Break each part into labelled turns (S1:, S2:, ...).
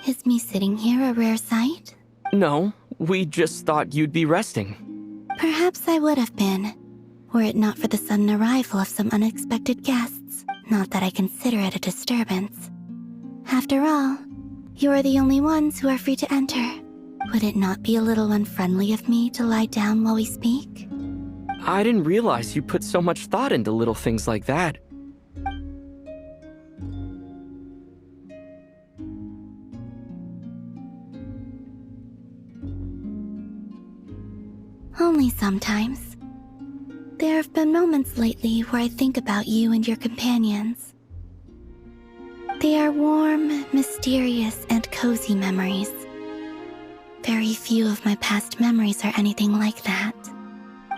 S1: Is me sitting here a rare sight?
S2: No, we just thought you'd be resting.
S1: Perhaps I would have been, were it not for the sudden arrival of some unexpected guests. Not that I consider it a disturbance. After all, you are the only ones who are free to enter. Would it not be a little unfriendly of me to lie down while we speak?
S2: I didn't realize you put so much thought into little things like that.
S1: Only sometimes. There have been moments lately where I think about you and your companions. They are warm, mysterious, and cozy memories. Very few of my past memories are anything like that.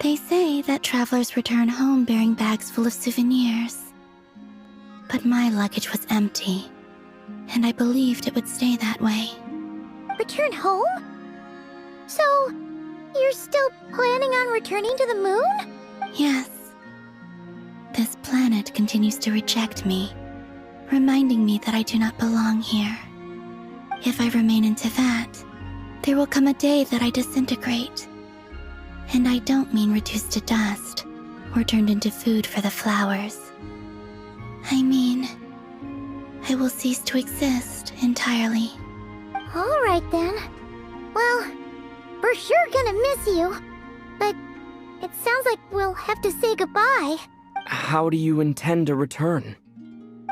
S1: They say that travelers return home bearing bags full of souvenirs. But my luggage was empty, and I believed it would stay that way.
S3: Return home? So, you're still planning on returning to the moon?
S1: Yes. This planet continues to reject me, reminding me that I do not belong here. If I remain in Teyvat, there will come a day that I disintegrate. And I don't mean reduced to dust, or turned into food for the flowers. I mean, I will cease to exist entirely.
S3: Alright then. Well, we're sure gonna miss you. But it sounds like we'll have to say goodbye.
S2: How do you intend to return?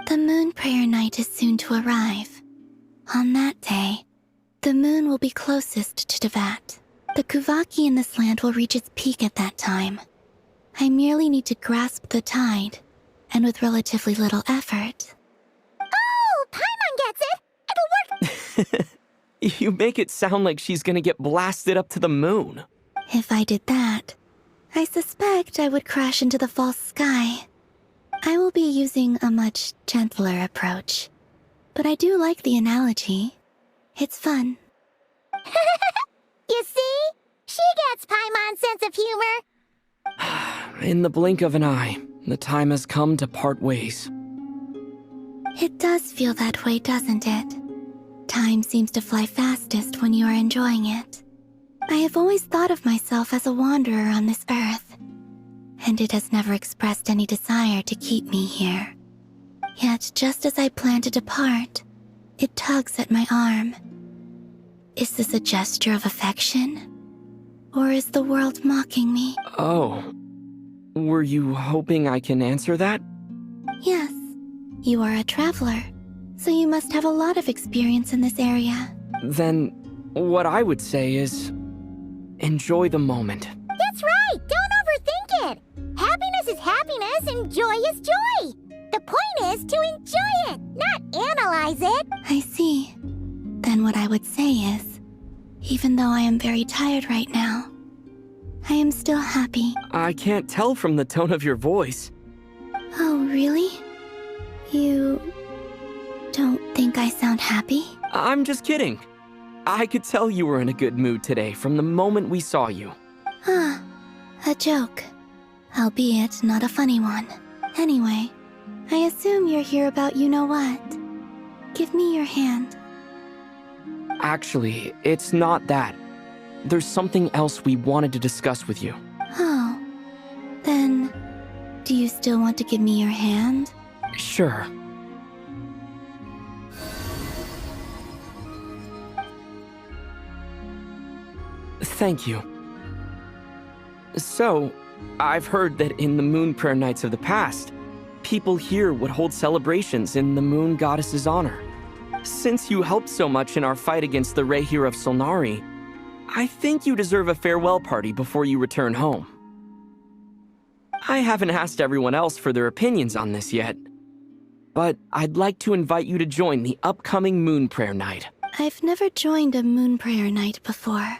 S1: The moon prayer night is soon to arrive. On that day, the moon will be closest to Teyvat. The Kuvaki in this land will reach its peak at that time. I merely need to grasp the tide, and with relatively little effort.
S3: Oh, Paimon gets it! It'll work!
S2: You make it sound like she's gonna get blasted up to the moon.
S1: If I did that, I suspect I would crash into the false sky. I will be using a much gentler approach. But I do like the analogy. It's fun.
S3: You see? She gets Paimon's sense of humor.
S2: In the blink of an eye, the time has come to part ways.
S1: It does feel that way, doesn't it? Time seems to fly fastest when you are enjoying it. I have always thought of myself as a wanderer on this earth, and it has never expressed any desire to keep me here. Yet, just as I plan to depart, it tugs at my arm. Is this a gesture of affection? Or is the world mocking me?
S2: Oh. Were you hoping I can answer that?
S1: Yes. You are a traveler, so you must have a lot of experience in this area.
S2: Then, what I would say is, enjoy the moment.
S3: That's right! Don't overthink it! Happiness is happiness and joy is joy! The point is to enjoy it, not analyze it!
S1: I see. Then what I would say is, even though I am very tired right now, I am still happy.
S2: I can't tell from the tone of your voice.
S1: Oh, really? You don't think I sound happy?
S2: I'm just kidding. I could tell you were in a good mood today from the moment we saw you.
S1: Ah, a joke. Albeit not a funny one. Anyway, I assume you're here about you-know-what. Give me your hand.
S2: Actually, it's not that. There's something else we wanted to discuss with you.
S1: Oh. Then, do you still want to give me your hand?
S2: Sure. Thank you. So, I've heard that in the moon prayer nights of the past, people here would hold celebrations in the moon goddess's honor. Since you helped so much in our fight against the Rehir of Solnari, I think you deserve a farewell party before you return home. I haven't asked everyone else for their opinions on this yet, but I'd like to invite you to join the upcoming moon prayer night.
S1: I've never joined a moon prayer night before.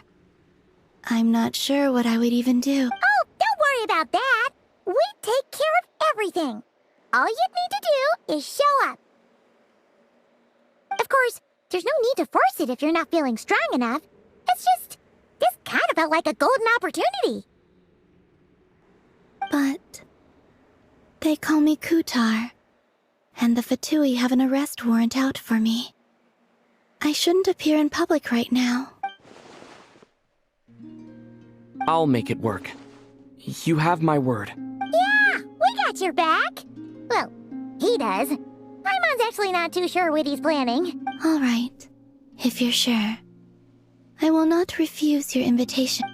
S1: I'm not sure what I would even do.
S3: Oh, don't worry about that! We take care of everything! All you'd need to do is show up. Of course, there's no need to force it if you're not feeling strong enough. It's just, this kind of felt like a golden opportunity.
S1: But they call me Kutar, and the Fatui have an arrest warrant out for me. I shouldn't appear in public right now.
S2: I'll make it work. You have my word.
S3: Yeah, we got your back. Well, he does. Paimon's actually not too sure what he's planning.
S1: All right, if you're sure. I will not refuse your invitation.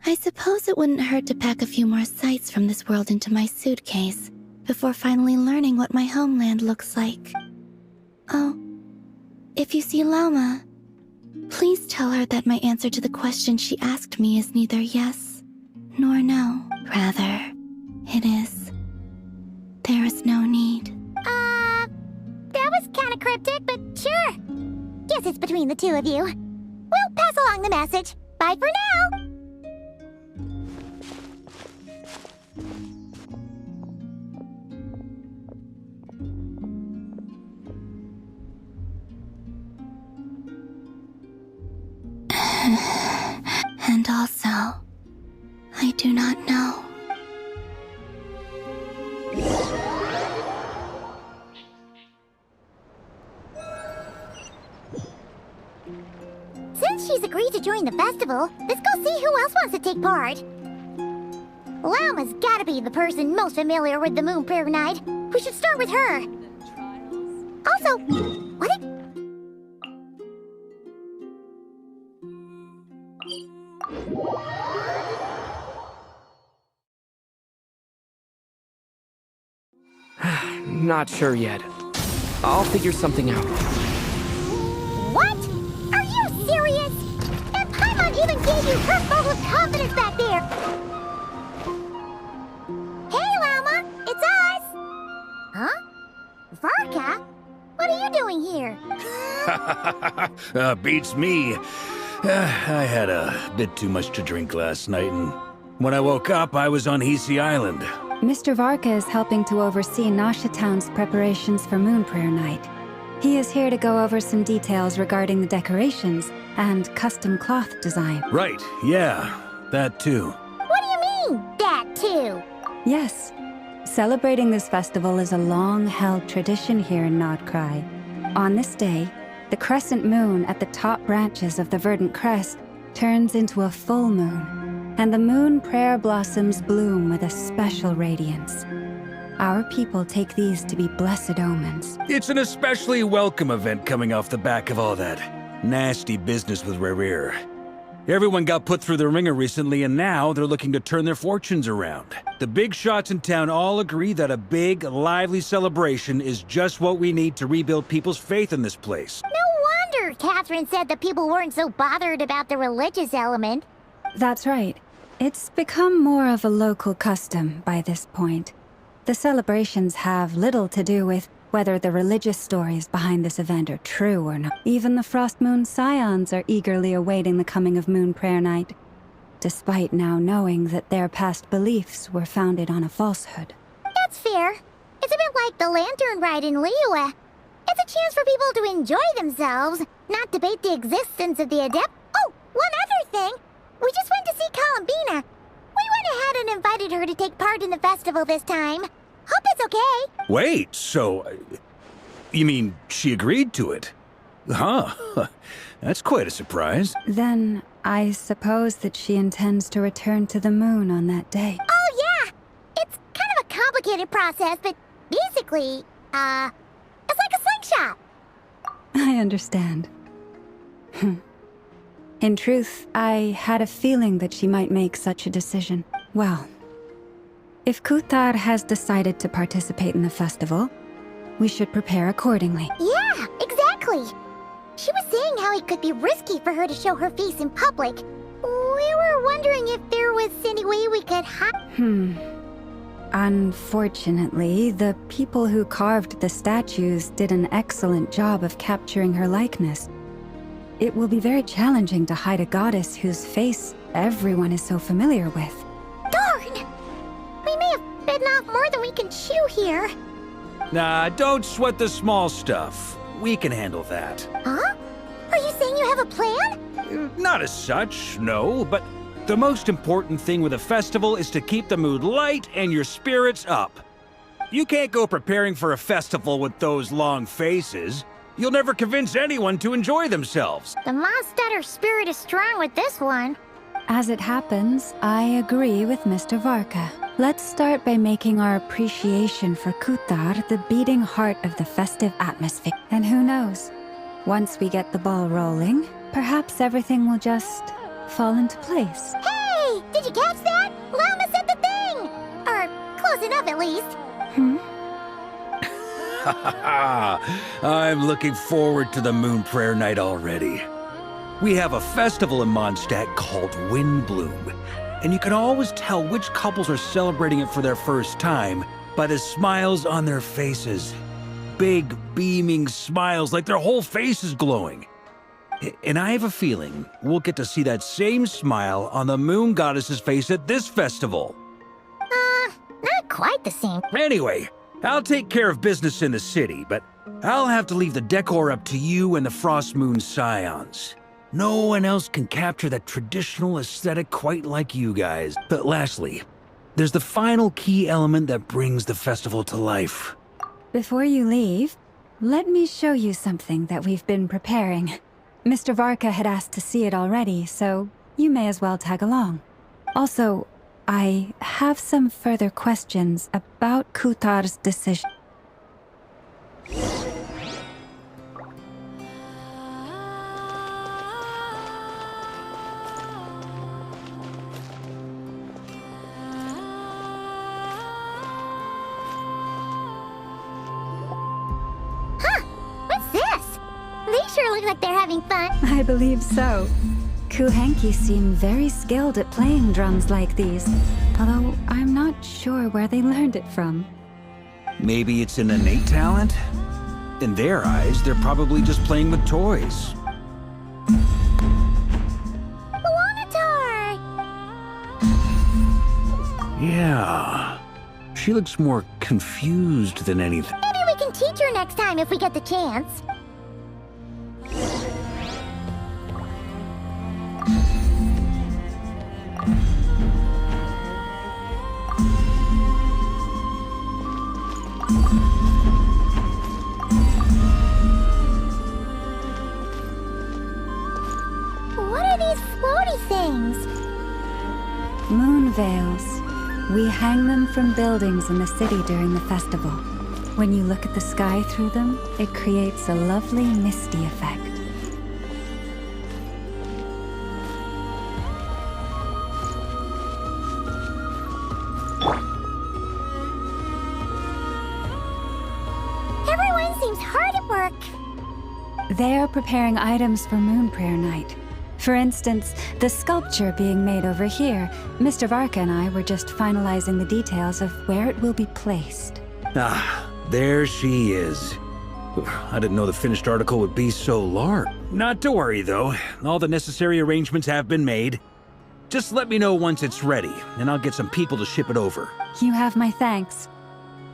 S1: I suppose it wouldn't hurt to pack a few more sights from this world into my suitcase before finally learning what my homeland looks like. Oh, if you see Lauma, please tell her that my answer to the question she asked me is neither yes nor no. Rather, it is. There is no need.
S3: That was kind of cryptic, but sure. Guess it's between the two of you. We'll pass along the message. Bye for now.
S1: And also, I do not know.
S3: Since she's agreed to join the festival, let's go see who else wants to take part. Lauma's gotta be the person most familiar with the Moon Prayer Night. We should start with her. Also, what if...
S2: Not sure yet. I'll figure something out.
S3: What? Are you serious? And Paimon even gave you her vote of confidence back there. Hey, Lauma, it's us. Huh? Varka? What are you doing here?
S4: Beats me. I had a bit too much to drink last night, and when I woke up, I was on Hisi Island.
S5: Mr. Varka is helping to oversee Nasha Town's preparations for Moon Prayer Night. He is here to go over some details regarding the decorations and custom cloth design.
S4: Right, yeah, that too.
S3: What do you mean, that too?
S5: Yes. Celebrating this festival is a long-held tradition here in Krai. On this day, the crescent moon at the top branches of the verdant crest turns into a full moon, and the moon prayer blossoms bloom with a special radiance. Our people take these to be blessed omens.
S4: It's an especially welcome event coming off the back of all that nasty business with Rerir. Everyone got put through the ringer recently, and now they're looking to turn their fortunes around. The big shots in town all agree that a big, lively celebration is just what we need to rebuild people's faith in this place.
S3: No wonder Catherine said that people weren't so bothered about the religious element.
S5: That's right. It's become more of a local custom by this point. The celebrations have little to do with whether the religious stories behind this event are true or not. Even the Frost Moon Scions are eagerly awaiting the coming of Moon Prayer Night, despite now knowing that their past beliefs were founded on a falsehood.
S3: That's fair. It's a bit like the Lantern Ride in Liyue. It's a chance for people to enjoy themselves, not debate the existence of the Adept. Oh, one other thing. We just went to see Columbina. We went ahead and invited her to take part in the festival this time. Hope it's okay.
S4: Wait, so... you mean she agreed to it? Huh. That's quite a surprise.
S5: Then, I suppose that she intends to return to the moon on that day.
S3: Oh, yeah. It's kind of a complicated process, but basically, it's like a slingshot.
S5: I understand. In truth, I had a feeling that she might make such a decision. Well, if Kuthar has decided to participate in the festival, we should prepare accordingly.
S3: Yeah, exactly. She was saying how it could be risky for her to show her face in public. We were wondering if there was any way we could hide.
S5: Unfortunately, the people who carved the statues did an excellent job of capturing her likeness. It will be very challenging to hide a goddess whose face everyone is so familiar with.
S3: Darn! We may have bitten off more than we can chew here.
S4: Nah, don't sweat the small stuff. We can handle that.
S3: Huh? Are you saying you have a plan?
S4: Not as such, no, but the most important thing with a festival is to keep the mood light and your spirits up. You can't go preparing for a festival with those long faces. You'll never convince anyone to enjoy themselves.
S3: The Mondstatter spirit is strong with this one.
S5: As it happens, I agree with Mr. Varka. Let's start by making our appreciation for Kutar the beating heart of the festive atmosphere. And who knows? Once we get the ball rolling, perhaps everything will just fall into place.
S3: Hey! Did you catch that? Llama said the thing! Or close enough at least.
S4: I'm looking forward to the Moon Prayer Night already. We have a festival in Mondstadt called Windbloom, and you can always tell which couples are celebrating it for their first time by the smiles on their faces. Big, beaming smiles like their whole face is glowing. And I have a feeling we'll get to see that same smile on the Moon Goddess's face at this festival.
S3: Not quite the same.
S4: Anyway, I'll take care of business in the city, but I'll have to leave the decor up to you and the Frost Moon Scions. No one else can capture that traditional aesthetic quite like you guys. But lastly, there's the final key element that brings the festival to life.
S5: Before you leave, let me show you something that we've been preparing. Mr. Varka had asked to see it already, so you may as well tag along. Also, I have some further questions about Kutar's decision.
S3: What's this? They sure look like they're having fun.
S5: I believe so. Kuhenki seem very skilled at playing drums like these, although I'm not sure where they learned it from.
S4: Maybe it's an innate talent? In their eyes, they're probably just playing with toys.
S3: Luanatar!
S4: Yeah. She looks more confused than anything.
S3: Maybe we can teach her next time if we get the chance. What are these floaty things?
S5: Moon veils. We hang them from buildings in the city during the festival. When you look at the sky through them, it creates a lovely misty effect.
S3: Everyone seems hard at work.
S5: They are preparing items for Moon Prayer Night. For instance, the sculpture being made over here. Mr. Varka and I were just finalizing the details of where it will be placed.
S4: Ah, there she is. I didn't know the finished article would be so large. Not to worry, though. All the necessary arrangements have been made. Just let me know once it's ready, and I'll get some people to ship it over.
S5: You have my thanks.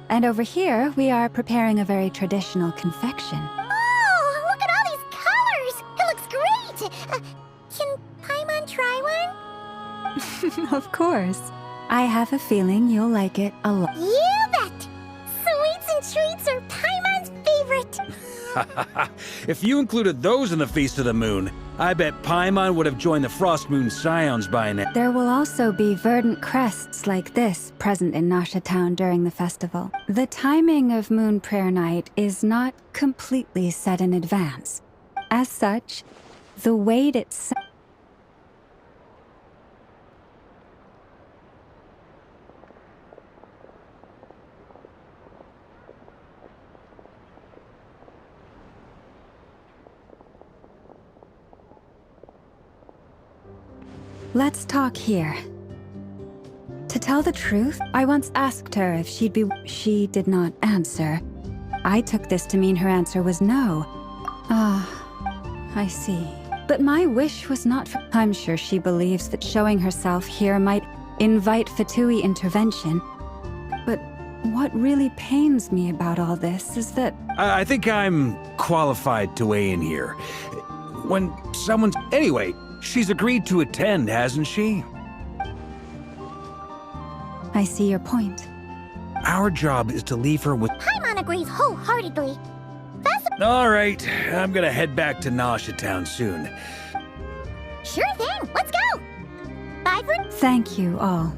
S5: And over here, we are preparing a very traditional confection.
S3: Oh, look at all these colors! It looks great! Can Paimon try one?
S5: Of course. I have a feeling you'll like it a lot.
S3: You bet! Sweets and treats are Paimon's favorite.
S4: If you included those in the Feast of the Moon, I bet Paimon would have joined the Frost Moon Scions by now.
S5: There will also be verdant crests like this present in Nasha Town during the festival. The timing of Moon Prayer Night is not completely set in advance. As such, the weight itself... Let's talk here. To tell the truth, I once asked her if she'd be... She did not answer. I took this to mean her answer was no. Ah, I see. But my wish was not for... I'm sure she believes that showing herself here might invite Fatui intervention. But what really pains me about all this is that...
S4: I think I'm qualified to weigh in here. When someone's... Anyway, she's agreed to attend, hasn't she?
S5: I see your point.
S4: Our job is to leave her with...
S3: Paimon agrees wholeheartedly.
S4: All right, I'm gonna head back to Nasha Town soon.
S3: Sure thing. Let's go. Bye for...
S5: Thank you all.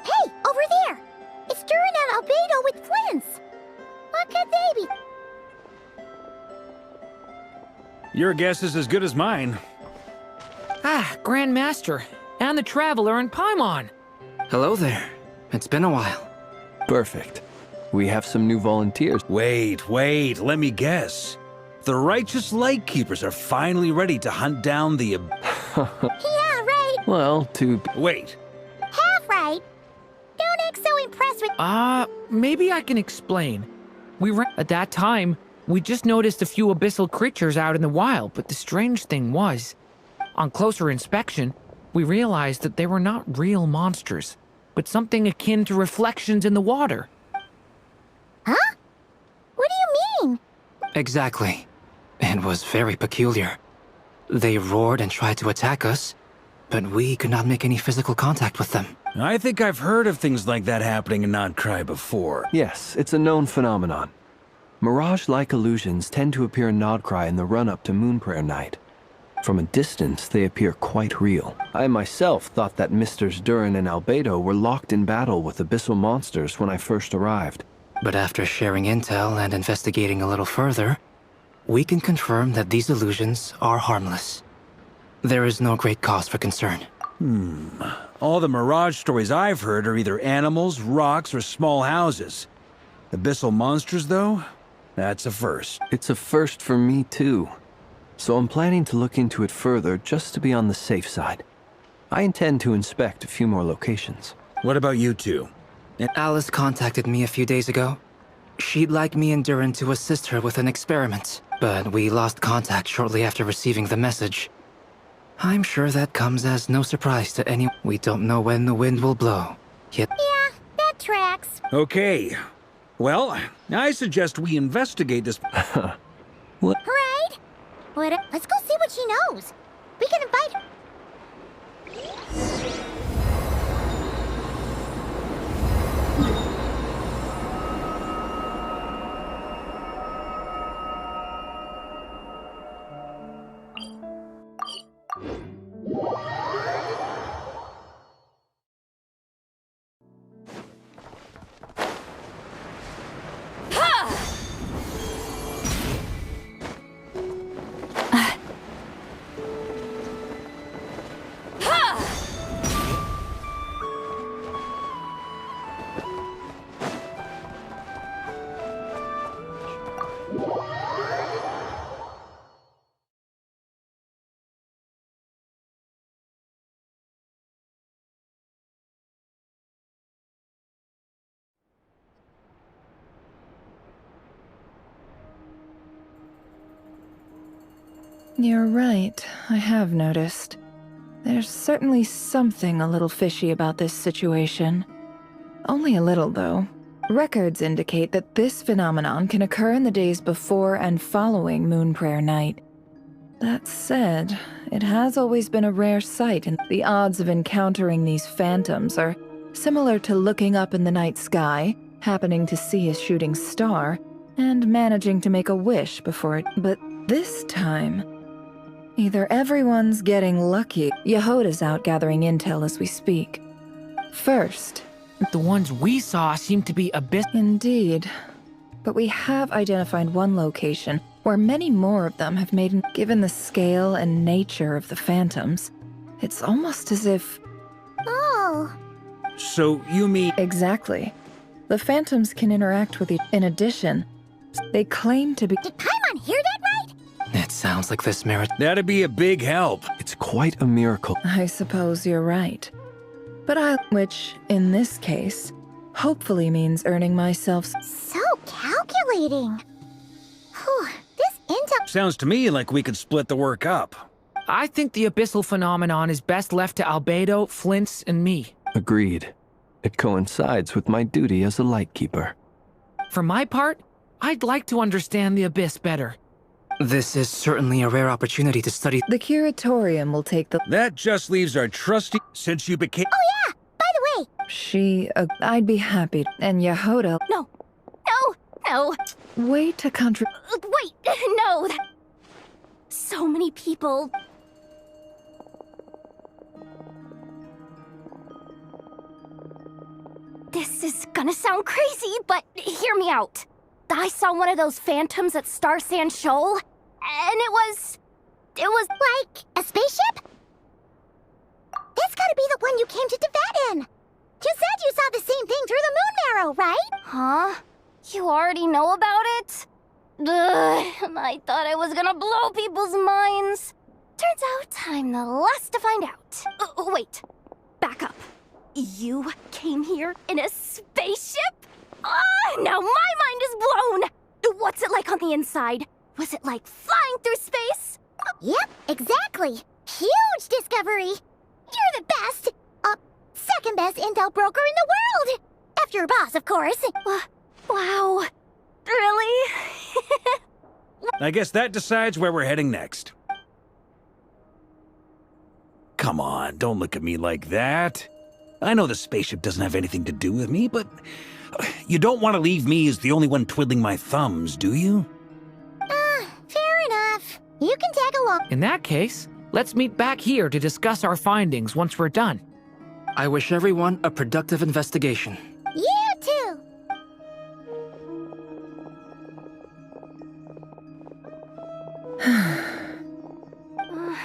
S3: Hey, over there! It's Durin and Albedo with flints! What could they be?
S4: Your guess is as good as mine.
S6: Ah, Grand Master, and the Traveler and Paimon.
S2: Hello there. It's been a while.
S7: Perfect. We have some new volunteers.
S4: Wait, let me guess. The righteous Lightkeepers are finally ready to hunt down the...
S3: Yeah, right.
S7: Well,
S4: Wait.
S3: Half right. Don't act so impressed with...
S6: Maybe I can explain. At that time, we just noticed a few abyssal creatures out in the wild, but the strange thing was, on closer inspection, we realized that they were not real monsters, but something akin to reflections in the water.
S3: Huh? What do you mean?
S2: Exactly. It was very peculiar. They roared and tried to attack us, but we could not make any physical contact with them.
S4: I think I've heard of things like that happening in Krai before.
S7: yes, it's a known phenomenon. Mirage-like illusions tend to appear in Krai in the run-up to Moonprayer Night. From a distance, they appear quite real. I myself thought that Misters Durin and Albedo were locked in battle with abyssal monsters when I first arrived.
S2: But after sharing intel and investigating a little further, we can confirm that these illusions are harmless. There is no great cause for concern.
S4: All the Mirage stories I've heard are either animals, rocks, or small houses. Abyssal monsters, though? That's a first.
S7: It's a first for me, too. So I'm planning to look into it further just to be on the safe side. I intend to inspect a few more locations.
S4: What about you two?
S2: Alice contacted me a few days ago. She'd like me and Durin to assist her with an experiment, but we lost contact shortly after receiving the message. I'm sure that comes as no surprise to anyone. We don't know when the wind will blow, yet...
S3: Yeah, that tracks.
S4: Okay. Well, I suggest we investigate this...
S3: Right? Let's go see what she knows. We can invite her.
S8: You're right, I have noticed. There's certainly something a little fishy about this situation. Only a little, though. Records indicate that this phenomenon can occur in the days before and following Moonprayer Night. That said, it has always been a rare sight, and the odds of encountering these phantoms are similar to looking up in the night sky, happening to see a shooting star, and managing to make a wish before it. But this time, either everyone's getting lucky. Yehoda's out gathering intel as we speak. First,
S6: The ones we saw seem to be
S8: indeed. But we have identified one location where many more of them have made. Given the scale and nature of the phantoms, it's almost as if...
S3: Oh.
S4: So, you mean...
S8: Exactly. The phantoms can interact with each. In addition, they claim to be.
S3: Did Paimon hear that right?
S9: It sounds like this merit.
S4: That'd be a big help.
S7: It's quite a miracle.
S8: I suppose you're right. But which, in this case, hopefully means earning myself.
S3: So calculating. Whew, this intel.
S4: Sounds to me like we could split the work up.
S6: I think the abyssal phenomenon is best left to Albedo, Flint's, and me.
S7: Agreed. It coincides with my duty as a lightkeeper.
S6: For my part, I'd like to understand the abyss better.
S9: This is certainly a rare opportunity to study.
S8: The curatorium will take the.
S4: That just leaves our trusty. Since you became.
S3: Oh yeah, by the way.
S8: She. I'd be happy. And Yehoda.
S3: No.
S8: Way to
S3: Wait, no. So many people. This is gonna sound crazy, but hear me out. I saw one of those phantoms at Star Sand Shoal, and it was like a spaceship? That's gotta be the one you came to Tibet in. You said you saw the same thing through the moon marrow, right? Huh? You already know about it? Ugh, I thought I was gonna blow people's minds. Turns out I'm the last to find out. Wait, back up. You came here in a spaceship? Now my mind is blown! What's it like on the inside? Was it like flying through space? Yep, exactly. Huge discovery. You're the best. Second best intel broker in the world. After your boss, of course. Wow. Really?
S4: I guess that decides where we're heading next. Come on, don't look at me like that. I know the spaceship doesn't have anything to do with me, but you don't want to leave me as the only one twiddling my thumbs, do you?
S3: Fair enough. You can tag along.
S6: In that case, let's meet back here to discuss our findings once we're done.
S9: I wish everyone a productive investigation.
S3: You too.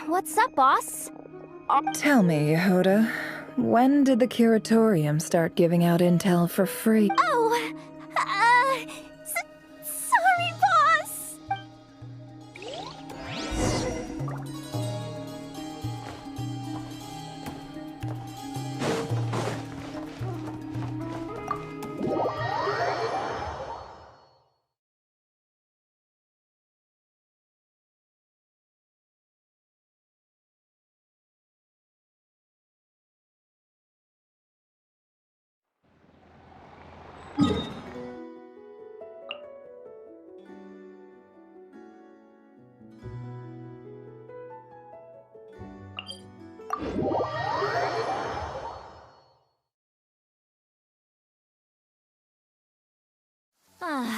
S3: What's up, boss?
S8: Tell me, Yehoda, when did the curatorium start giving out intel for free?
S3: Oh, sorry, boss.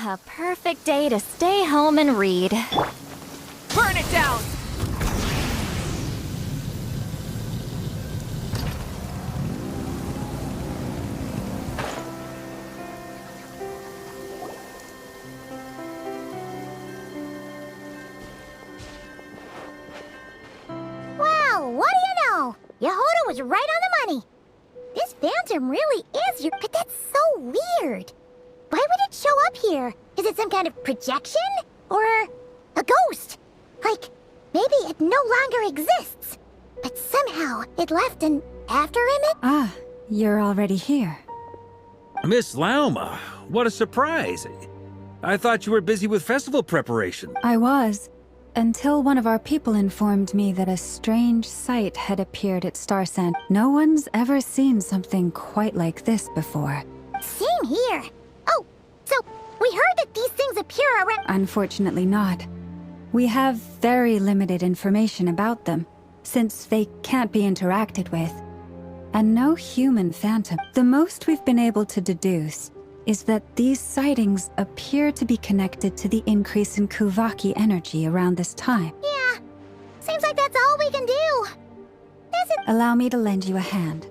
S3: A perfect day to stay home and read.
S6: Burn it down!
S3: Wow, what do you know? Yehoda was right on the money. This phantom really is your... But that's so weird. Why would it show up here? Is it some kind of projection? Or a ghost? Like, maybe it no longer exists. But somehow it left an after image?
S5: Ah, you're already here.
S4: Miss Lauma, what a surprise. I thought you were busy with festival preparation.
S5: I was, until one of our people informed me that a strange sight had appeared at Starsand. No one's ever seen something quite like this before.
S3: Same here. Oh, so we heard that these things appear around...
S5: Unfortunately not. We have very limited information about them, since they can't be interacted with. And no human phantom. The most we've been able to deduce is that these sightings appear to be connected to the increase in Kuvaki energy around this time.
S3: Yeah, seems like that's all we can do. Is it...
S5: Allow me to lend you a hand.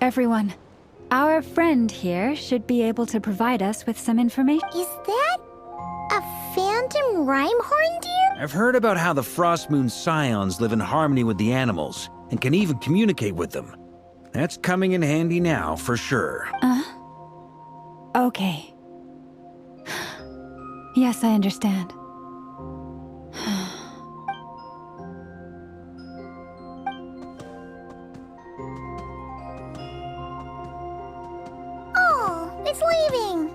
S5: Everyone, our friend here should be able to provide us with some information.
S3: Is that a phantom rhymehorn deer?
S4: I've heard about how the Frost Moon Scions live in harmony with the animals and can even communicate with them. That's coming in handy now, for sure.
S5: Okay. Yes, I understand.
S3: Oh, it's leaving.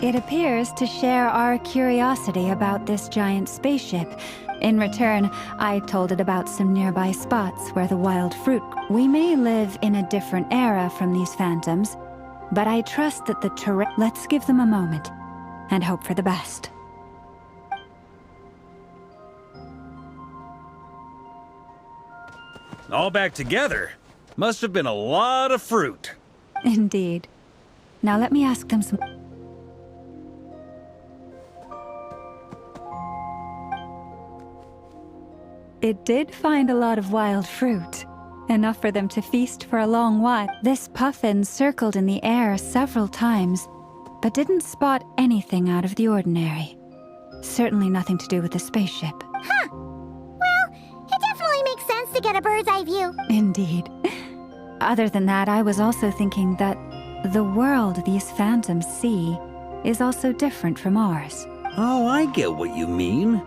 S5: It appears to share our curiosity about this giant spaceship. In return, I told it about some nearby spots where the wild fruit... We may live in a different era from these phantoms, but I trust that the terrain... Let's give them a moment, and hope for the best.
S4: All back together? Must have been a lot of fruit.
S5: Indeed. Now let me ask them some... It did find a lot of wild fruit. Enough for them to feast for a long while. This puffin circled in the air several times, but didn't spot anything out of the ordinary. Certainly nothing to do with the spaceship.
S3: Huh. Well, it definitely makes sense to get a bird's eye view.
S5: Indeed. Other than that, I was also thinking that the world these phantoms see is also different from ours.
S4: Oh, I get what you mean.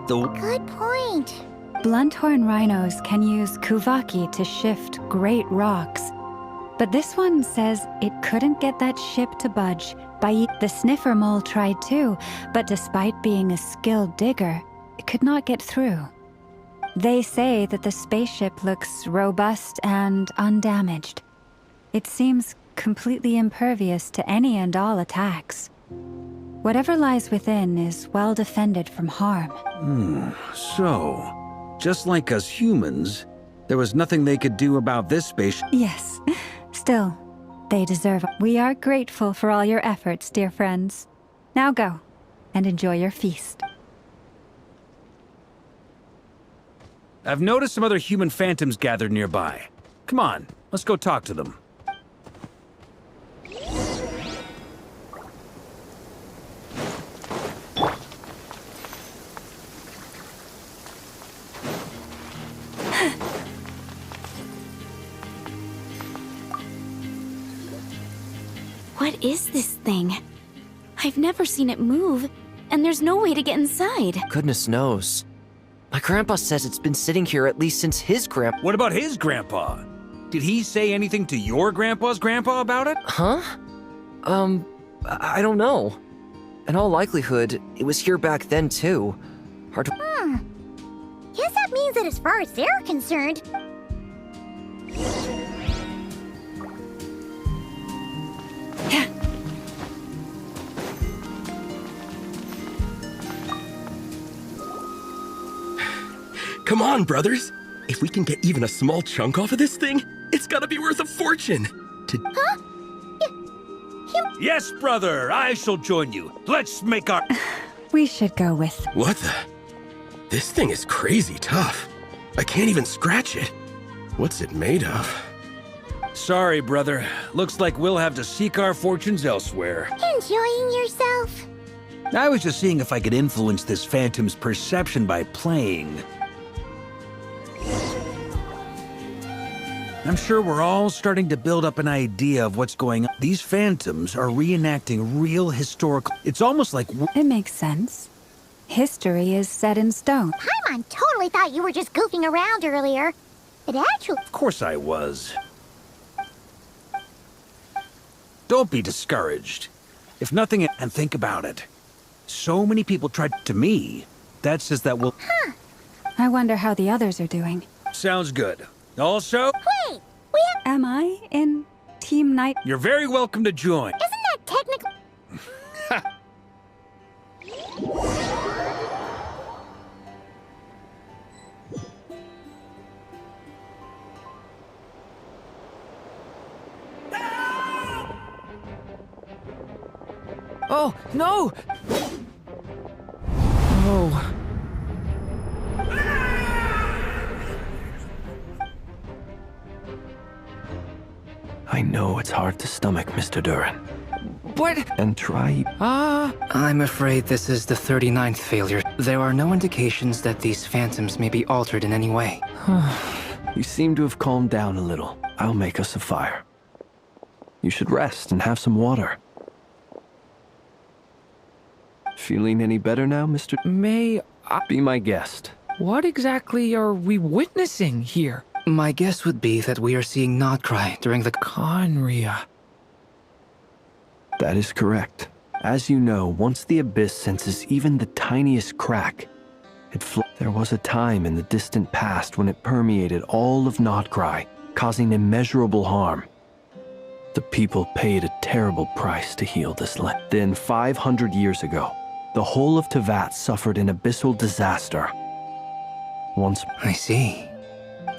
S3: Good point.
S5: Blunthorn rhinos can use kuvaki to shift great rocks. But this one says it couldn't get that ship to budge. The sniffer mole tried too, but despite being a skilled digger, it could not get through. They say that the spaceship looks robust and undamaged. It seems completely impervious to any and all attacks. Whatever lies within is well defended from harm.
S4: So... just like us humans, there was nothing they could do about this spaceship.
S5: Yes. Still, they deserve it. We are grateful for all your efforts, dear friends. Now go, and enjoy your feast.
S4: I've noticed some other human phantoms gathered nearby. Come on, let's go talk to them.
S1: What is this thing? I've never seen it move, and there's no way to get inside.
S10: Goodness knows. My grandpa says it's been sitting here at least since his grandpa...
S4: What about his grandpa? Did he say anything to your grandpa's grandpa about it?
S10: Huh? I don't know. In all likelihood, it was here back then too. Hard to...
S3: Guess that means that as far as they're concerned...
S11: Come on, brothers. If we can get even a small chunk off of this thing, it's gotta be worth a fortune.
S3: Huh?
S4: Yes, brother, I shall join you. Let's make our...
S5: We should go with...
S11: What the? This thing is crazy tough. I can't even scratch it. What's it made of?
S4: Sorry, brother. Looks like we'll have to seek our fortunes elsewhere.
S3: Enjoying yourself?
S4: I was just seeing if I could influence this phantom's perception by playing. I'm sure we're all starting to build up an idea of what's going on. These phantoms are reenacting real historical... It's almost like...
S5: It makes sense. History is set in stone.
S3: Paimon totally thought you were just goofing around earlier. But actually...
S4: Of course I was. Don't be discouraged. If nothing... And think about it. So many people tried to me. That says that we'll...
S3: Huh.
S5: I wonder how the others are doing.
S4: Sounds good. Also...
S3: Wait! We have...
S5: Am I in Team Night?
S4: You're very welcome to join.
S3: Isn't that technically...
S10: Oh, no! Oh.
S7: hard to stomach, Mr. Durin.
S6: What?
S7: And try...
S9: I'm afraid this is the 39th failure. There are no indications that these phantoms may be altered in any way.
S7: You seem to have calmed down a little. I'll make us a fire. You should rest and have some water. Feeling any better now, Mr.
S6: May I...
S7: Be my guest.
S6: What exactly are we witnessing here?
S9: My guess would be that we are seeing Nocturne during the...
S6: Conria.
S7: That is correct. As you know, once the Abyss senses even the tiniest crack, there was a time in the distant past when it permeated all of Nocturne, causing immeasurable harm. The people paid a terrible price to heal this land. Then 500 years ago, the whole of Teyvat suffered an abyssal disaster. Once...
S9: I see.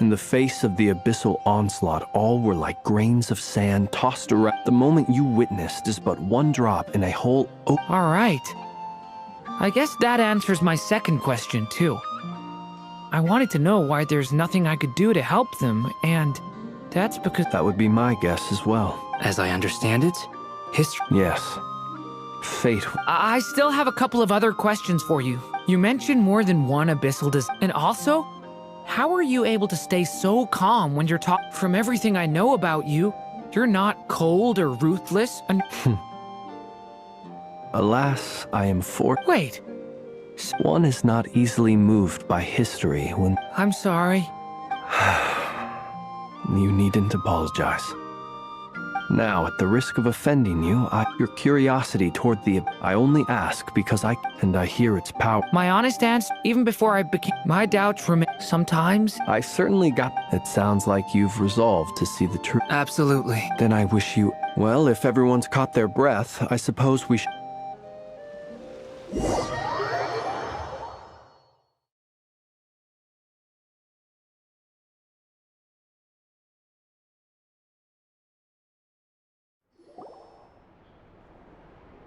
S7: In the face of the abyssal onslaught, all were like grains of sand tossed around. The moment you witnessed is but one drop in a whole...
S6: All right. I guess that answers my second question, too. I wanted to know why there's nothing I could do to help them, and that's because...
S7: That would be my guess as well.
S9: As I understand it, history...
S7: Yes. Fate...
S6: I still have a couple of other questions for you. You mentioned more than one abyssal and also, how are you able to stay so calm when you're From everything I know about you, you're not cold or ruthless and...
S7: Alas, I am
S6: Wait.
S7: One is not easily moved by history when...
S6: I'm sorry.
S7: You needn't apologize. Now, at the risk of offending you, your curiosity toward the... I only ask because I hear its power.
S6: My honest answer, even before I became... My doubts remain. Sometimes...
S7: I certainly got... It sounds like you've resolved to see the truth.
S9: Absolutely.
S7: Then I wish you... Well, if everyone's caught their breath, I suppose we should...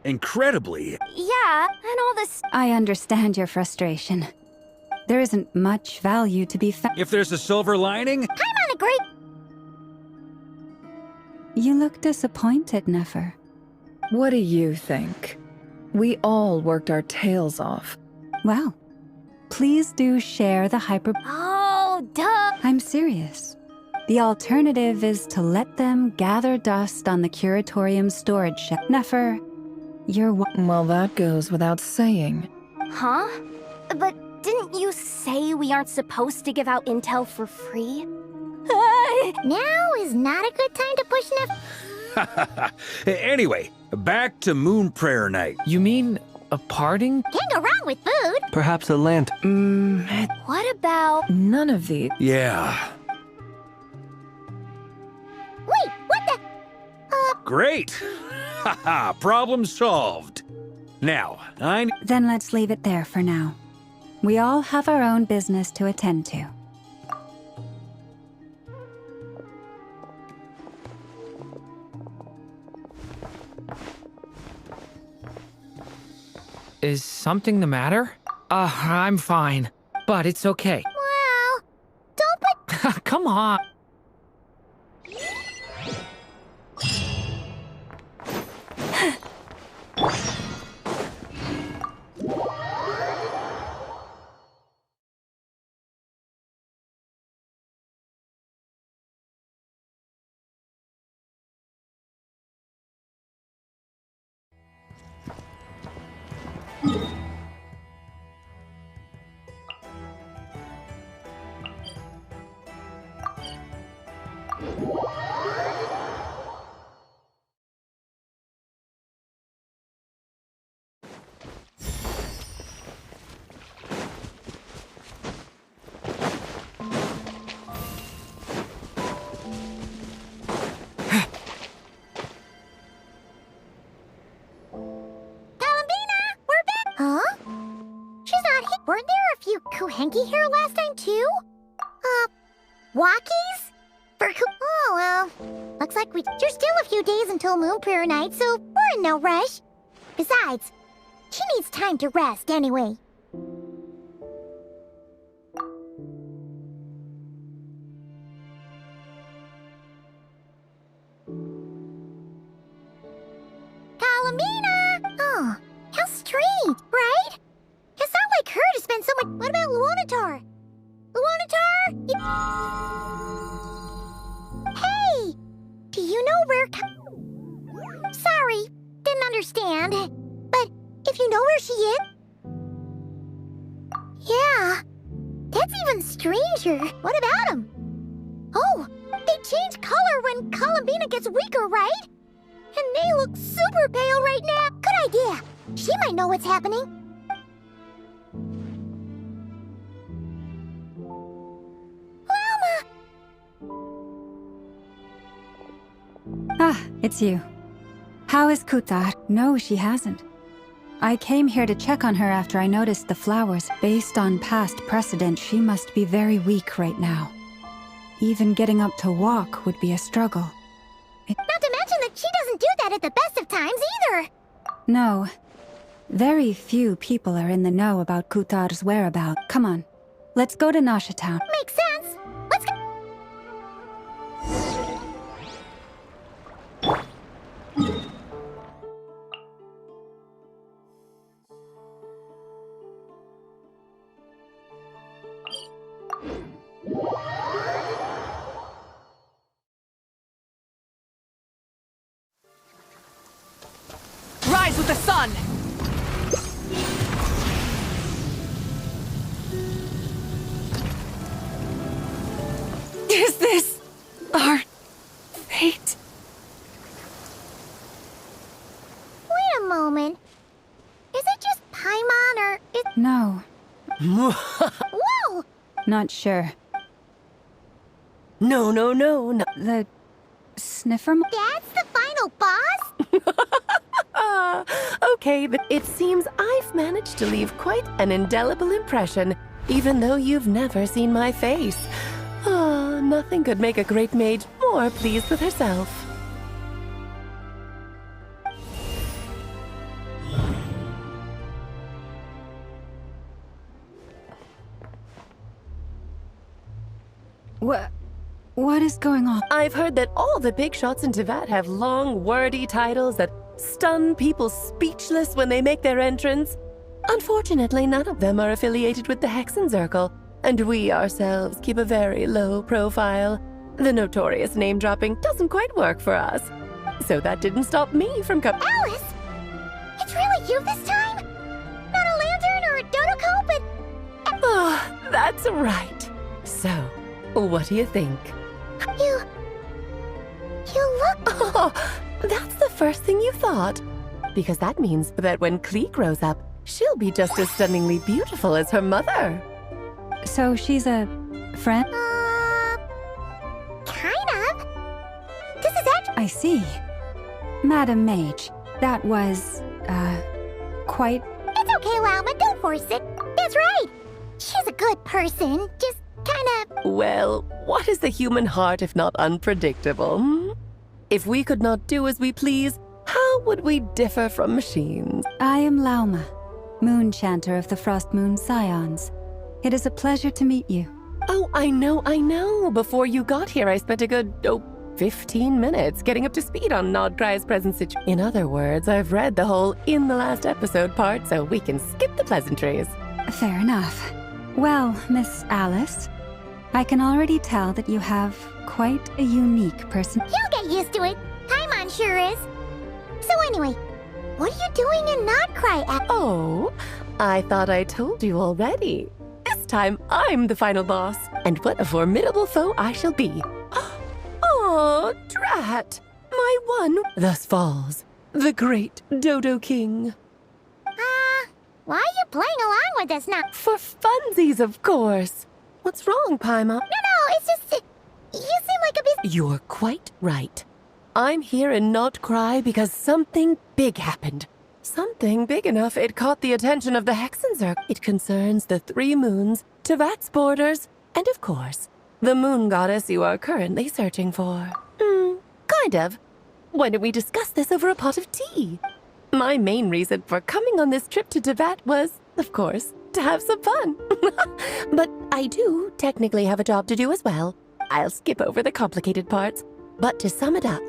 S4: Incredibly,
S3: Yeah, and all this...
S5: I understand your frustration. There isn't much value to be found.
S4: if there's a silver lining,
S3: I'm on a great...
S5: You look disappointed, Nefer.
S8: What do you think? We all worked our tails off.
S5: Well, please do share the hyper...
S3: Oh, duh.
S5: I'm serious. The alternative is to let them gather dust on the curatorium storage shelf. Nefer, you're...
S8: Well, that goes without saying.
S3: Huh? But didn't you say we aren't supposed to give out intel for free? Now is not a good time to push
S4: Anyway, back to Moon Prayer Night.
S6: You mean a parting?
S3: Can't go wrong with food.
S7: Perhaps a lantern.
S3: What about...
S8: None of these.
S4: Yeah.
S3: Wait, what the...
S4: Great! Haha, problem solved. Now,
S5: Then let's leave it there for now. We all have our own business to attend to.
S6: Is something the matter? I'm fine. But it's okay.
S3: Well, don't put...
S6: Come on.
S3: Weren't there a few Kuhenki here last time, too? Walkies? Oh, well. Looks like there's still a few days until Moon Prayer Night, so we're in no rush. Besides, she needs time to rest anyway. Columbina! Oh, how strange, right? It's not like her to spend so much. What about Luonatar? Luonatar? Hey! Do you know where. Sorry, didn't understand. But if you know where she is. Yeah, that's even stranger. What about him? Oh, they change color when Columbina gets weaker, right? And they look super pale right now. Good idea. She might know what's happening.
S5: Ah, it's you. How is Kutar? No, she hasn't. I came here to check on her after I noticed the flowers. Based on past precedent, she must be very weak right now. Even getting up to walk would be a struggle.
S3: Not to mention that she doesn't do that at the best of times either.
S5: No. Very few people are in the know about Kutar's whereabouts. Come on, let's go to Nasha Town.
S3: Makes sense. Let's go.
S12: Rise with the sun! Is this our fate?
S3: Wait a moment. Is it just Paimon or is...
S5: No,
S3: Whoa!
S5: not sure.
S12: No.
S5: The sniffer...
S3: That's the final boss?
S12: Okay, but it seems I've managed to leave quite an indelible impression, even though you've never seen my face. Nothing could make a great mage more pleased with herself.
S5: What is going on?
S12: I've heard that all the big shots in Teyvat have long, wordy titles that stun people speechless when they make their entrance. Unfortunately, none of them are affiliated with the Hexenzirkel, and we ourselves keep a very low profile. The notorious name-dropping doesn't quite work for us. So that didn't stop me from
S3: Alice? It's really you this time? Not a lantern or a dodo but...
S12: Oh, that's right. So, what do you think?
S3: You look...
S12: Oh, that's the first thing you thought. Because that means that when Klee grows up, she'll be just as stunningly beautiful as her mother.
S5: So she's a friend?
S3: Kind of. This is actually...
S5: I see. Madam Mage, that was, quite...
S3: It's okay, Lauma, don't force it. That's right. She's a good person, just kinda...
S12: Well, what is the human heart if not unpredictable? If we could not do as we please, how would we differ from machines?
S5: I am Lauma, Moon Chanter of the Frost Moon Scions. It is a pleasure to meet you.
S12: Oh, I know. Before you got here, I spent a good, 15 minutes getting up to speed on Nodkrai's present situation. In other words, I've read the whole in the last episode part, so we can skip the pleasantries.
S5: Fair enough. Well, Miss Alice, I can already tell that you have quite a unique person.
S3: You'll get used to it. Paimon sure is. So anyway, what are you doing in Nodkrai?
S12: Oh, I thought I told you already. This time, I'm the final boss, and what a formidable foe I shall be. Oh, drat! My one thus falls, the great Dodo King.
S3: Why are you playing along with us now?
S12: For funsies, of course. What's wrong, Paimon?
S3: No, it's just... You seem like a bit...
S12: You're quite right. I'm here in Krai because something big happened. Something big enough it caught the attention of the Hexenzirkel. It concerns the 3 moons, Teyvat's borders, and of course, the moon goddess you are currently searching for. Kind of. Why don't we discuss this over a pot of tea? My main reason for coming on this trip to Teyvat was, of course, to have some fun. But I do technically have a job to do as well. I'll skip over the complicated parts. But to sum it up,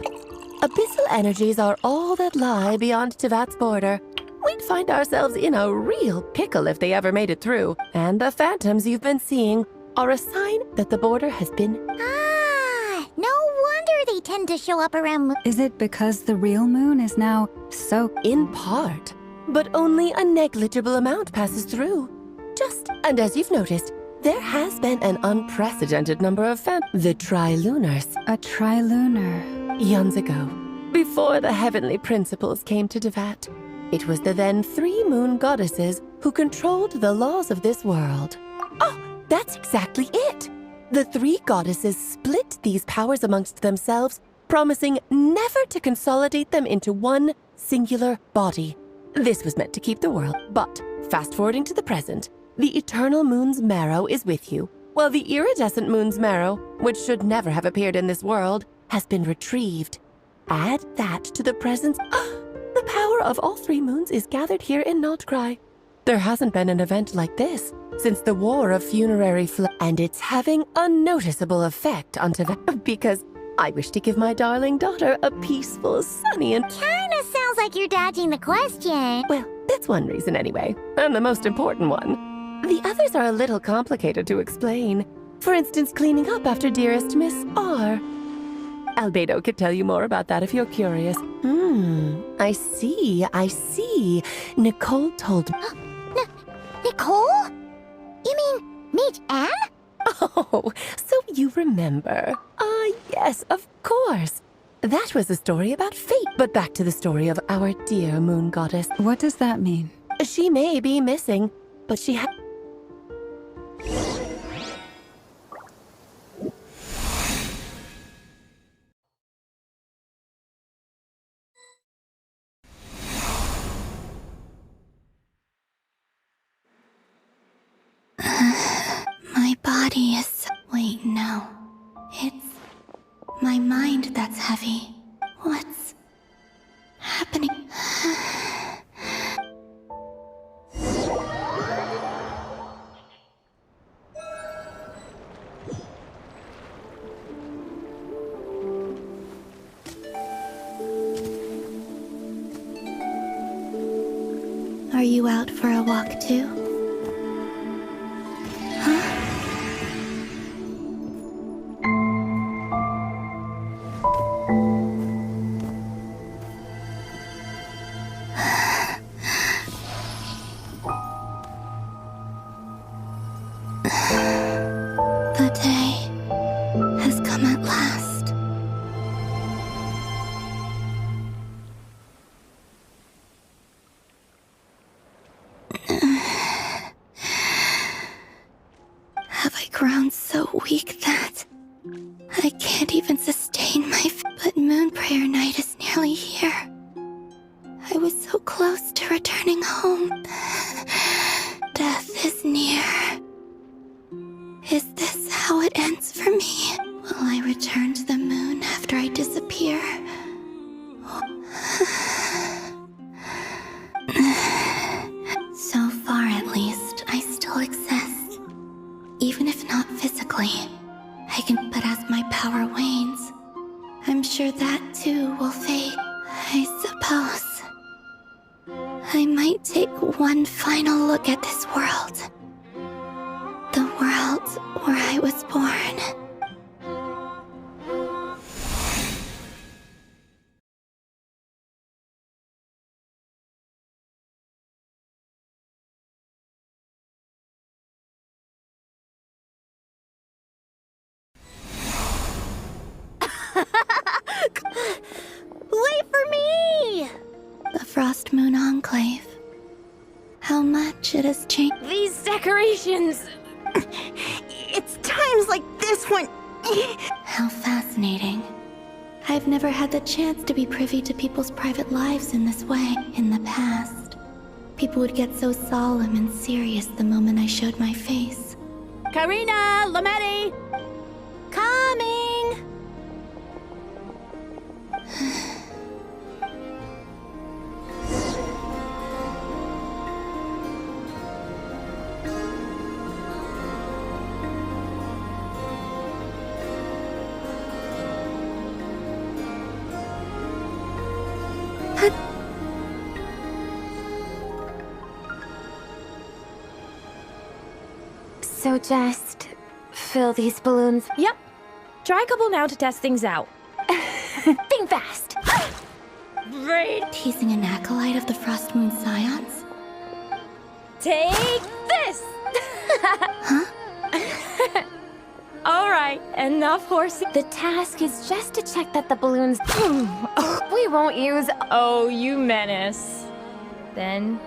S12: abyssal energies are all that lie beyond Tevat's border. We'd find ourselves in a real pickle if they ever made it through. And the phantoms you've been seeing are a sign that the border has been...
S3: Ah, no wonder they tend to show up around...
S5: Is it because the real moon is now so...
S12: In part, but only a negligible amount passes through. And as you've noticed, there has been an unprecedented number of the trilunars.
S5: A trilunar.
S12: Eons ago, before the heavenly principles came to Tevat, it was the then 3 moon goddesses who controlled the laws of this world. Oh, that's exactly it! The 3 goddesses split these powers amongst themselves, promising never to consolidate them into one singular body. This was meant to keep the world, but fast-forwarding to the present, the eternal moon's marrow is with you, while the iridescent moon's marrow, which should never have appeared in this world, has been retrieved. Add that to the presence... The power of all 3 moons is gathered here in Krai. There hasn't been an event like this since the War of Funerary Flood, and it's having a noticeable effect on Tevat because I wish to give my darling daughter a peaceful, sunny, and...
S3: Kinda sounds like you're dodging the question.
S12: Well, that's one reason anyway, and the most important one. The others are a little complicated to explain. For instance, cleaning up after dearest Miss R. Albedo could tell you more about that if you're curious. I see. Nicole told me.
S3: Nicole? You mean Mage Anne?
S12: Oh, so you remember. Yes, of course. That was a story about fate. But back to the story of our dear moon goddess.
S5: What does that mean?
S12: She may be missing, but she had...
S1: My body is... Wait, no. It's my mind that's heavy. What's happening? Are you out for a walk too? The day has come at last. Have I grown so weak that I can't even sustain my but Moon Prayer Night is nearly here. I was so close to returning home. Death is near. Is this how it ends for me? Will I return to the moon after I disappear? So far, at least, I still exist. Even if not physically, I can. But as my power wanes, I'm sure that too will fade. I suppose I might take one final look at this world. The world where I was born.
S3: Wait for me!
S1: The Frost Moon Enclave. How much it has changed.
S3: These decorations... It's times like this when...
S1: How fascinating. I've never had the chance to be privy to people's private lives in this way. In the past, people would get so solemn and serious the moment I showed my face.
S3: Karina! Lametti! Coming! So just fill these balloons.
S13: Yep. Try a couple now to test things out.
S3: Think fast.
S13: Great.
S1: Teasing an acolyte of the Frost Moon Scions?
S13: Take this!
S1: Huh?
S13: All right, enough horsing.
S3: The task is just to check that the balloons we won't use.
S13: Oh, you menace. Then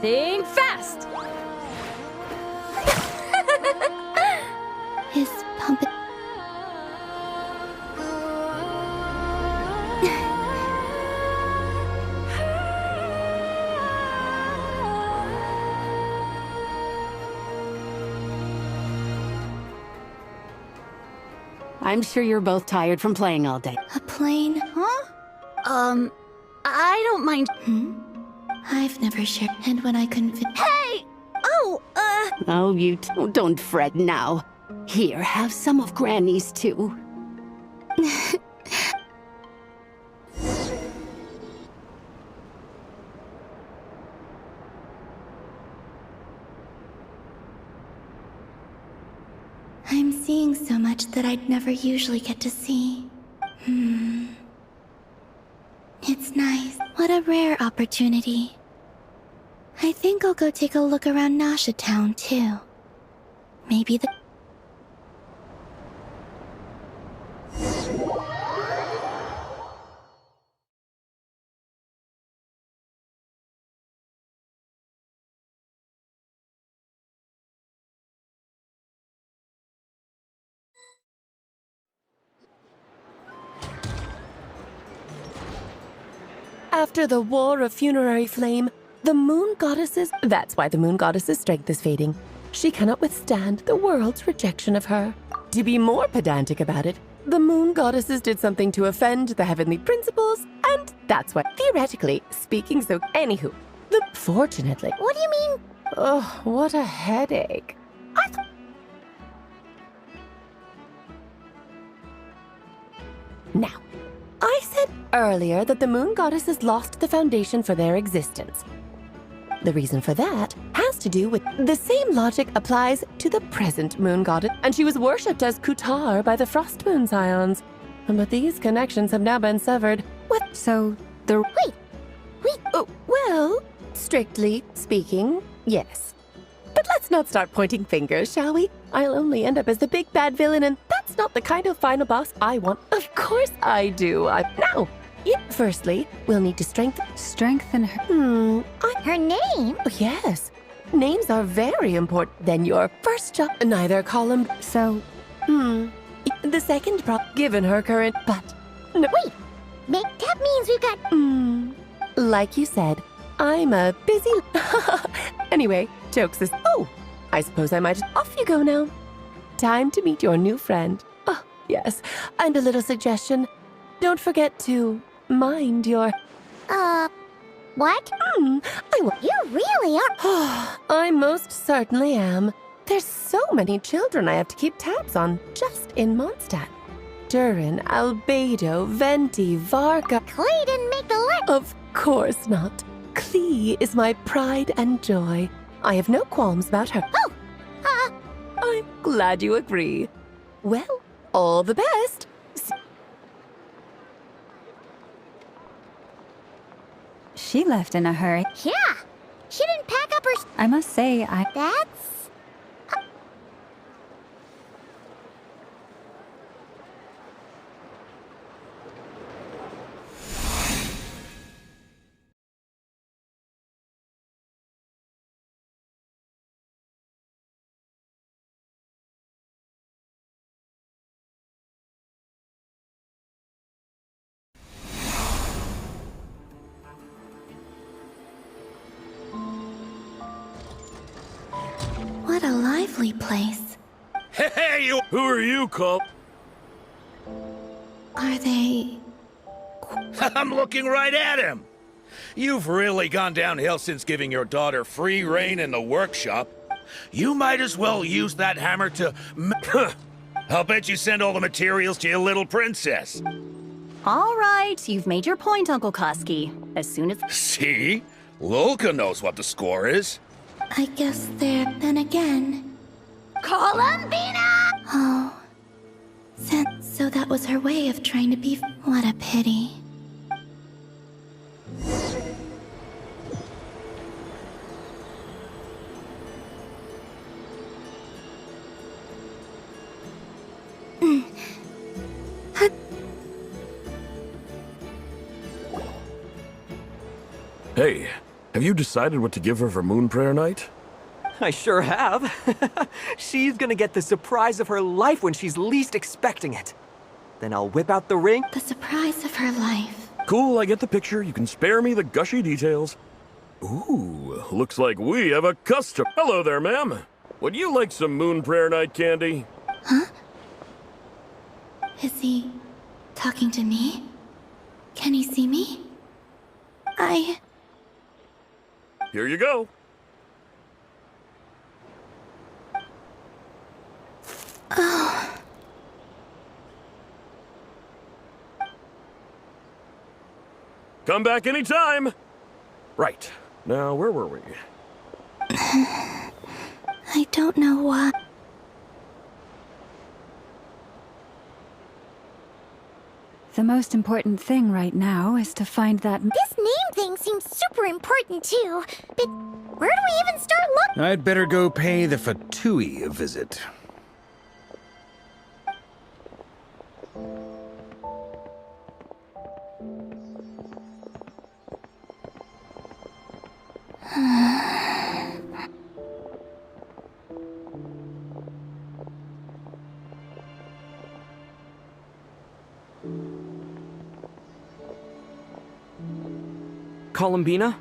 S13: think fast.
S1: His pumping.
S14: I'm sure you're both tired from playing all day.
S1: A plane?
S14: Huh? I don't mind.
S1: I've never shared. And when I couldn't fit.
S14: Hey! Oh, Oh, you don't fret now. Here, have some of Granny's too.
S1: I'm seeing so much that I'd never usually get to see. It's nice. What a rare opportunity. I think I'll go take a look around Nasha Town, too. Maybe the...
S12: After the War of Funerary Flame, the Moon Goddesses... That's why the Moon Goddess's strength is fading. She cannot withstand the world's rejection of her. To be more pedantic about it, the Moon Goddesses did something to offend the heavenly principles, and that's why, theoretically speaking, so... Anywho, fortunately...
S3: What do you mean?
S12: Oh, what a headache. Now, I said earlier that the Moon Goddesses lost the foundation for their existence. The reason for that has to do with the same logic applies to the present Moon Goddess, and she was worshipped as Kutar by the Frost Moon Scions. But these connections have now been severed. What?
S5: So, the...
S3: Wait.
S12: Oh, well, strictly speaking, yes. But let's not start pointing fingers, shall we? I'll only end up as the big bad villain, and that's not the kind of final boss I want. Of course I do. Now, firstly, we'll need to
S5: Strengthen her...
S3: Her name?
S12: Oh, yes. Names are very important. Then your first job, neither column.
S5: So...
S12: The second prop, given her current, but... No.
S3: Wait. That means we've got...
S12: Like you said, I'm a busy... Anyway, jokes is... Oh, I suppose I might... Off you go now. Time to meet your new friend. Oh, yes. And a little suggestion. Don't forget to mind your...
S3: What?
S12: I will...
S3: You really are...
S12: I most certainly am. There's so many children I have to keep tabs on just in Mondstadt. Durin, Albedo, Venti, Varga...
S3: Krai didn't make the list.
S12: Of course not. Klee is my pride and joy. I have no qualms about her.
S3: Oh!
S12: I'm glad you agree. Well, all the best.
S5: She left in a hurry.
S3: Yeah. She didn't pack up her...
S5: I must say,
S3: That's...
S1: What a lively place.
S4: Hey, you! Who are you, Cole?
S1: Are they...
S15: I'm looking right at him. You've really gone downhill since giving your daughter free rein in the workshop. You might as well use that hammer to... I'll bet you send all the materials to your little princess.
S16: All right, you've made your point, Uncle Koski. As soon as...
S15: See? Lolka knows what the score is.
S1: I guess there, then again.
S3: Columbina!
S1: Oh. So that was her way of trying to be... What a pity.
S17: Hey, have you decided what to give her for Moon Prayer Night?
S10: I sure have. She's gonna get the surprise of her life when she's least expecting it. Then I'll whip out the ring.
S1: The surprise of her life.
S17: Cool, I get the picture. You can spare me the gushy details. Ooh, looks like we have a customer. Hello there, ma'am. Would you like some Moon Prayer Night candy?
S1: Huh? Is he talking to me? Can he see me?
S17: Here you go.
S1: Oh.
S17: Come back anytime. Right. Now, where were we?
S1: I don't know why.
S5: The most important thing right now is to find that...
S3: This name thing seems super important too. But where do we even start looking?
S4: I'd better go pay the Fatui a visit.
S2: Columbina?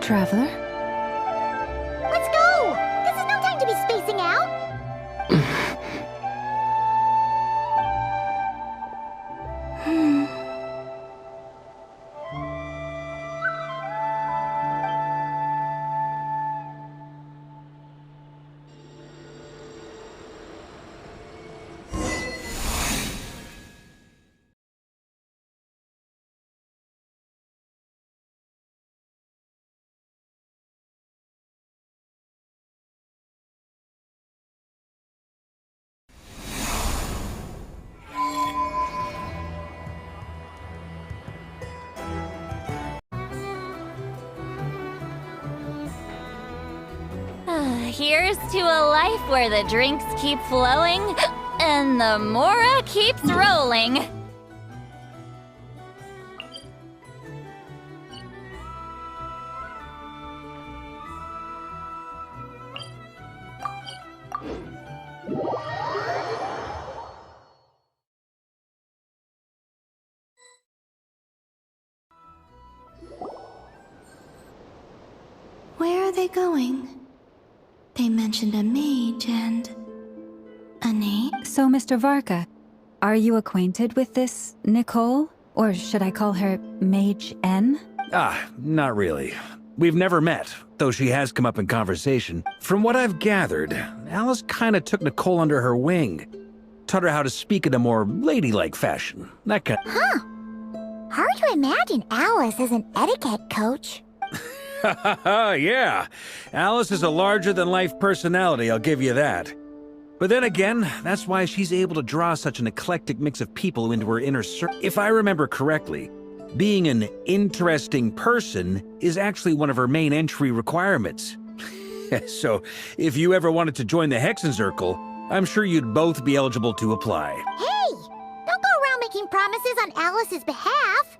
S5: Traveler?
S3: Let's go! This is no time to be spacing out!
S13: Here's to a life where the drinks keep flowing and the Mora keeps rolling.
S1: Where are they going? They mentioned a mage and... a name?
S5: So, Mr. Varka, are you acquainted with this Nicole? Or should I call her Mage N?
S4: Not really. We've never met, though she has come up in conversation. From what I've gathered, Alice kinda took Nicole under her wing. Taught her how to speak in a more ladylike fashion. That kind.
S3: Huh. Hard to imagine Alice as an etiquette coach.
S4: Yeah. Alice is a larger-than-life personality, I'll give you that. But then again, that's why she's able to draw such an eclectic mix of people into her inner circle. If I remember correctly, being an interesting person is actually one of her main entry requirements. So, if you ever wanted to join the Hexenzirkel, I'm sure you'd both be eligible to apply.
S3: Hey! Don't go around making promises on Alice's behalf.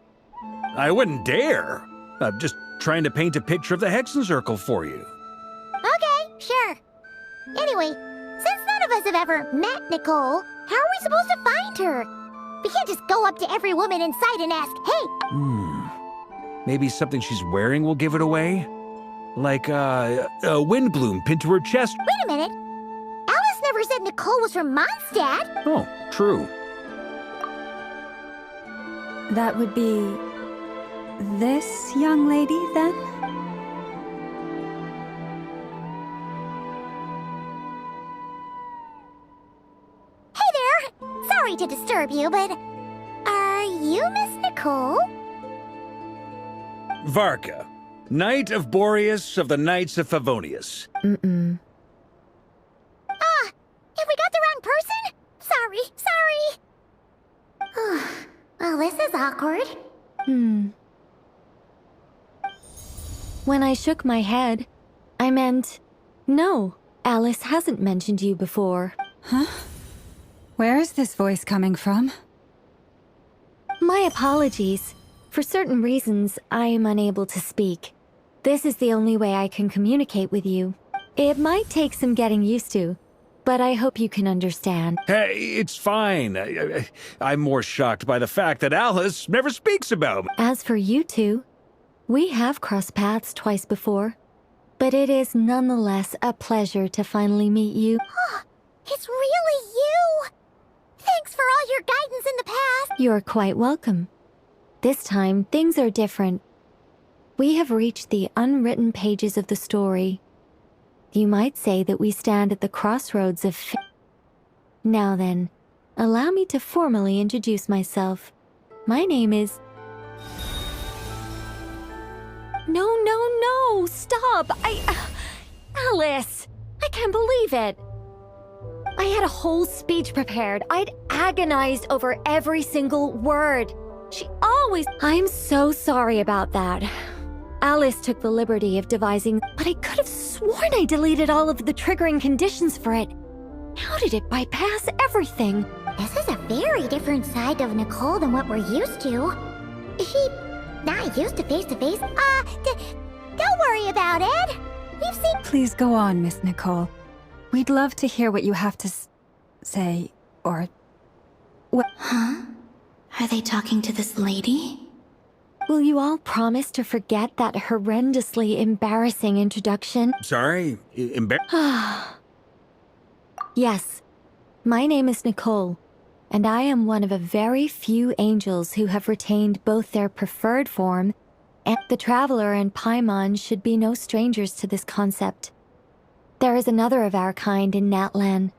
S4: I wouldn't dare. I'm just trying to paint a picture of the Hexenzirkel for you.
S3: Okay, sure. Anyway, since none of us have ever met Nicole, how are we supposed to find her? We can't just go up to every woman in sight and ask, hey!
S4: Maybe something she's wearing will give it away? Like, a windbloom pinned to her chest.
S3: Wait a minute. Alice never said Nicole was from Mondstadt.
S4: Oh, true.
S5: That would be... this young lady, then?
S3: Hey there! Sorry to disturb you, but... are you Miss Nicole?
S4: Varka, Knight of Boreas of the Knights of Favonius.
S3: If we got the wrong person? Sorry. Well, this is awkward.
S18: When I shook my head, I meant, no, Alice hasn't mentioned you before.
S5: Huh? Where is this voice coming from?
S18: My apologies. For certain reasons, I am unable to speak. This is the only way I can communicate with you. It might take some getting used to, but I hope you can understand.
S4: Hey, it's fine. I'm more shocked by the fact that Alice never speaks about me.
S18: As for you two, we have crossed paths twice before, but it is nonetheless a pleasure to finally meet you.
S3: It's really you! Thanks for all your guidance in the past!
S18: You're quite welcome. This time, things are different. We have reached the unwritten pages of the story. You might say that we stand at the crossroads of Now then, allow me to formally introduce myself. My name is... No, stop! Alice! I can't believe it! I had a whole speech prepared. I'd agonized over every single word. She always... I'm so sorry about that. Alice took the liberty of devising, but I could have sworn I deleted all of the triggering conditions for it. How did it bypass everything?
S3: This is a very different side of Nicole than what we're used to. She... not used to face-to-face. Don't worry about it. We've seen...
S5: Please go on, Miss Nicole. We'd love to hear what you have to say, or...
S1: What? Huh? Are they talking to this lady?
S18: Will you all promise to forget that horrendously embarrassing introduction?
S4: Sorry?
S18: Yes. My name is Nicole, and I am one of a very few angels who have retained both their preferred form, and the Traveler and Paimon should be no strangers to this concept. There is another of our kind in Natlan.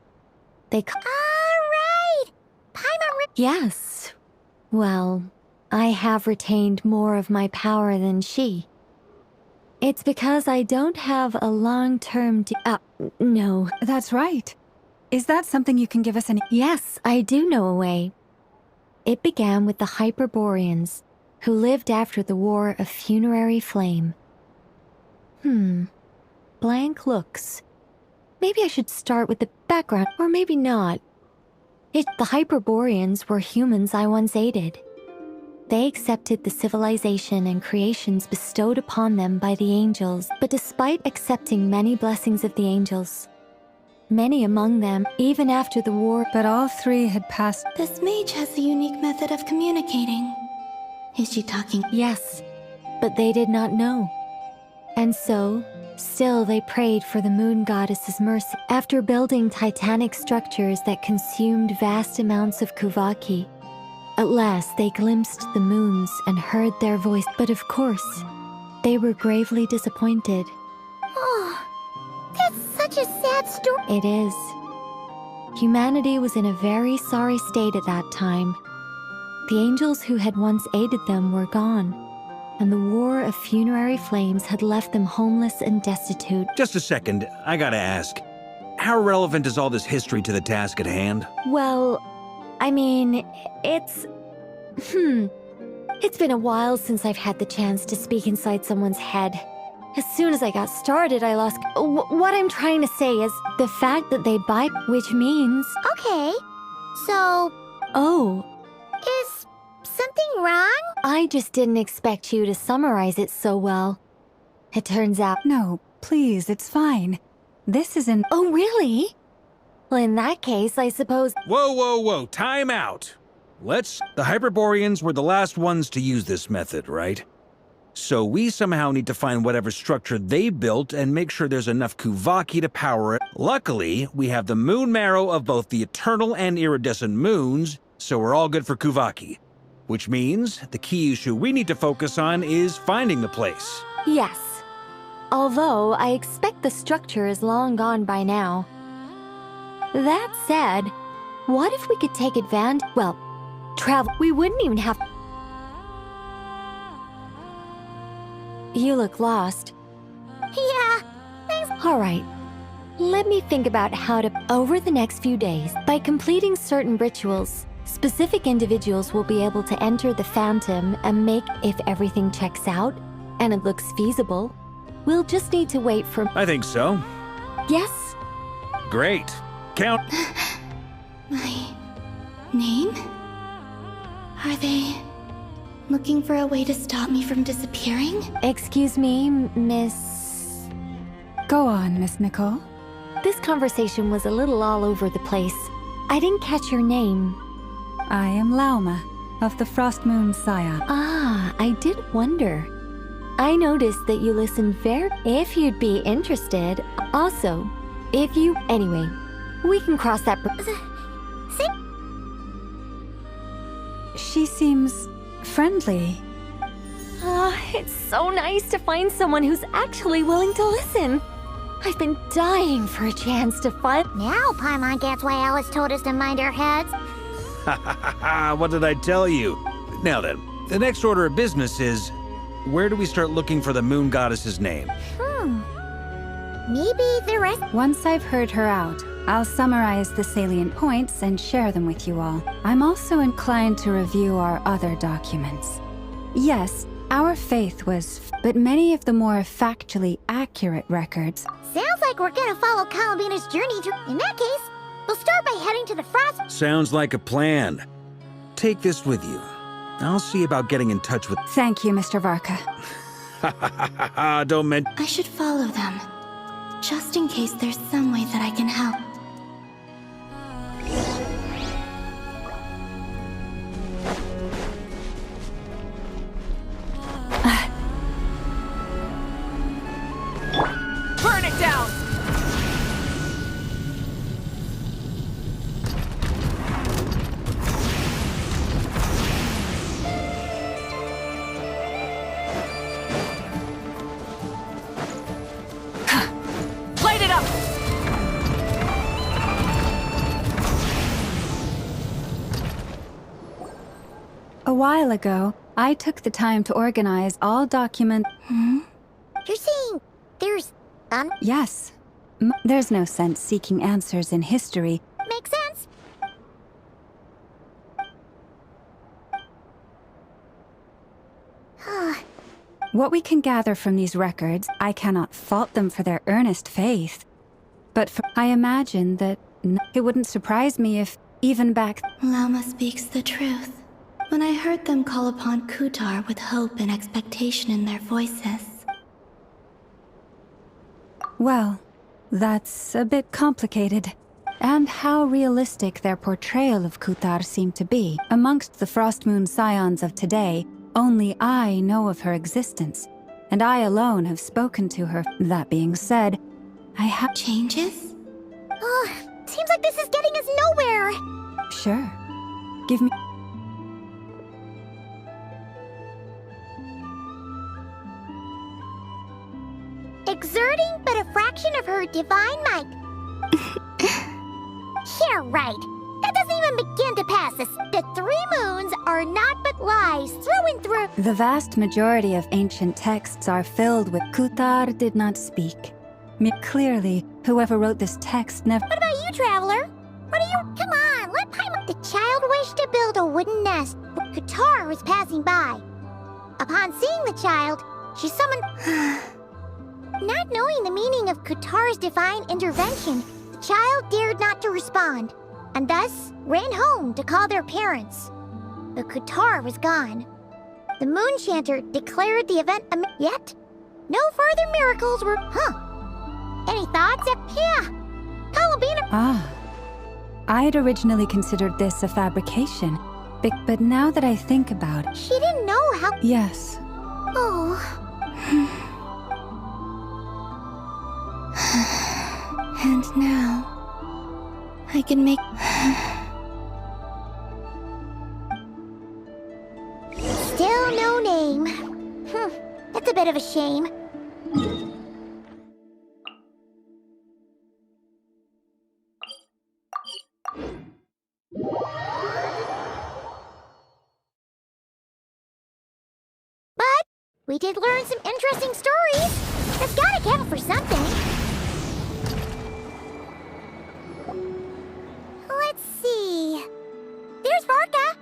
S18: They
S3: Alright! Paimon...
S18: Yes. Well, I have retained more of my power than she. It's because I don't have a long-term no.
S5: That's right. Is that something you can give us any...
S18: Yes, I do know a way. It began with the Hyperboreans, who lived after the War of Funerary Flame. Blank looks. Maybe I should start with the background, or maybe not. The Hyperboreans were humans I once aided. They accepted the civilization and creations bestowed upon them by the angels, but despite accepting many blessings of the angels, many among them, even after the war,
S5: but all three had passed...
S1: This mage has a unique method of communicating. Is she talking?
S18: Yes, but they did not know. And so, still they prayed for the moon goddess's mercy. After building titanic structures that consumed vast amounts of Kuvaki, at last they glimpsed the moons and heard their voice. But of course, they were gravely disappointed.
S3: Oh, that's such a sad story.
S18: It is. Humanity was in a very sorry state at that time. The angels who had once aided them were gone, and the War of Funerary Flames had left them homeless and destitute.
S4: Just a second, I gotta ask. How relevant is all this history to the task at hand?
S18: Well, I mean, it's... It's been a while since I've had the chance to speak inside someone's head. As soon as I got started, I lost... What I'm trying to say is the fact that they which means...
S3: Okay, so...
S18: Oh.
S3: Is something wrong?
S18: I just didn't expect you to summarize it so well. It turns out...
S5: No, please, it's fine. This isn't...
S18: Oh, really? Well, in that case, I suppose...
S4: Whoa, time out. The Hyperboreans were the last ones to use this method, right? So we somehow need to find whatever structure they built and make sure there's enough Kuvaki to power it. Luckily, we have the moon marrow of both the eternal and iridescent moons, so we're all good for Kuvaki. Which means the key issue we need to focus on is finding the place.
S18: Yes. Although I expect the structure is long gone by now. That said, what if we could take advantage? Well, travel. We wouldn't even have. You look lost.
S3: Yeah, thanks.
S18: All right. Let me think about how to. Over the next few days, by completing certain rituals, specific individuals will be able to enter the Phantom and make. If everything checks out and it looks feasible, we'll just need to wait for.
S4: I think so.
S18: Yes?
S4: Great. Count.
S1: My name? Are they looking for a way to stop me from disappearing?
S18: Excuse me, Miss...
S5: Go on, Miss Nicole.
S18: This conversation was a little all over the place. I didn't catch your name.
S5: I am Lauma, of the Frost Moon Scion.
S18: Ah, I did wonder. I noticed that you listened very... If you'd be interested. Also, if you... Anyway, we can cross that...
S5: She seems friendly.
S18: It's so nice to find someone who's actually willing to listen. I've been dying for a chance to find...
S3: Now Paimon gets why Alice told us to mind our heads.
S4: What did I tell you? Now then, the next order of business is... Where do we start looking for the moon goddess's name?
S3: Maybe the rest...
S5: Once I've heard her out, I'll summarize the salient points and share them with you all. I'm also inclined to review our other documents. Yes, our faith was... But many of the more factually accurate records...
S3: Sounds like we're gonna follow columbina's journey through... In that case, we'll start by heading to the Frost...
S4: Sounds like a plan. Take this with you. I'll see about getting in touch with...
S5: Thank you, Mr. Varka.
S4: Don't mention...
S1: I should follow them, just in case there's some way that I can help.
S12: Burn it down! Light it up!
S5: A while ago, I took the time to organize all document...
S3: You're saying there's...
S5: Yes. There's no sense seeking answers in history.
S3: Makes sense.
S5: What we can gather from these records, I cannot fault them for their earnest faith. But I imagine that it wouldn't surprise me if, even back...
S1: Lauma speaks the truth. When I heard them call upon Kutar with hope and expectation in their voices.
S5: Well, that's a bit complicated. And how realistic their portrayal of Kutar seemed to be. Amongst the Frost Moon Scions of today, only I know of her existence, and I alone have spoken to her. That being said, I have...
S1: Changes?
S3: Seems like this is getting us nowhere.
S5: Sure. Give me...
S3: Exerting but a fraction of her divine might. Yeah, right. That doesn't even begin to pass us. The 3 moons are not but lies through and through.
S5: The vast majority of ancient texts are filled with Kutar did not speak. Clearly, whoever wrote this text never...
S3: What about you, Traveler? What are you... Come on, let Paimon... The child wished to build a wooden nest. Kutar was passing by. Upon seeing the child, she summoned... Not knowing the meaning of Kutar's divine intervention, the child dared not to respond, and thus ran home to call their parents. But Kutar was gone. The Moon Chanter declared the event yet no further miracles were... Any thoughts? Yeah. Columbina...
S5: I'd originally considered this a fabrication, but now that I think about it...
S3: She didn't know how...
S5: Yes.
S3: Oh...
S1: And now, I can make...
S3: That's a bit of a shame. But we did learn some interesting stories. That's gotta count for something. Let's see. There's Varka.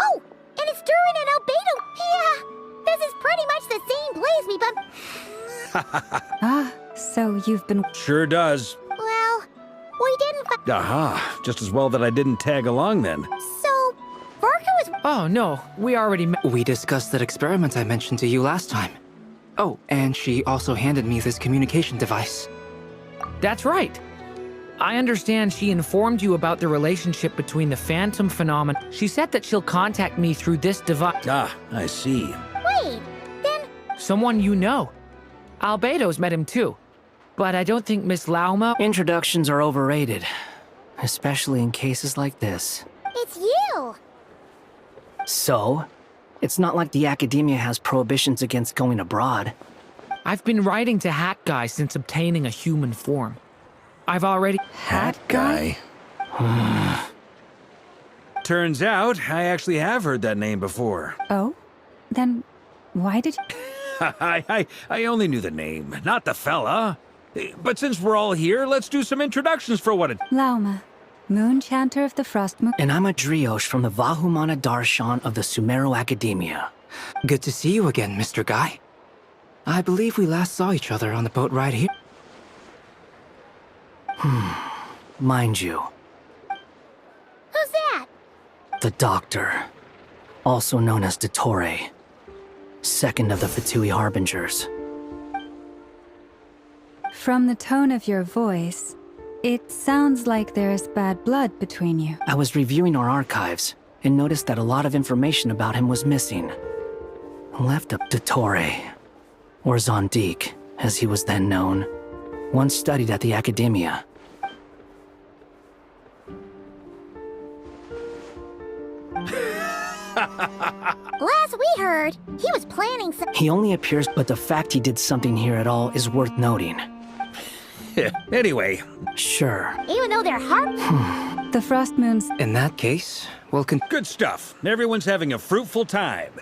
S3: Oh, and it's Durin and Albedo. Yeah, this is pretty much the same place we bumped.
S5: Ah, so you've been...
S4: Sure does.
S3: Well, we didn't
S4: Aha, just as well that I didn't tag along then.
S3: So, Varka was...
S6: Oh, no, we already met.
S9: We discussed that experiment I mentioned to you last time. Oh, and she also handed me this communication device.
S6: That's right. I understand she informed you about the relationship between the phantom phenomenon. She said that she'll contact me through this device.
S4: Ah, I see.
S3: Wait, then...
S6: Someone you know. Albedo's met him too. But I don't think Miss Lauma...
S9: Introductions are overrated. Especially in cases like this.
S3: It's you!
S9: So? It's not like the academia has prohibitions against going abroad.
S6: I've been writing to Hat Guy since obtaining a human form. I've already...
S4: Hat Guy? Turns out, I actually have heard that name before.
S5: Oh? Then why did you...
S4: I only knew the name, not the fella. But since we're all here, let's do some introductions for what it...
S5: Lauma, Moon Chanter of the Frost Moon...
S9: And I'm a Drioche from the Vahumana Darshan of the Sumeru Academia. Good to see you again, Mr. Guy. I believe we last saw each other on the boat ride here. Mind you.
S3: Who's that?
S9: The Doctor. Also known as Dottore. Second of the Fatui Harbingers.
S5: From the tone of your voice, it sounds like there's bad blood between you.
S9: I was reviewing our archives and noticed that a lot of information about him was missing. Left up Dottore, or Zondik, as he was then known, once studied at the Academia.
S3: Last we heard, he was planning some...
S9: He only appears, but the fact he did something here at all is worth noting.
S4: Anyway.
S9: Sure.
S3: Even though they're
S5: The Frost Moons...
S9: In that case, we'll
S4: Good stuff. Everyone's having a fruitful time.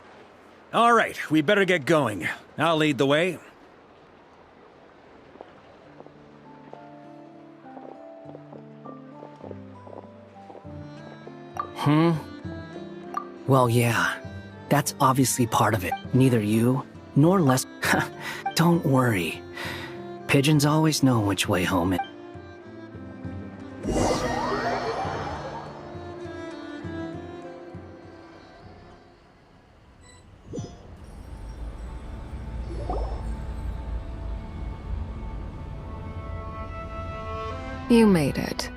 S4: All right, we better get going. I'll lead the way.
S9: Well, yeah. That's obviously part of it. Neither you, nor Les... Don't worry. Pigeons always know which way home it...
S8: You made it.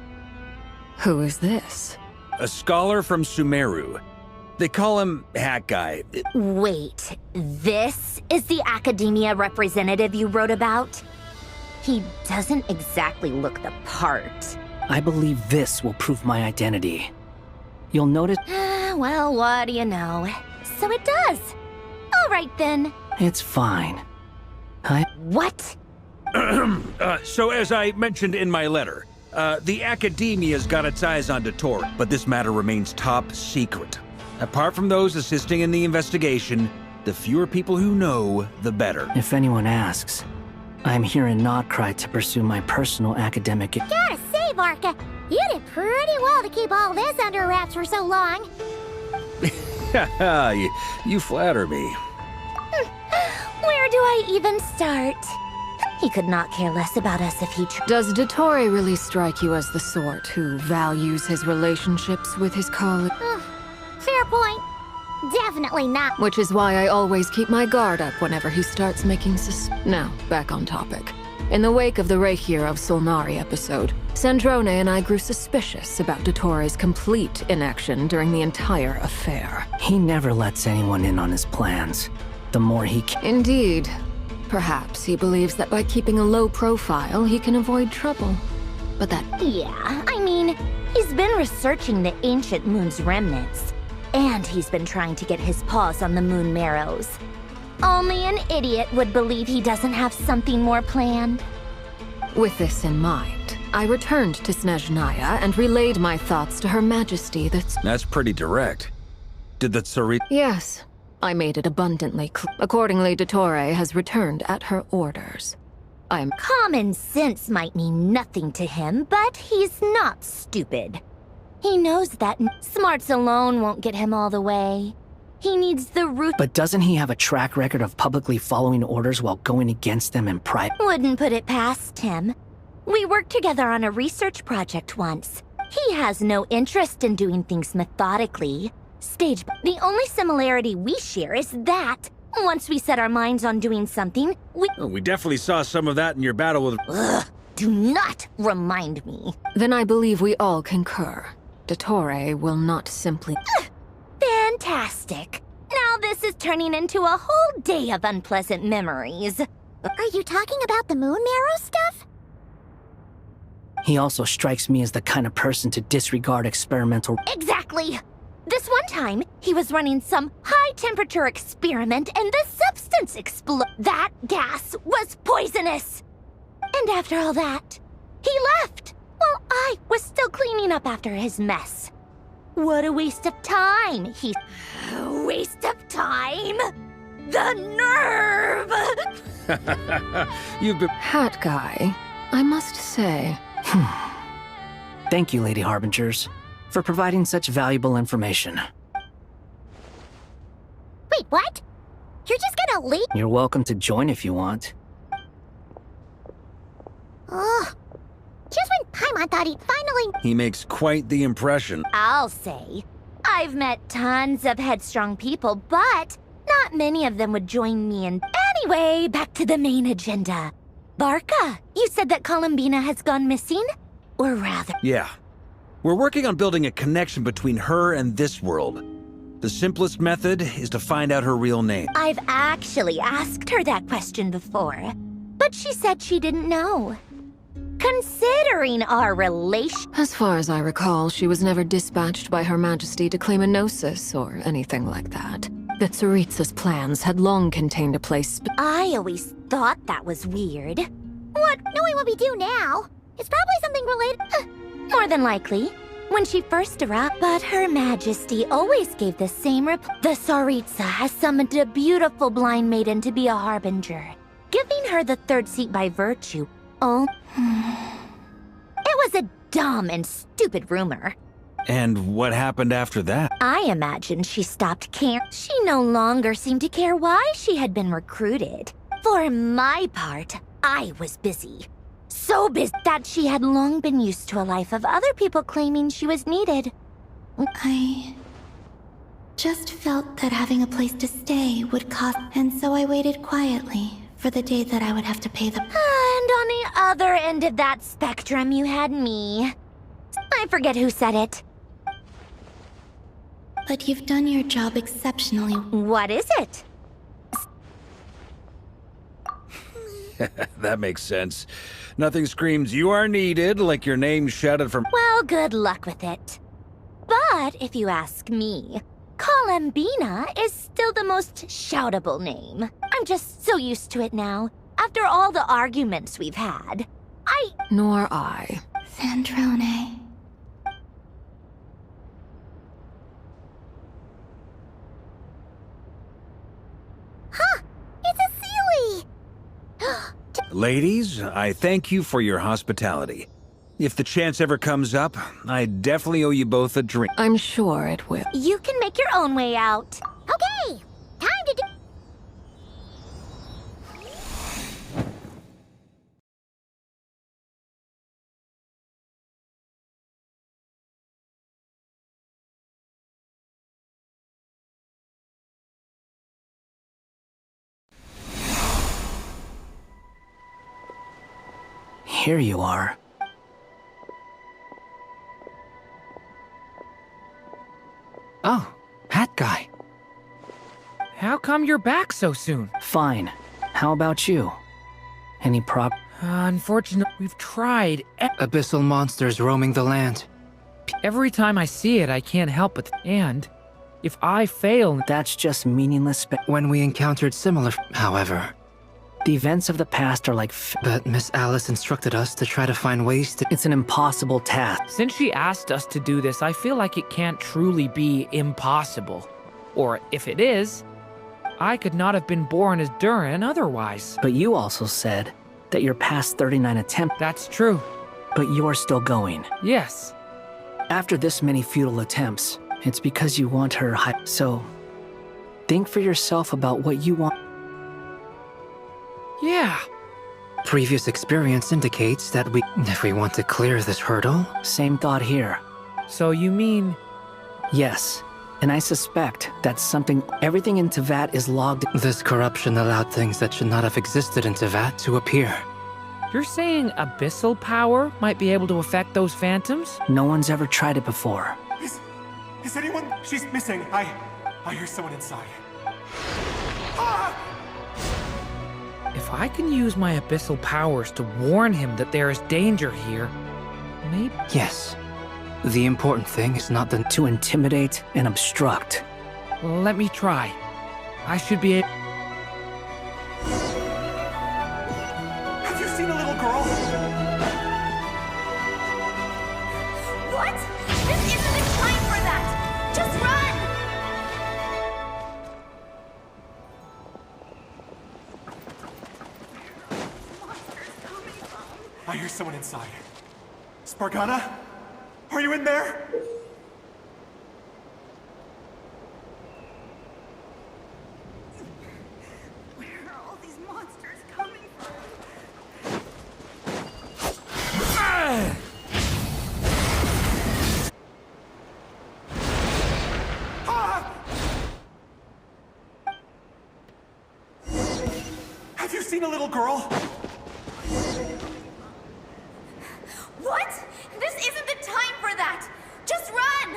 S8: Who is this?
S4: A scholar from Sumeru. They call him Hat Guy.
S13: Wait, this is the Academia representative you wrote about? He doesn't exactly look the part.
S9: I believe this will prove my identity. You'll notice...
S13: Well, what do you know? So it does. All right, then.
S9: It's fine.
S13: What?
S4: So as I mentioned in my letter, the Academia's got its eyes on Dottore, but this matter remains top secret. Apart from those assisting in the investigation, the fewer people who know, the better.
S9: If anyone asks, I'm here in Krai to pursue my personal academic...
S3: Gotta say, Varka, you did pretty well to keep all this under wraps for so long.
S4: you flatter me.
S13: Where do I even start? He could not care less about us if he...
S8: Does Dottore really strike you as the sort who values his relationships with his colleagues?
S3: Fair point. Definitely not.
S8: Which is why I always keep my guard up whenever he starts making Now, back on topic. In the wake of the Reikir of Solnari episode, Sandrone and I grew suspicious about Dottore's complete inaction during the entire affair.
S9: He never lets anyone in on his plans. The more he
S8: Indeed. Perhaps he believes that by keeping a low profile, he can avoid trouble. But that...
S13: Yeah, I mean, he's been researching the ancient moon's remnants. And he's been trying to get his paws on the moon marrows. Only an idiot would believe he doesn't have something more planned.
S19: With this in mind, I returned to Snezhnaya and relayed my thoughts to Her Majesty
S4: That's pretty direct. Did the Tsarit...
S19: Yes, I made it abundantly clear. Accordingly, Dottore has returned at her orders.
S13: Common sense might mean nothing to him, but he's not stupid. He knows that smarts alone won't get him all the way. He needs the root.
S9: But doesn't he have a track record of publicly following orders while going against them in private?
S13: Wouldn't put it past him. We worked together on a research project once. He has no interest in doing things methodically. The only similarity we share is that once we set our minds on doing something,
S4: We definitely saw some of that in your battle with...
S13: Ugh, do not remind me.
S19: Then I believe we all concur. Dottore will not simply...
S13: Fantastic. Now this is turning into a whole day of unpleasant memories.
S3: Are you talking about the moon marrow stuff?
S9: He also strikes me as the kind of person to disregard experimental...
S13: Exactly. This one time, he was running some high-temperature experiment and the substance exploded. That gas was poisonous. And after all that, he left while I was still cleaning up after his mess. What a waste of time, Waste of time? The nerve!
S4: You've been...
S19: Hat guy, I must say.
S9: Thank you, Lady Harbingers, for providing such valuable information.
S3: Wait, what? You're just gonna leave?
S9: You're welcome to join if you want.
S3: Ugh. Just when Paimon thought he'd finally...
S4: He makes quite the impression.
S13: I'll say. I've met tons of headstrong people, but not many of them would join me in... Anyway, back to the main agenda. Barca, you said that Columbina has gone missing? Or rather...
S4: Yeah. We're working on building a connection between her and this world. The simplest method is to find out her real name.
S13: I've actually asked her that question before, but she said she didn't know. Considering our relation...
S19: As far as I recall, she was never dispatched by Her Majesty to claim a gnosis or anything like that. The Tsaritsa's plans had long contained a place...
S13: I always thought that was weird.
S3: What? Knowing what we do now, it's probably something related...
S13: More than likely. When she first arrived, but Her Majesty always gave the same reply. The Tsaritsa has summoned a beautiful blind maiden to be a harbinger, giving her the third seat by virtue. Oh. It was a dumb and stupid rumor.
S4: And what happened after that?
S13: I imagine she stopped caring. She no longer seemed to care why she had been recruited. For my part, I was busy. So busy that she had long been used to a life of other people claiming she was needed.
S1: I just felt that having a place to stay would cost, and so I waited quietly for the day that I would have to pay the...
S13: And on the other end of that spectrum, you had me. I forget who said it.
S1: But you've done your job exceptionally.
S13: What is it?
S4: That makes sense. Nothing screams you are needed like your name shouted from...
S13: Well, good luck with it. But if you ask me, Columbina is still the most shoutable name. I'm just so used to it now. After all the arguments we've had,
S19: Nor I.
S1: Sandrone.
S3: Huh! It's a Sealy!
S4: Ladies, I thank you for your hospitality. If the chance ever comes up, I definitely owe you both a drink.
S19: I'm sure it will.
S13: You can make your own way out.
S3: Okay! Time to do...
S9: Here you are.
S6: Oh, Hat Guy. How come you're back so soon?
S9: Fine. How about you? Any prop?
S6: Unfortunately, we've tried.
S20: Abyssal monsters roaming the land.
S6: Every time I see it, I can't help but... And If I fail...
S9: That's just meaningless
S20: When we encountered similar, however.
S9: The events of the past are like
S20: But Miss Alice instructed us to try to find ways to...
S9: It's an impossible task.
S6: Since she asked us to do this, I feel like it can't truly be impossible. Or if it is, I could not have been born as durin otherwise.
S9: But you also said that your past 39 attempts...
S6: That's true.
S9: But you're still going.
S6: Yes.
S9: After this many futile attempts, it's because you want her So, think for yourself about what you want.
S6: Yeah.
S20: Previous experience indicates that if we want to clear this hurdle...
S9: Same thought here.
S6: So you mean...
S9: Yes. And I suspect that everything in Tevat is logged.
S20: This corruption allowed things that should not have existed in Tevat to appear.
S6: You're saying abyssal power might be able to affect those phantoms?
S9: No one's ever tried it before.
S21: Is anyone? She's missing. I hear someone inside. Ah!
S6: If I can use my abyssal powers to warn him that there is danger here, maybe...
S20: Yes. The important thing is not
S9: to intimidate and obstruct.
S6: Let me try. I should be able...
S21: Have you seen a little girl?
S13: What? This isn't the time for that! Just run!
S21: I hear someone inside. Spargana? Are you in there?
S22: Where are all these monsters coming from?
S21: Have you seen a little girl?
S13: What? This isn't the time for that! Just run!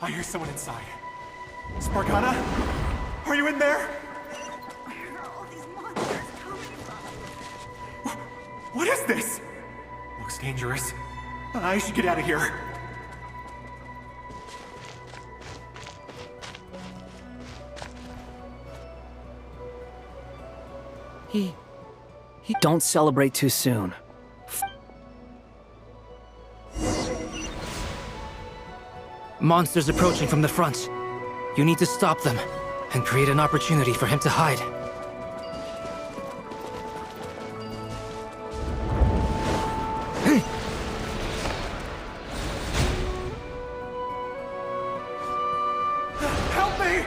S21: I hear someone inside. Spargana? Are you in there?
S22: Where are all these monsters coming from?
S21: What is this? Looks dangerous. I should get out of here.
S9: He Don't celebrate too soon.
S20: Monsters approaching from the front. You need to stop them and create an opportunity for him to hide.
S21: Help me!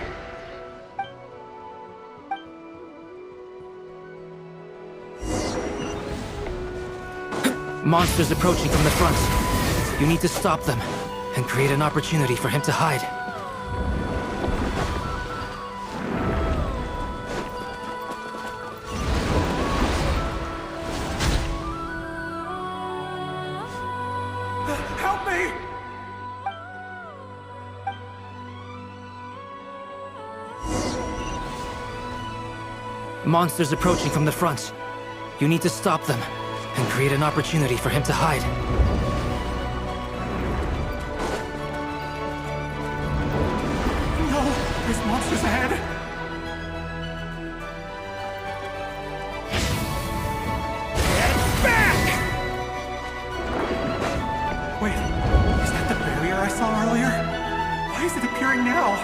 S20: Monsters approaching from the front. You need to stop them and create an opportunity for him to hide.
S21: Help me!
S20: Monsters approaching from the front. You need to stop them and create an opportunity for him to hide.
S21: No! There's monsters ahead! Get back! Wait, is that the barrier I saw earlier? Why is it appearing now?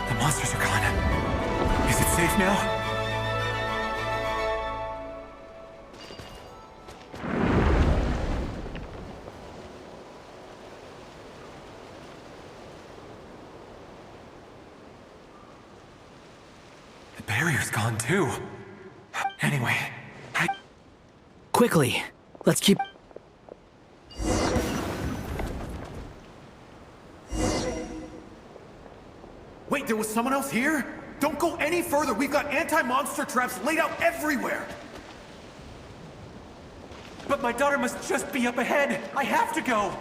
S21: The monsters are gone. Is it safe now? The barrier's gone too. Anyway,
S9: Quickly, let's keep...
S21: Wait, there was someone else here? Don't go any further. We've got anti-monster traps laid out everywhere. But my daughter must just be up ahead. I have to go.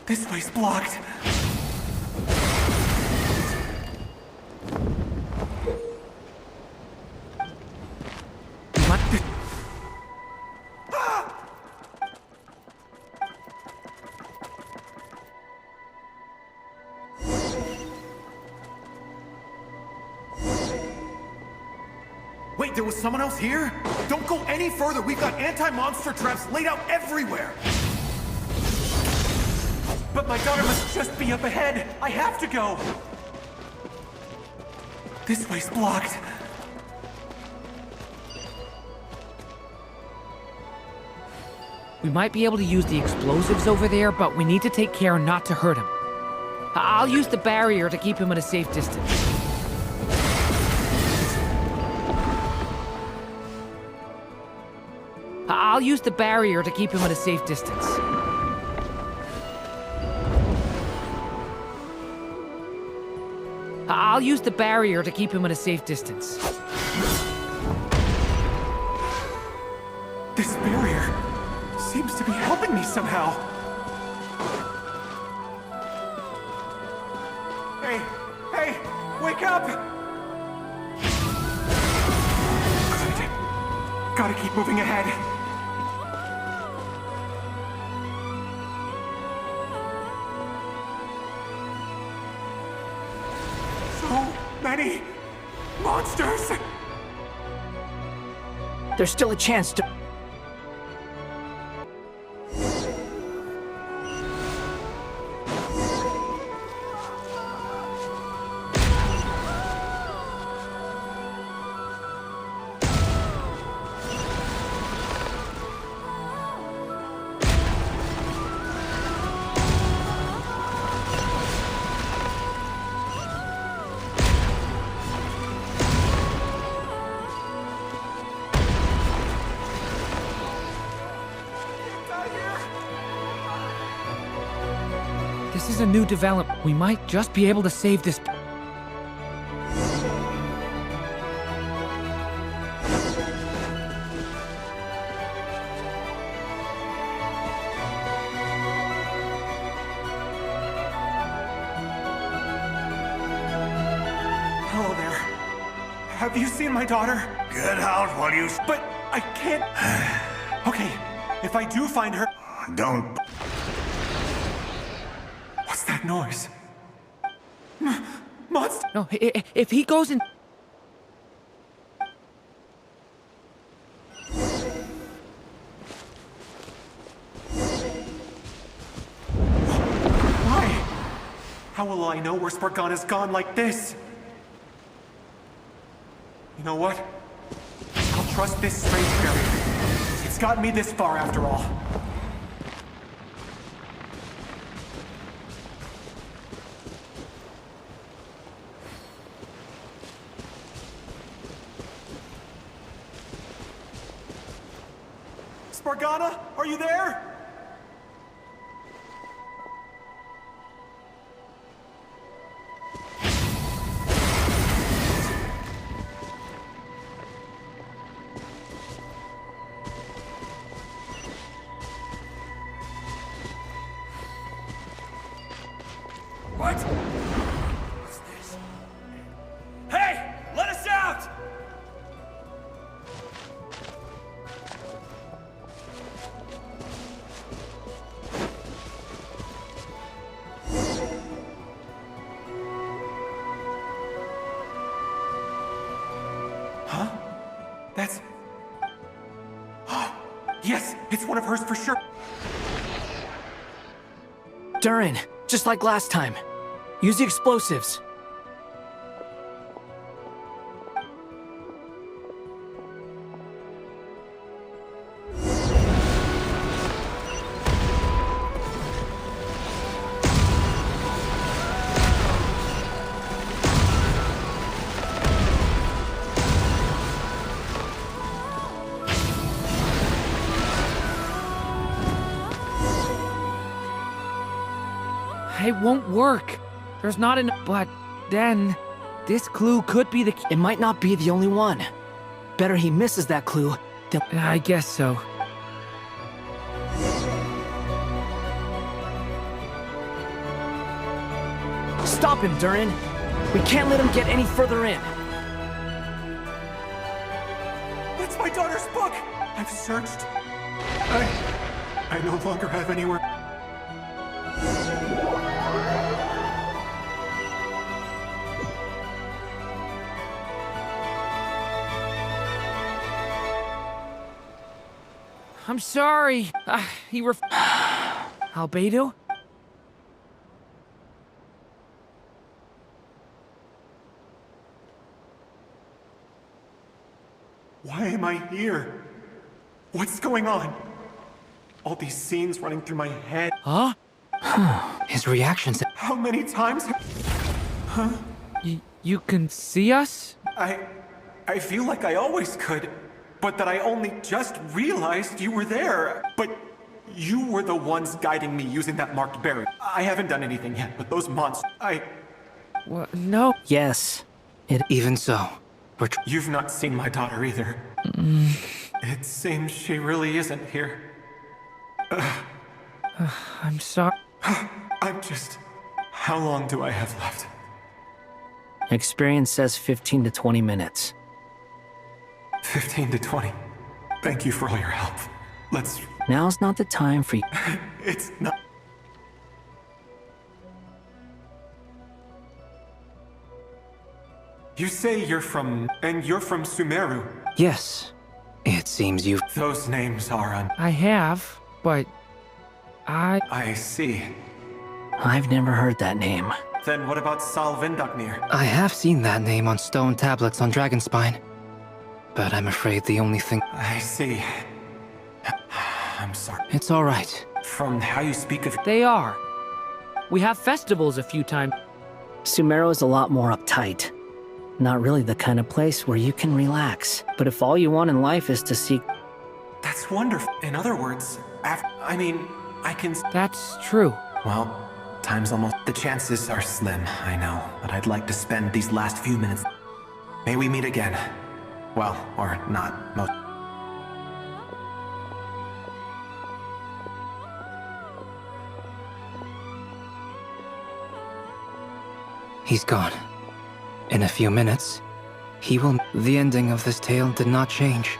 S21: This way's blocked. there was someone else here? Don't go any further. We've got anti-monster traps laid out everywhere. But my daughter must just be up ahead. I have to go. This way's blocked.
S6: We might be able to use the explosives over there, but we need to take care not to hurt him. I'll use the barrier to keep him at a safe distance. I'll use the barrier to keep him at a safe distance. I'll use the barrier to keep him at a safe distance.
S21: This barrier seems to be helping me somehow. Hey, hey, wake up! Good. Gotta keep moving ahead. So many monsters!
S9: There's still a chance to...
S6: This is a new development. We might just be able to save this.
S21: Hello there. Have you seen my daughter?
S15: Get out while you...
S21: But I can't... Okay, if I do find her...
S15: Don't...
S21: What's that noise? Monster...
S6: No, if he goes in...
S21: Why? How will I know where Spargana's gone like this? You know what? I'll trust this strange barrier. It's gotten me this far after all. Spargana, are you there?
S15: What? What's this? Hey! Let us out!
S21: Huh? That's... Yes, it's one of hers for sure.
S9: Durin, just like last time. Use the explosives.
S6: It won't work. There's not enough. But then, this clue could be the key.
S9: It might not be the only one. Better he misses that clue than...
S6: I guess so.
S9: Stop him, Durin. We can't let him get any further in.
S21: That's my daughter's book! I've searched. I no longer have anywhere...
S6: I'm sorry. Albedo?
S21: Why am I here? What's going on? All these scenes running through my head.
S20: Huh? His reactions.
S21: How many times Huh?
S6: You can see us?
S21: I feel like I always could, but that I only just realized you were there. But you were the ones guiding me using that marked berry. I haven't done anything yet, but those monsters,
S6: What? No.
S9: Yes.
S20: Even so,
S21: You've not seen my daughter either. It seems she really isn't here.
S6: I'm sorry.
S21: I'm just... How long do I have left?
S9: Experience says 15 to 20 minutes.
S21: 15 to 20. Thank you for all your help. Let's...
S9: Now's not the time for you.
S21: It's not... You say you're from... And you're from Sumeru.
S20: yes. It seems you've...
S21: Those names are
S6: I have, but...
S21: I see.
S9: I've never heard that name.
S21: Then what about Salvindagnir?
S20: I have seen that name on stone tablets on Dragonspine. But I'm afraid the only thing...
S21: I see. I'm sorry.
S20: It's alright.
S21: From how you speak of...
S6: They are. We have festivals a few times.
S9: Sumeru is a lot more uptight. Not really the kind of place where you can relax. But if all you want in life is to seek...
S21: That's wonderful. In other words, I mean, I can...
S6: That's true.
S21: Well, time's almost... The chances are slim, I know. But I'd like to spend these last few minutes... May we meet again. Well, or not. Most...
S20: He's gone. In a few minutes, he will... The ending of this tale did not change.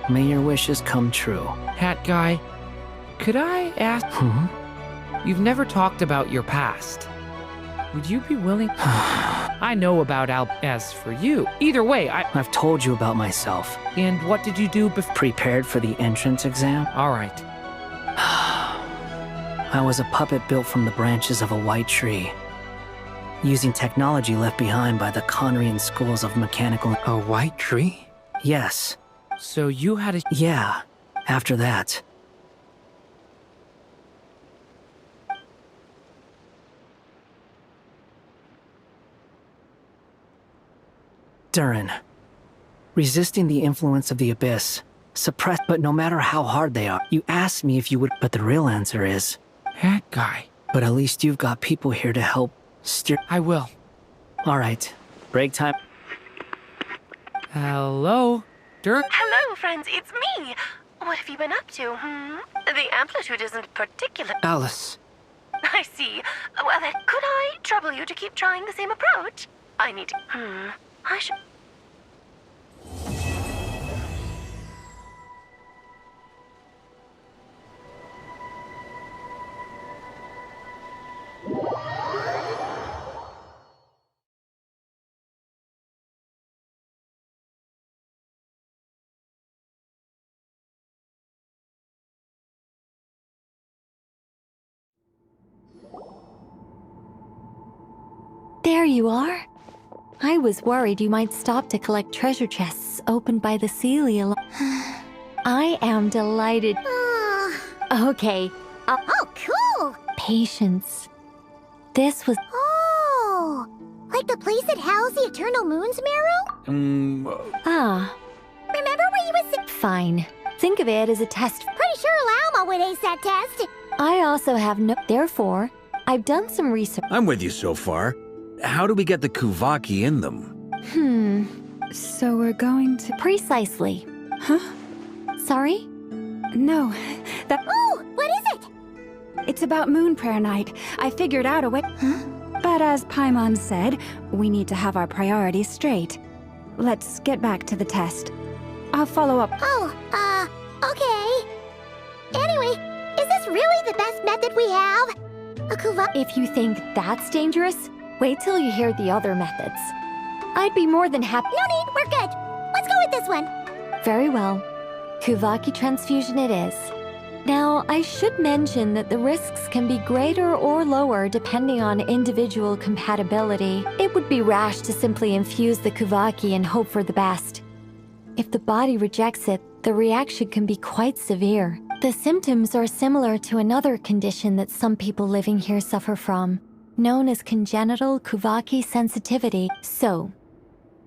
S9: May your wishes come true.
S6: Hat guy, could I ask... You've never talked about your past. Would you be willing... I know about as for you. Either way,
S9: I've told you about myself.
S6: And what did you do before...
S9: Prepared for the entrance exam?
S6: Alright.
S9: I was a puppet built from the branches of a white tree. Using technology left behind by the Conrian schools of mechanical...
S20: A white tree?
S9: Yes.
S6: So you had a...
S9: Yeah. After that... Durin. Resisting the influence of the Abyss. Suppressed, but no matter how hard they are. You asked me if you would... But the real answer is...
S6: Hat guy.
S9: But at least you've got people here to help steer...
S6: I will.
S9: Alright. Break time.
S6: Hello? Durin?
S7: Hello, friends, it's me. What have you been up to, The amplitude isn't particular...
S20: Alice.
S7: I see. Well, then, could I trouble you to keep trying the same approach? I need to... I should...
S18: There you are. I was worried you might stop to collect treasure chests opened by the Celia. I am delighted. Okay.
S3: Oh, cool!
S18: Patience. This was...
S3: Oh! Like the place that housed the Eternal Moon's marrow?
S18: Ah.
S3: Remember where you was...
S18: Fine. Think of it as a test.
S3: Pretty sure Lauma would ace that test.
S18: I also have no... Therefore, I've done some research.
S4: I'm with you so far. How do we get the Kuvaki in them?
S5: So we're going to...
S18: Precisely.
S5: Huh?
S18: Sorry?
S5: No, that...
S3: Oh, what is it?
S5: It's about Moon Prayer Night. I figured out a way... But as Paimon said, we need to have our priorities straight. Let's get back to the test. I'll follow up.
S3: Okay. Anyway, is this really the best method we have? A Kuvaki...
S18: If you think that's dangerous, wait till you hear the other methods. I'd be more than happy...
S3: No need, we're good. Let's go with this one.
S18: Very well. Kuvaki transfusion it is. Now, I should mention that the risks can be greater or lower depending on individual compatibility. It would be rash to simply infuse the Kuvaki and hope for the best. If the body rejects it, the reaction can be quite severe. The symptoms are similar to another condition that some people living here suffer from, known as congenital Kuvaki sensitivity. So,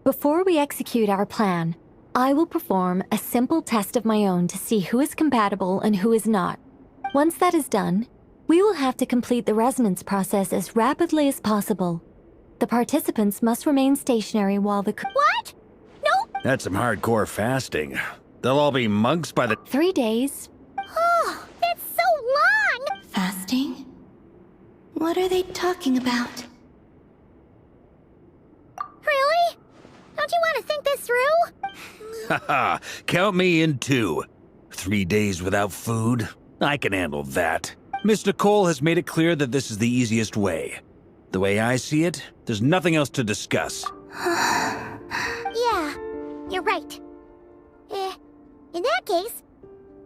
S18: before we execute our plan, I will perform a simple test of my own to see who is compatible and who is not. Once that is done, we will have to complete the resonance process as rapidly as possible. The participants must remain stationary while the
S3: What? No!
S4: That's some hardcore fasting. They'll all be monks by the...
S18: 3 days.
S3: Oh, that's so long!
S1: Fasting? What are they talking about?
S3: Really? Don't you want to think this through?
S4: Haha, count me in too. 3 days without food? I can handle that. Miss Nicole has made it clear that this is the easiest way. The way I see it, there's nothing else to discuss.
S3: Yeah, you're right. In that case,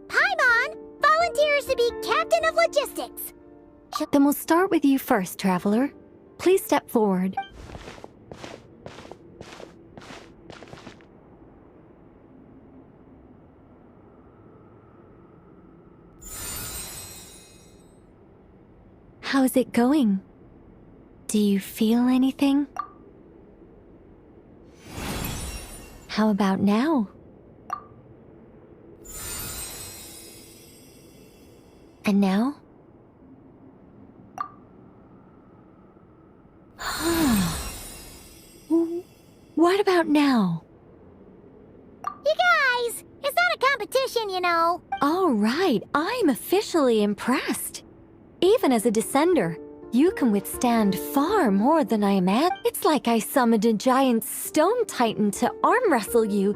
S3: Paimon volunteers to be captain of logistics.
S18: Then we'll start with you first, traveler. Please step forward. How's it going? Do you feel anything? How about now? And now? What about now?
S3: You guys, it's not a competition, you know.
S18: All right, I'm officially impressed. Even as a descender, you can withstand far more than I imagined. It's like I summoned a giant stone titan to arm wrestle you,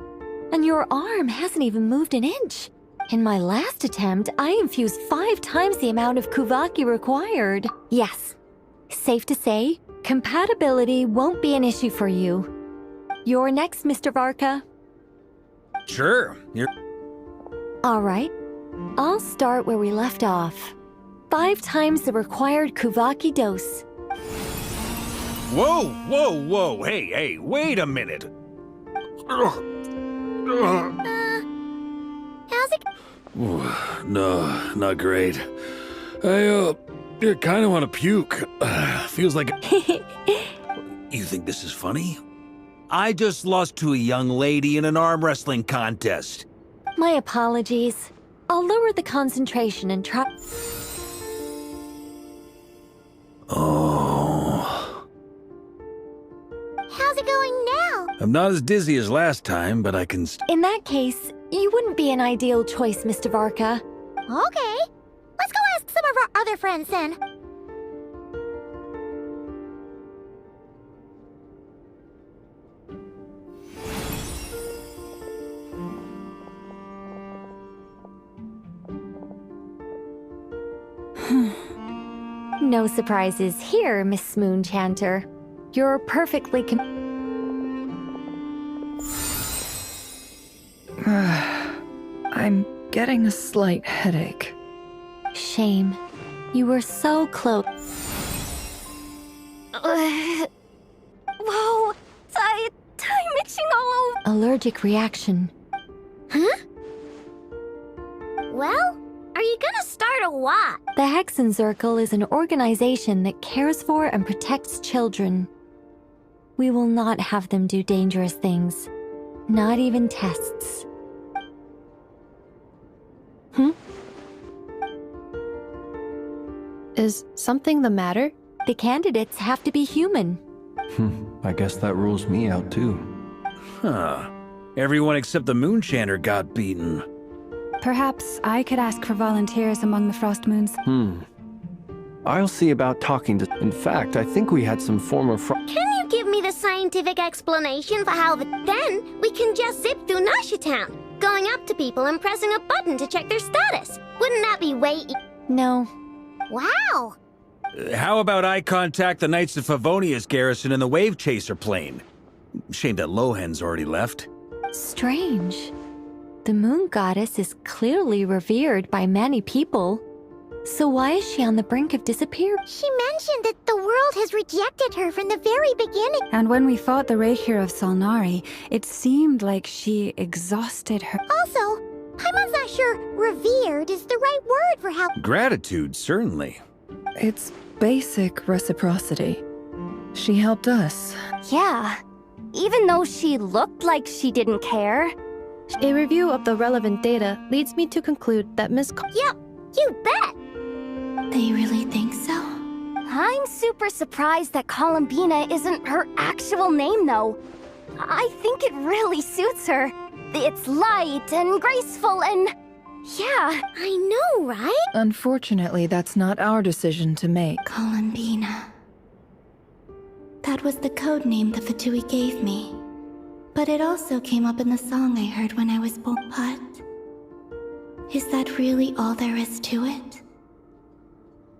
S18: and your arm hasn't even moved an inch. In my last attempt, I infused 5 times the amount of Kuvaki required. Yes, safe to say, compatibility won't be an issue for you. You're next, Mr. Varka.
S4: Sure, you're...
S18: All right, I'll start where we left off. 5 times the required Kuvaki dose.
S4: Whoa, whoa, whoa, hey, wait a minute.
S3: How's it?
S4: No, not great. I kind of want to puke. Feels like... You think this is funny? I just lost to a young lady in an arm wrestling contest.
S18: My apologies. I'll lower the concentration and try...
S4: Oh.
S3: How's it going now?
S4: I'm not as dizzy as last time, but I can...
S18: In that case, you wouldn't be an ideal choice, Mr. Varka.
S3: Okay. Let's go ask some of our other friends then.
S18: No surprises here, Miss Moonchanter. You're perfectly
S8: I'm getting a slight headache.
S18: Shame. You were so close.
S13: Whoa! I'm itching all over.
S18: Allergic reaction.
S3: Huh? Well, are you gonna start a what?
S18: The Hexenzirkel is an organization that cares for and protects children. We will not have them do dangerous things. Not even tests.
S11: Is something the matter?
S18: The candidates have to be human.
S14: I guess that rules me out too.
S4: Huh. Everyone except the Moonchanter got beaten.
S5: Perhaps I could ask for volunteers among the Frost Moons.
S14: I'll see about talking to... In fact, I think we had some former
S3: Can you give me the scientific explanation for how then we can just zip through Nasha Town, going up to people and pressing a button to check their status? Wouldn't that be way...
S18: No.
S3: Wow.
S4: How about I contact the Knights of Favonia's garrison in the Wave Chaser plane? Shame that Lohan's already left.
S18: Strange. The moon goddess is clearly revered by many people. So why is she on the brink of disappear?
S3: She mentioned that the world has rejected her from the very beginning.
S5: And when we fought the Rahier of Solnari, it seemed like she exhausted her.
S3: Also, Paimon's not sure revered is the right word for how—
S4: Gratitude, certainly.
S8: It's basic reciprocity. She helped us.
S13: Yeah, even though she looked like she didn't care.
S11: A review of the relevant data leads me to conclude that
S3: Yep, you bet!
S1: They really think so?
S13: I'm super surprised that Columbina isn't her actual name, though. I think it really suits her. It's light and graceful and... yeah.
S3: I know, right?
S8: Unfortunately, that's not our decision to make.
S1: Columbina. That was the code name the Fatui gave me. But it also came up in the song I heard when I was born. But is that really all there is to it?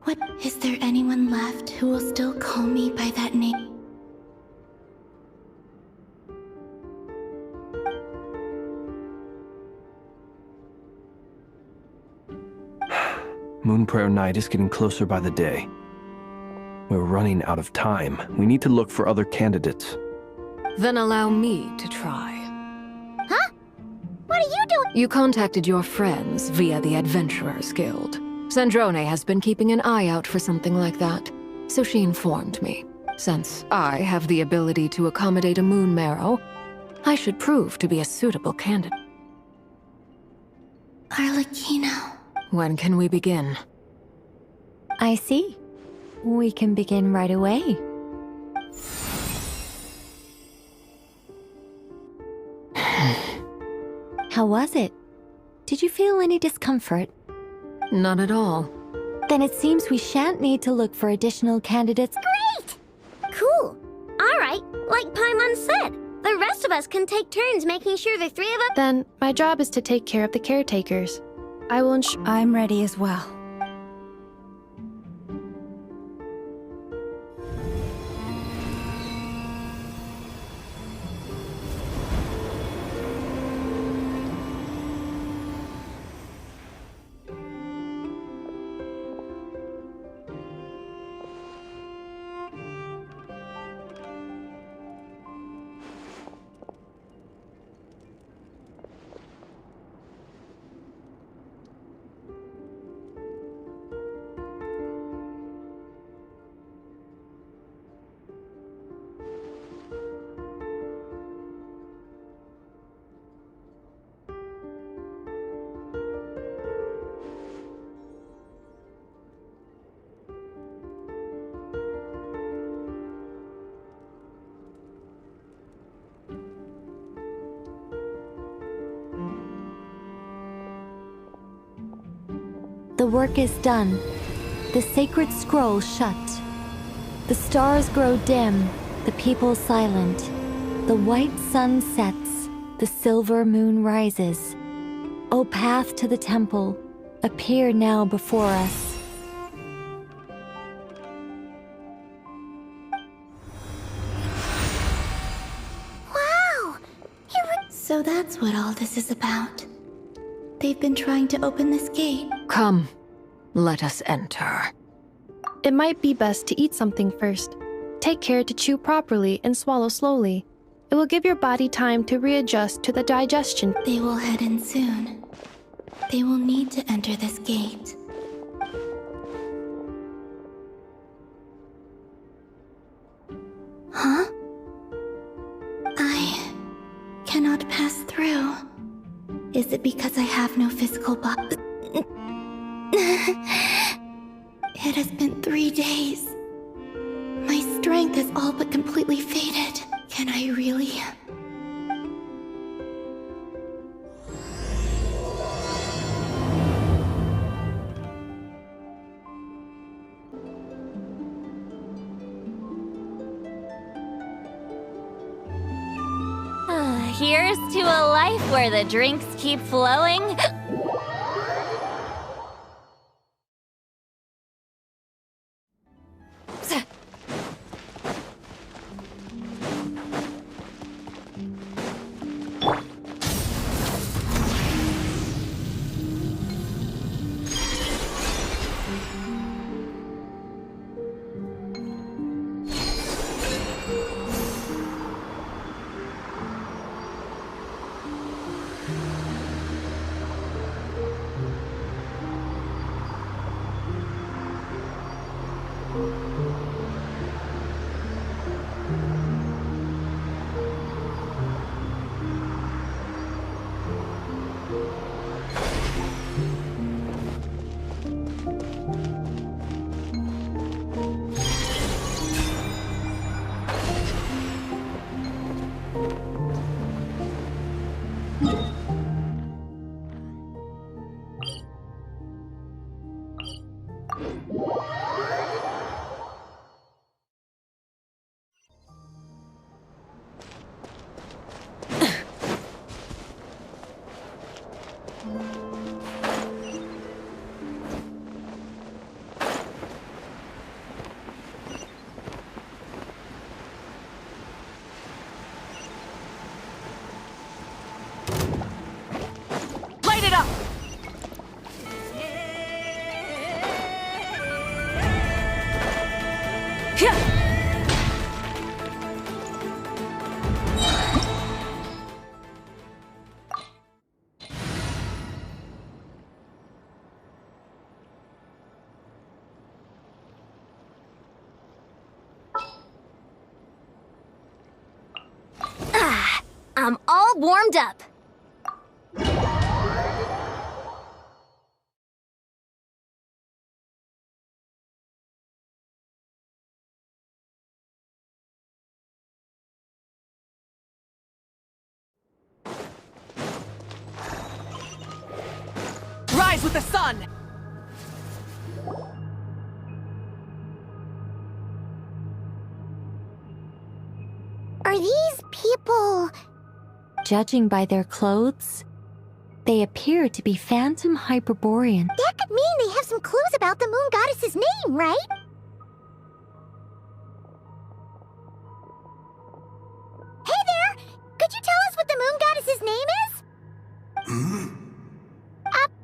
S1: What, is there anyone left who will still call me by that name?
S14: Moon Prayer Night is getting closer by the day. We're running out of time. We need to look for other candidates.
S19: Then allow me to try.
S3: Huh? What are you doing?
S19: You contacted your friends via the Adventurers Guild. Sandrone has been keeping an eye out for something like that, so she informed me. Since I have the ability to accommodate a moon marrow, I should prove to be a suitable candidate.
S1: Arlecchino.
S19: When can we begin?
S18: I see. We can begin right away. How was it? Did you feel any discomfort?
S19: Not at all.
S18: Then it seems we shan't need to look for additional candidates.
S3: Great! Cool. All right, like Paimon said, the rest of us can take turns making sure the three of us—
S11: Then my job is to take care of the caretakers. I will ensure—
S5: I'm ready as well.
S18: The work is done. The sacred scroll shut. The stars grow dim, the people silent. The white sun sets, the silver moon rises. O path to the temple, appear now before us.
S3: Wow!
S1: So that's what all this is about. They've been trying to open this gate.
S19: Come, let us enter.
S11: It might be best to eat something first. Take care to chew properly and swallow slowly. It will give your body time to readjust to the digestion.
S1: They will head in soon. They will need to enter this gate. Huh? I cannot pass through. Is it because I have no physical body? It has been 3 days. My strength has all but completely faded. Can I really?
S13: Here's to a life where the drinks keep flowing.
S12: Light it up!
S13: I'm all warmed up.
S12: Rise with the sun!
S3: Are these people...
S18: Judging by their clothes, they appear to be phantom Hyperborean.
S3: That could mean they have some clues about the moon goddess's name, right? Hey there! Could you tell us what the moon goddess's name is?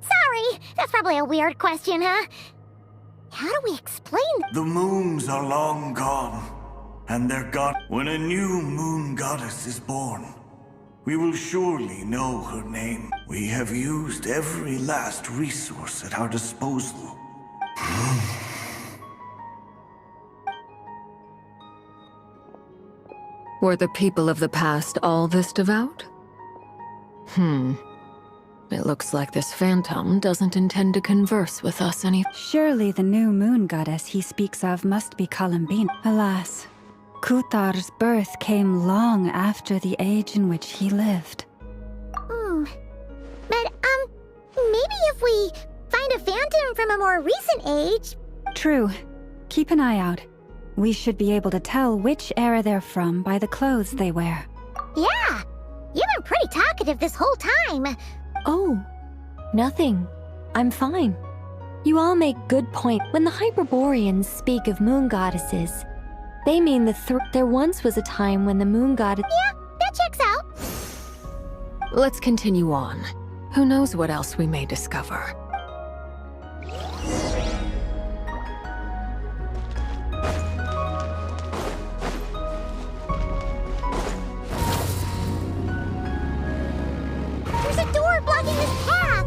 S3: Sorry. That's probably a weird question, huh? How do we explain...
S10: The moons are long gone, and they're gone. When a new moon goddess is born, we will surely know her name. We have used every last resource at our disposal.
S19: Were the people of the past all this devout? It looks like this phantom doesn't intend to converse with us any—
S5: Surely the new moon goddess he speaks of must be Columbina. Alas, Kuthar's birth came long after the age in which he lived.
S3: But, maybe if we find a phantom from a more recent age...
S5: True. Keep an eye out. We should be able to tell which era they're from by the clothes they wear.
S3: Yeah! You've been pretty talkative this whole time.
S18: Oh, nothing. I'm fine. You all make good point. When the Hyperboreans speak of moon goddesses, they mean there once was a time when the moon goddess—
S3: Yeah, that checks out.
S19: Let's continue on. Who knows what else we may discover?
S3: There's a door blocking this path.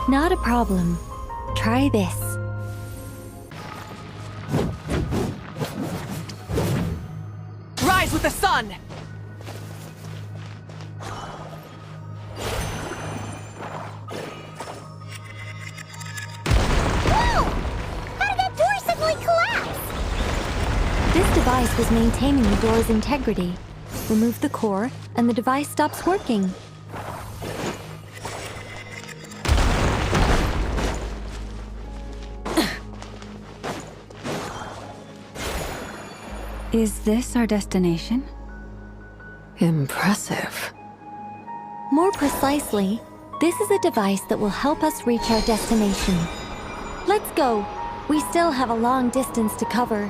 S18: Not a problem. Try this.
S12: Rise with the sun!
S18: This device was maintaining the door's integrity. Remove the core, and the device stops working.
S5: Is this our destination?
S19: Impressive.
S18: More precisely, this is a device that will help us reach our destination. Let's go. We still have a long distance to cover.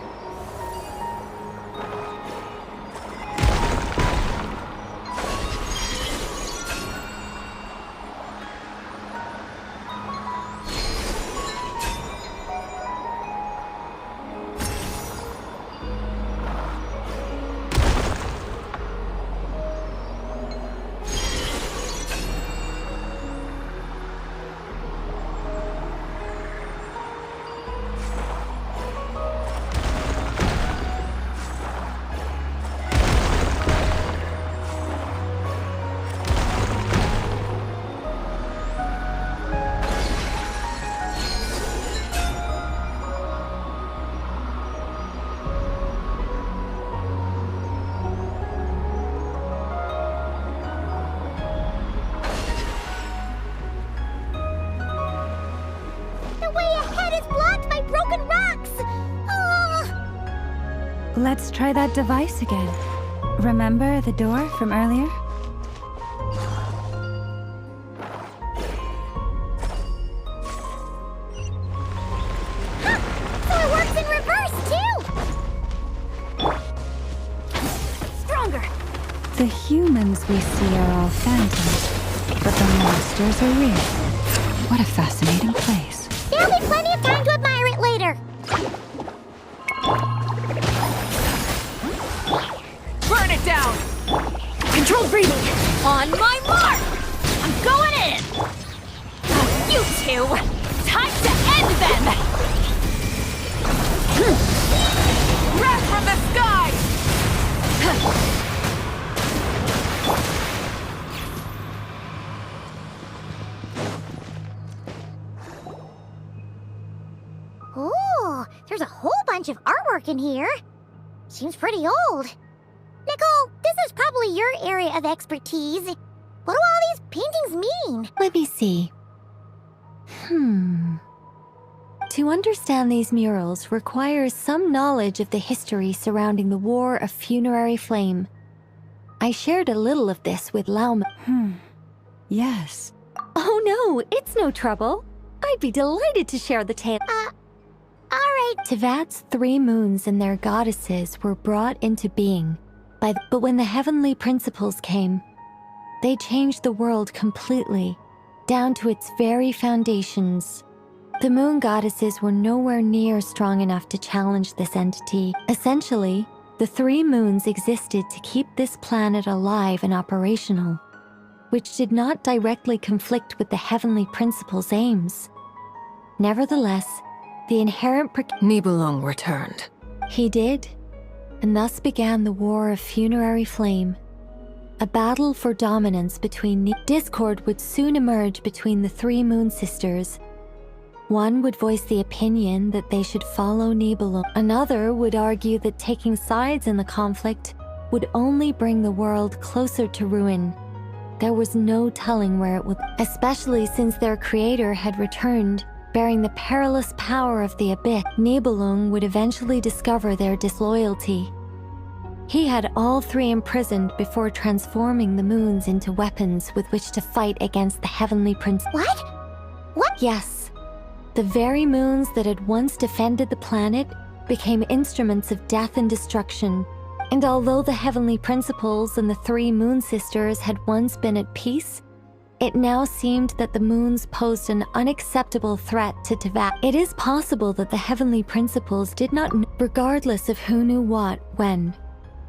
S5: Let's try that device again. Remember the door from earlier?
S3: So it works in reverse, too! Stronger!
S5: The humans we see are all phantoms, but the monsters are real. What a fascinating place.
S3: There'll be plenty of time to admire it later.
S13: Burn it down! Controlled breathing! On my mark! I'm going in! You two! Time to end them! Wrath from the sky!
S3: Ooh, there's a whole bunch of artwork in here. Seems pretty old. Nicole, this is probably your area of expertise. What do all these paintings mean?
S18: Let me see. To understand these murals requires some knowledge of the history surrounding the War of Funerary Flame. I shared a little of this with Lauma.
S5: Yes.
S18: Oh no, it's no trouble. I'd be delighted to share the tale.
S3: Alright.
S18: Tevat's 3 moons and their goddesses were brought into being but when the heavenly principles came, they changed the world completely, down to its very foundations. The moon goddesses were nowhere near strong enough to challenge this entity. Essentially, the 3 moons existed to keep this planet alive and operational, which did not directly conflict with the heavenly principles' aims. Nevertheless, the inherent
S19: Nibelung returned.
S18: He did, and thus began the War of Funerary Flame, a battle for dominance between discord would soon emerge between the 3 moon sisters. One would voice the opinion that they should follow Nibelung. Another would argue that taking sides in the conflict would only bring the world closer to ruin. There was no telling where it would, especially since their creator had returned, bearing the perilous power of the abyss. Nibelung would eventually discover their disloyalty. He had all 3 imprisoned before transforming the moons into weapons with which to fight against the heavenly prince.
S3: What? What?
S18: Yes. The very moons that had once defended the planet became instruments of death and destruction. And although the heavenly principles and the 3 moon sisters had once been at peace, it now seemed that the moons posed an unacceptable threat to Tevat. It is possible that the heavenly principles did not know, regardless of who knew what, when.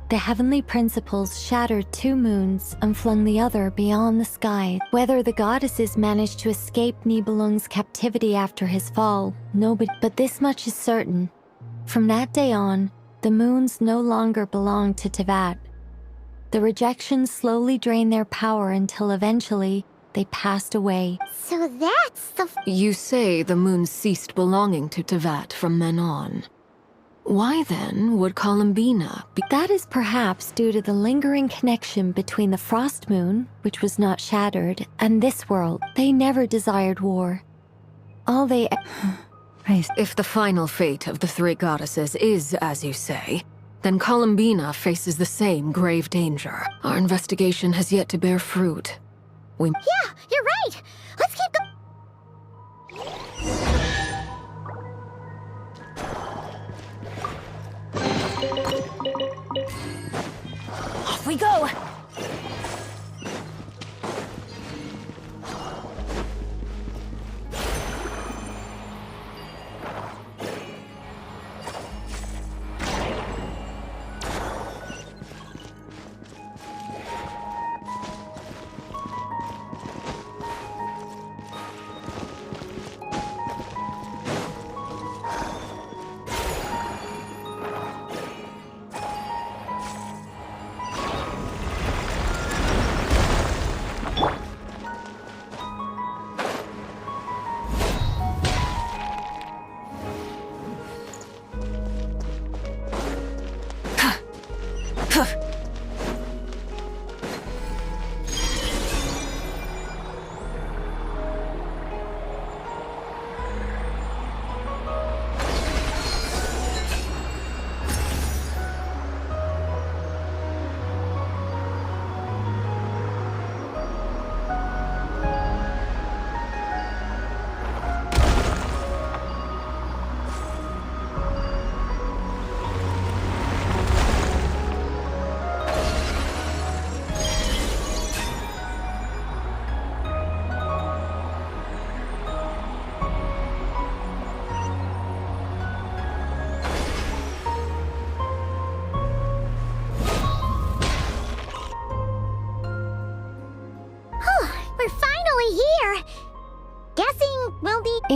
S18: The heavenly principles shattered 2 moons and flung the other beyond the sky. Whether the goddesses managed to escape Nibelung's captivity after his fall, nobody. But this much is certain. From that day on, the moons no longer belonged to Tevat. The rejection slowly drained their power until eventually they passed away.
S3: So that's the...
S19: You say the moons ceased belonging to Tevat from then on. Why then would Columbina be...
S18: That is perhaps due to the lingering connection between the Frost Moon, which was not shattered, and this world. They never desired war. All they...
S19: If the final fate of the 3 goddesses is as you say, then Columbina faces the same grave danger. Our investigation has yet to bear fruit.
S3: Yeah, you're right! Let's keep going!
S13: Off we go!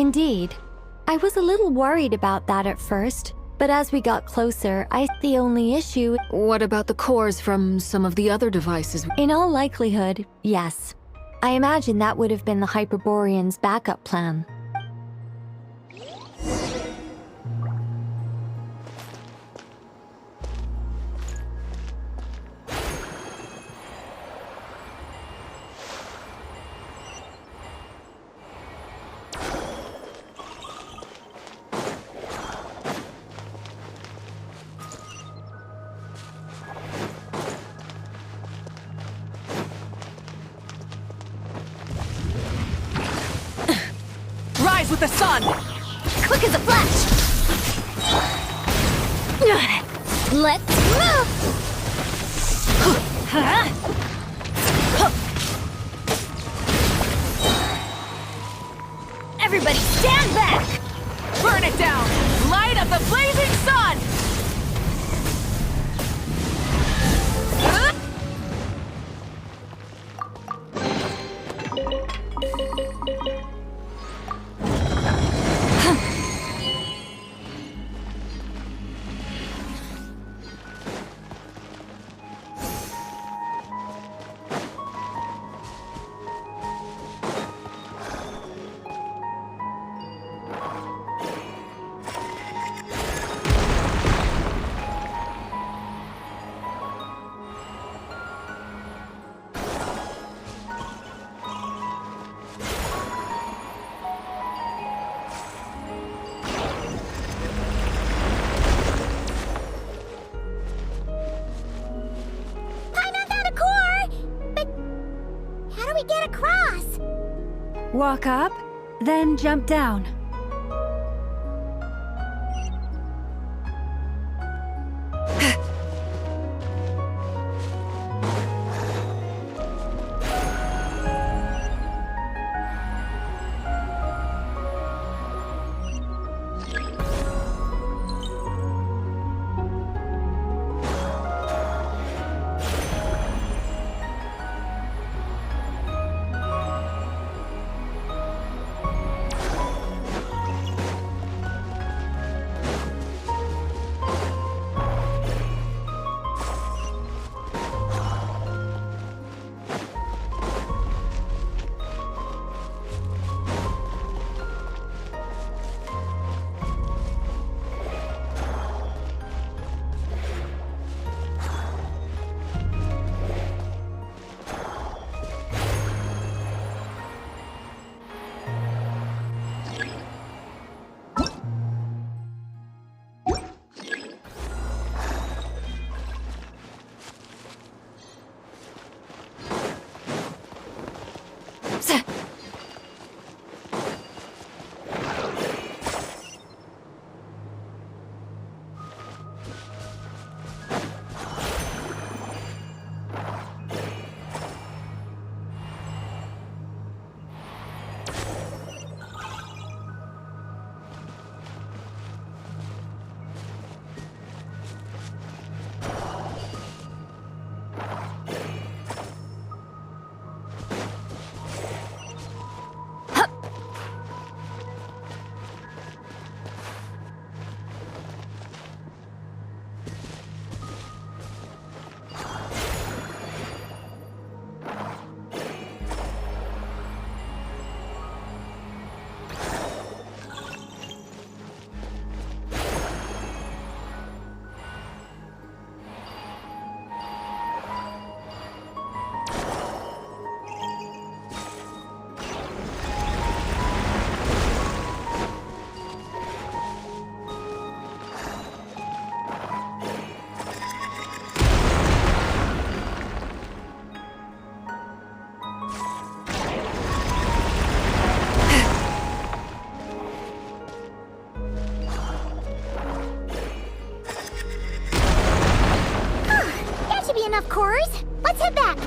S18: Indeed. I was a little worried about that at first, but as we got closer, the only issue...
S19: What about the cores from some of the other devices?
S18: In all likelihood, yes. I imagine that would have been the Hyperborean's backup plan.
S12: Rise with the sun!
S13: Quick as a flash! Let's move! Everybody stand back!
S12: Burn it down! Light of the blazing sun!
S5: Walk up, then jump down.
S3: Enough cores. Let's head back.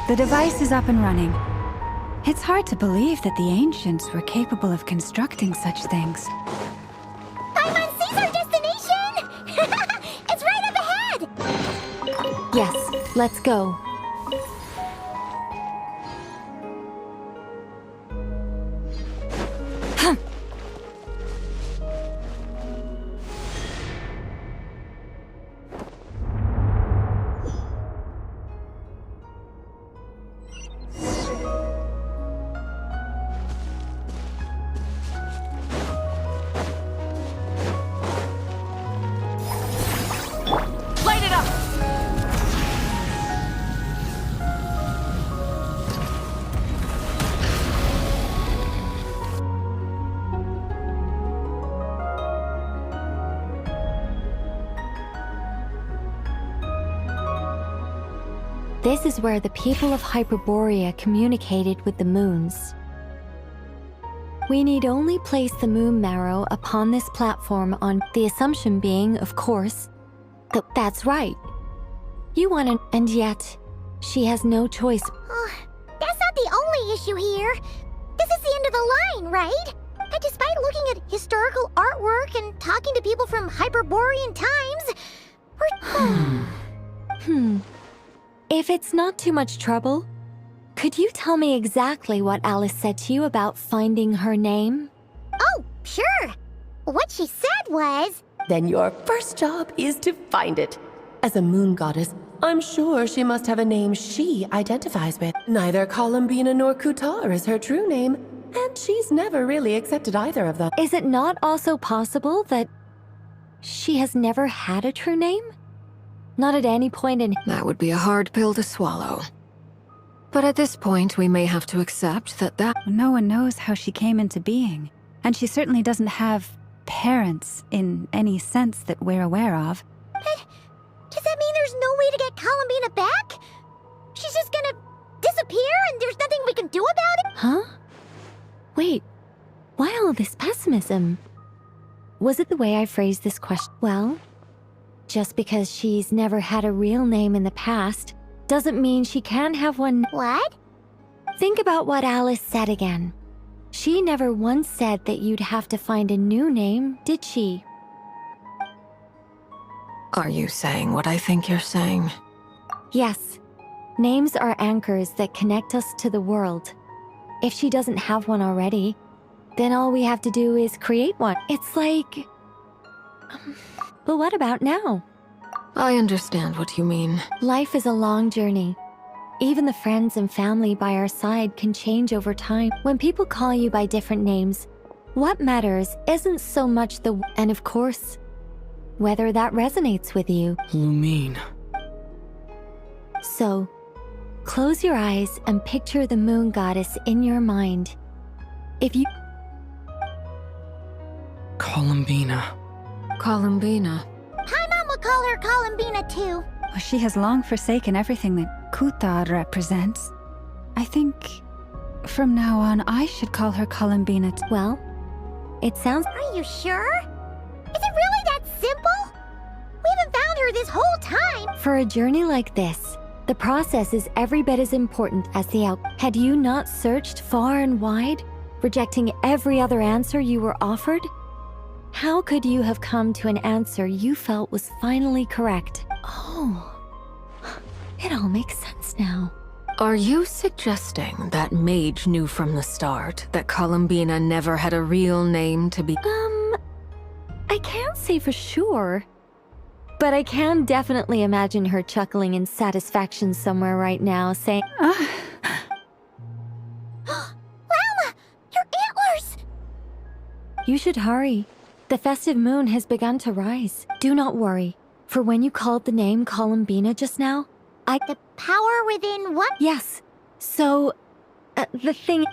S5: The device is up and running. It's hard to believe that the ancients were capable of constructing such things.
S3: Paimon sees our destination! It's right up ahead!
S18: Yes, let's go.
S12: Light it up!
S18: This is where the people of Hyperborea communicated with the moons. We need only place the moon marrow upon this platform on the assumption being, of course, that that's right. You want to, and yet, she has no choice.
S3: That's not the only issue here. This is the end of the line, right? And despite looking at historical artwork and talking to people from Hyperborean times, we're...
S18: If it's not too much trouble, could you tell me exactly what Alice said to you about finding her name?
S3: Oh, sure. What she said was...
S12: Then your first job is to find it. As a moon goddess, I'm sure she must have a name she identifies with. Neither Columbina nor Kutar is her true name, and she's never really accepted either of them.
S18: Is it not also possible that she has never had a true name? Not at any point in...
S19: That would be a hard pill to swallow. But at this point, we may have to accept that
S5: No one knows how she came into being, and she certainly doesn't have parents in any sense that we're aware of.
S3: But does that mean there's no way to get Columbina back? She's just gonna disappear and there's nothing we can do about it?
S18: Huh? Wait, why all this pessimism? Was it the way I phrased this question? Well, just because she's never had a real name in the past doesn't mean she can't have one.
S3: What?
S18: Think about what Alice said again. She never once said that you'd have to find a new name, did she?
S19: Are you saying what I think you're saying?
S18: Yes. Names are anchors that connect us to the world. If she doesn't have one already, then all we have to do is create one. It's like... But what about now?
S19: I understand what you mean.
S18: Life is a long journey. Even the friends and family by our side can change over time. When people call you by different names, what matters isn't so much the... And of course, whether that resonates with you.
S2: Lumine.
S18: So, close your eyes and picture the moon goddess in your mind. If you...
S2: Columbina.
S19: Columbina.
S3: Paimon will call her Columbina too.
S5: Well, she has long forsaken everything that Kutar represents. I think from now on I should call her Columbina.
S18: Well, it sounds...
S3: Are you sure? Is it really that simple? We haven't found her this whole time.
S18: For a journey like this, the process is every bit as important as the outcome. Had you not searched far and wide, rejecting every other answer you were offered? How could you have come to an answer you felt was finally correct? Oh, it all makes sense now.
S19: Are you suggesting that Mage knew from the start that Columbina never had a real name to be...
S18: I can't say for sure, but I can definitely imagine her chuckling in satisfaction somewhere right now, saying,
S3: Llama! Your antlers!
S18: You should hurry. The festive moon has begun to rise. Do not worry, for when you called the name Columbina just now,
S3: The power within what?
S18: Yes. So, the thing...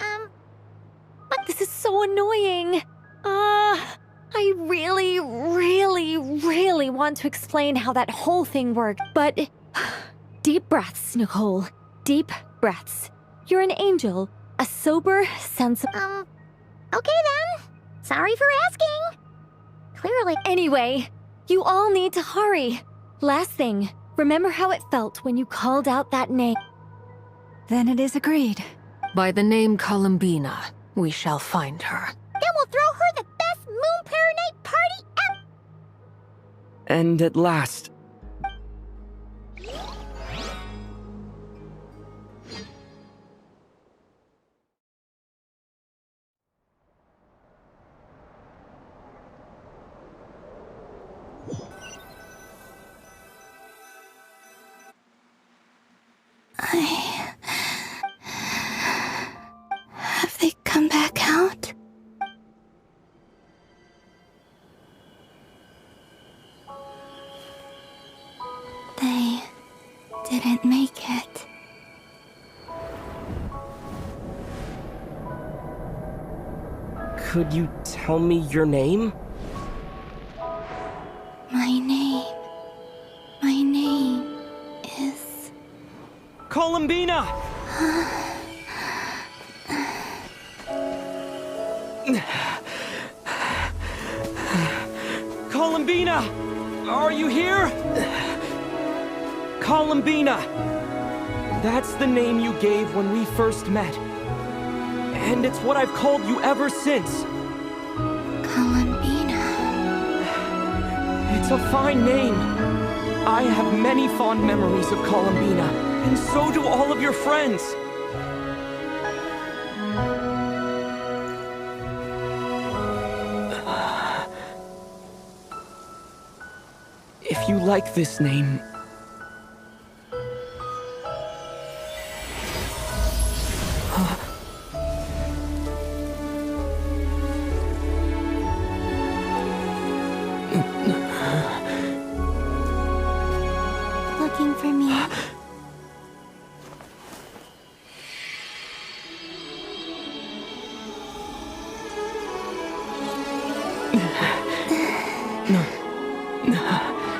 S18: But this is so annoying. I really, really, really want to explain how that whole thing worked, but... Deep breaths, Nicole. Deep breaths. You're an angel. A sober, sensible...
S3: Okay then. Sorry for asking. Clearly.
S18: Anyway, you all need to hurry. Last thing, remember how it felt when you called out that name.
S5: Then it is agreed.
S19: By the name Columbina, we shall find her.
S3: Then we'll throw her the best Moon Prayer Night party ever!
S2: And at last,
S1: Have they come back out? They didn't make it.
S2: could you tell me your name?
S1: My name is...
S2: Columbina! Columbina! Are you here? Columbina! That's the name you gave when we first met. And it's what I've called you ever since.
S1: Columbina.
S2: It's a fine name. I have many fond memories of Columbina, and so do all of your friends. If you like this name...
S1: Looking for me?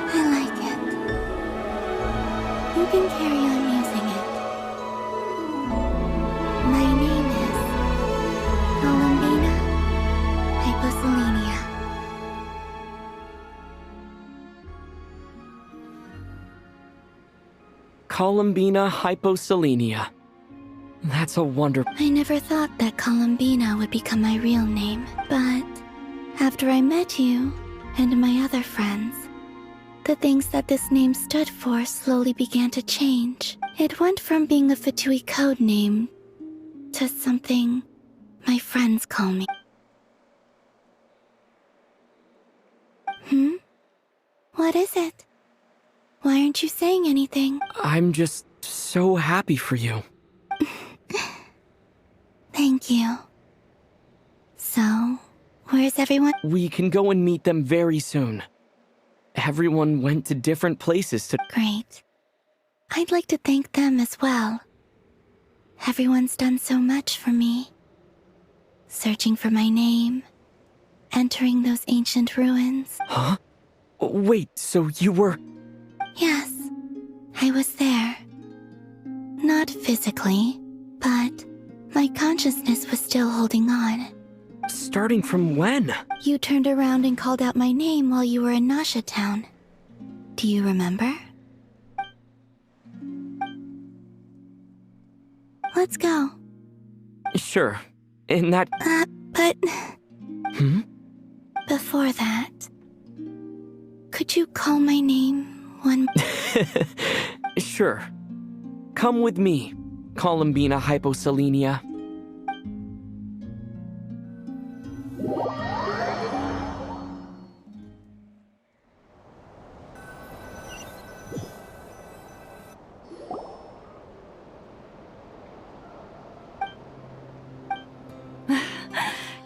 S1: I like it. You can carry on using it. My name is Columbina Hyposelenia.
S2: Columbina Hyposelenia. That's a wonder...
S1: I never thought that Columbina would become my real name, but after I met you and my other friends, the things that this name stood for slowly began to change. It went from being a Fatui code name to something my friends call me. What is it? Why aren't you saying anything?
S2: I'm just so happy for you.
S1: Thank you. So, where's everyone?
S2: We can go and meet them very soon. Everyone went to different places to...
S1: Great. I'd like to thank them as well. Everyone's done so much for me. Searching for my name, entering those ancient ruins.
S2: Huh? Wait, so you were...
S1: Yes, I was there. Not physically, but my consciousness was still holding on.
S2: Starting from when?
S1: You turned around and called out my name while you were in Nasha Town. Do you remember? Let's go.
S2: Sure. In that...
S1: But...
S2: Before
S1: that... Could you call my name one...
S2: Sure. Come with me, Columbina Hyposelenia.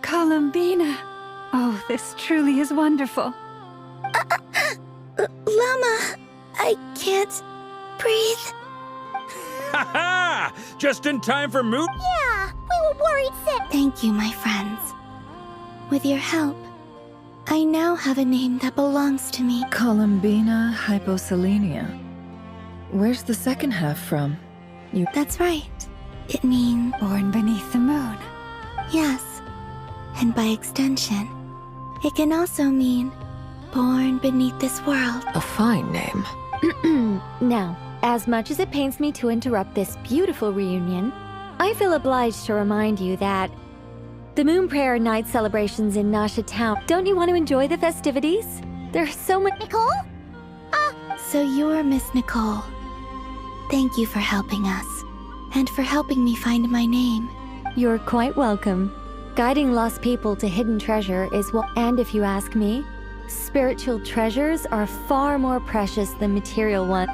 S5: Columbina! Oh, this truly is wonderful.
S1: Llama! I can't breathe.
S4: Ha ha! Just in time for Moot?
S3: Yeah, we were worried sick.
S1: Thank you, my friends. With your help, I now have a name that belongs to me.
S8: Columbina Hyposelenia. Where's the second half from?
S1: That's right. It means...
S5: Born beneath the moon.
S1: Yes. And by extension, it can also mean born beneath this world.
S19: A fine name.
S18: Now, As much as it pains me to interrupt this beautiful reunion, I feel obliged to remind you that the Moon Prayer Night celebrations in Nasha Town. Don't you want to enjoy the festivities? There's so much.
S3: Nicole?
S1: So you're Miss Nicole. Thank you for helping us, and for helping me find my name.
S18: You're quite welcome. Guiding lost people to hidden treasure is what, and if you ask me, spiritual treasures are far more precious than material ones.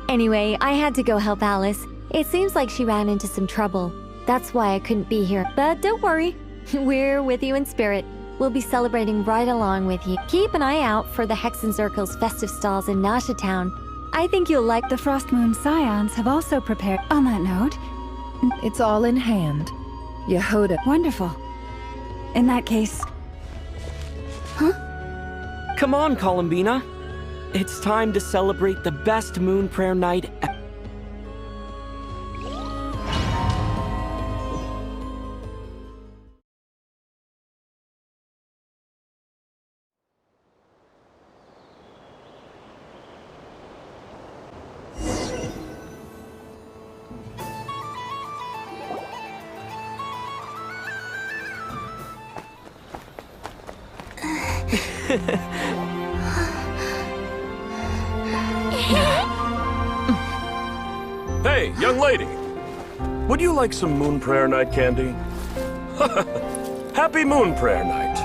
S18: Anyway, I had to go help Alice. It seems like she ran into some trouble. That's why I couldn't be here. But don't worry, we're with you in spirit. We'll be celebrating right along with you. Keep an eye out for the Hexenzirkel's festive stalls in Nasha Town. I think you'll like.
S5: The Frost Moon Scions have also prepared. On that note,
S8: It's all in hand. Yehoda.
S5: Wonderful. In that case...
S2: Come on, Columbina. It's time to celebrate the best Moon Prayer Night ever.
S16: Hey, young lady. Would you like some Moon Prayer Night candy? Happy Moon Prayer Night.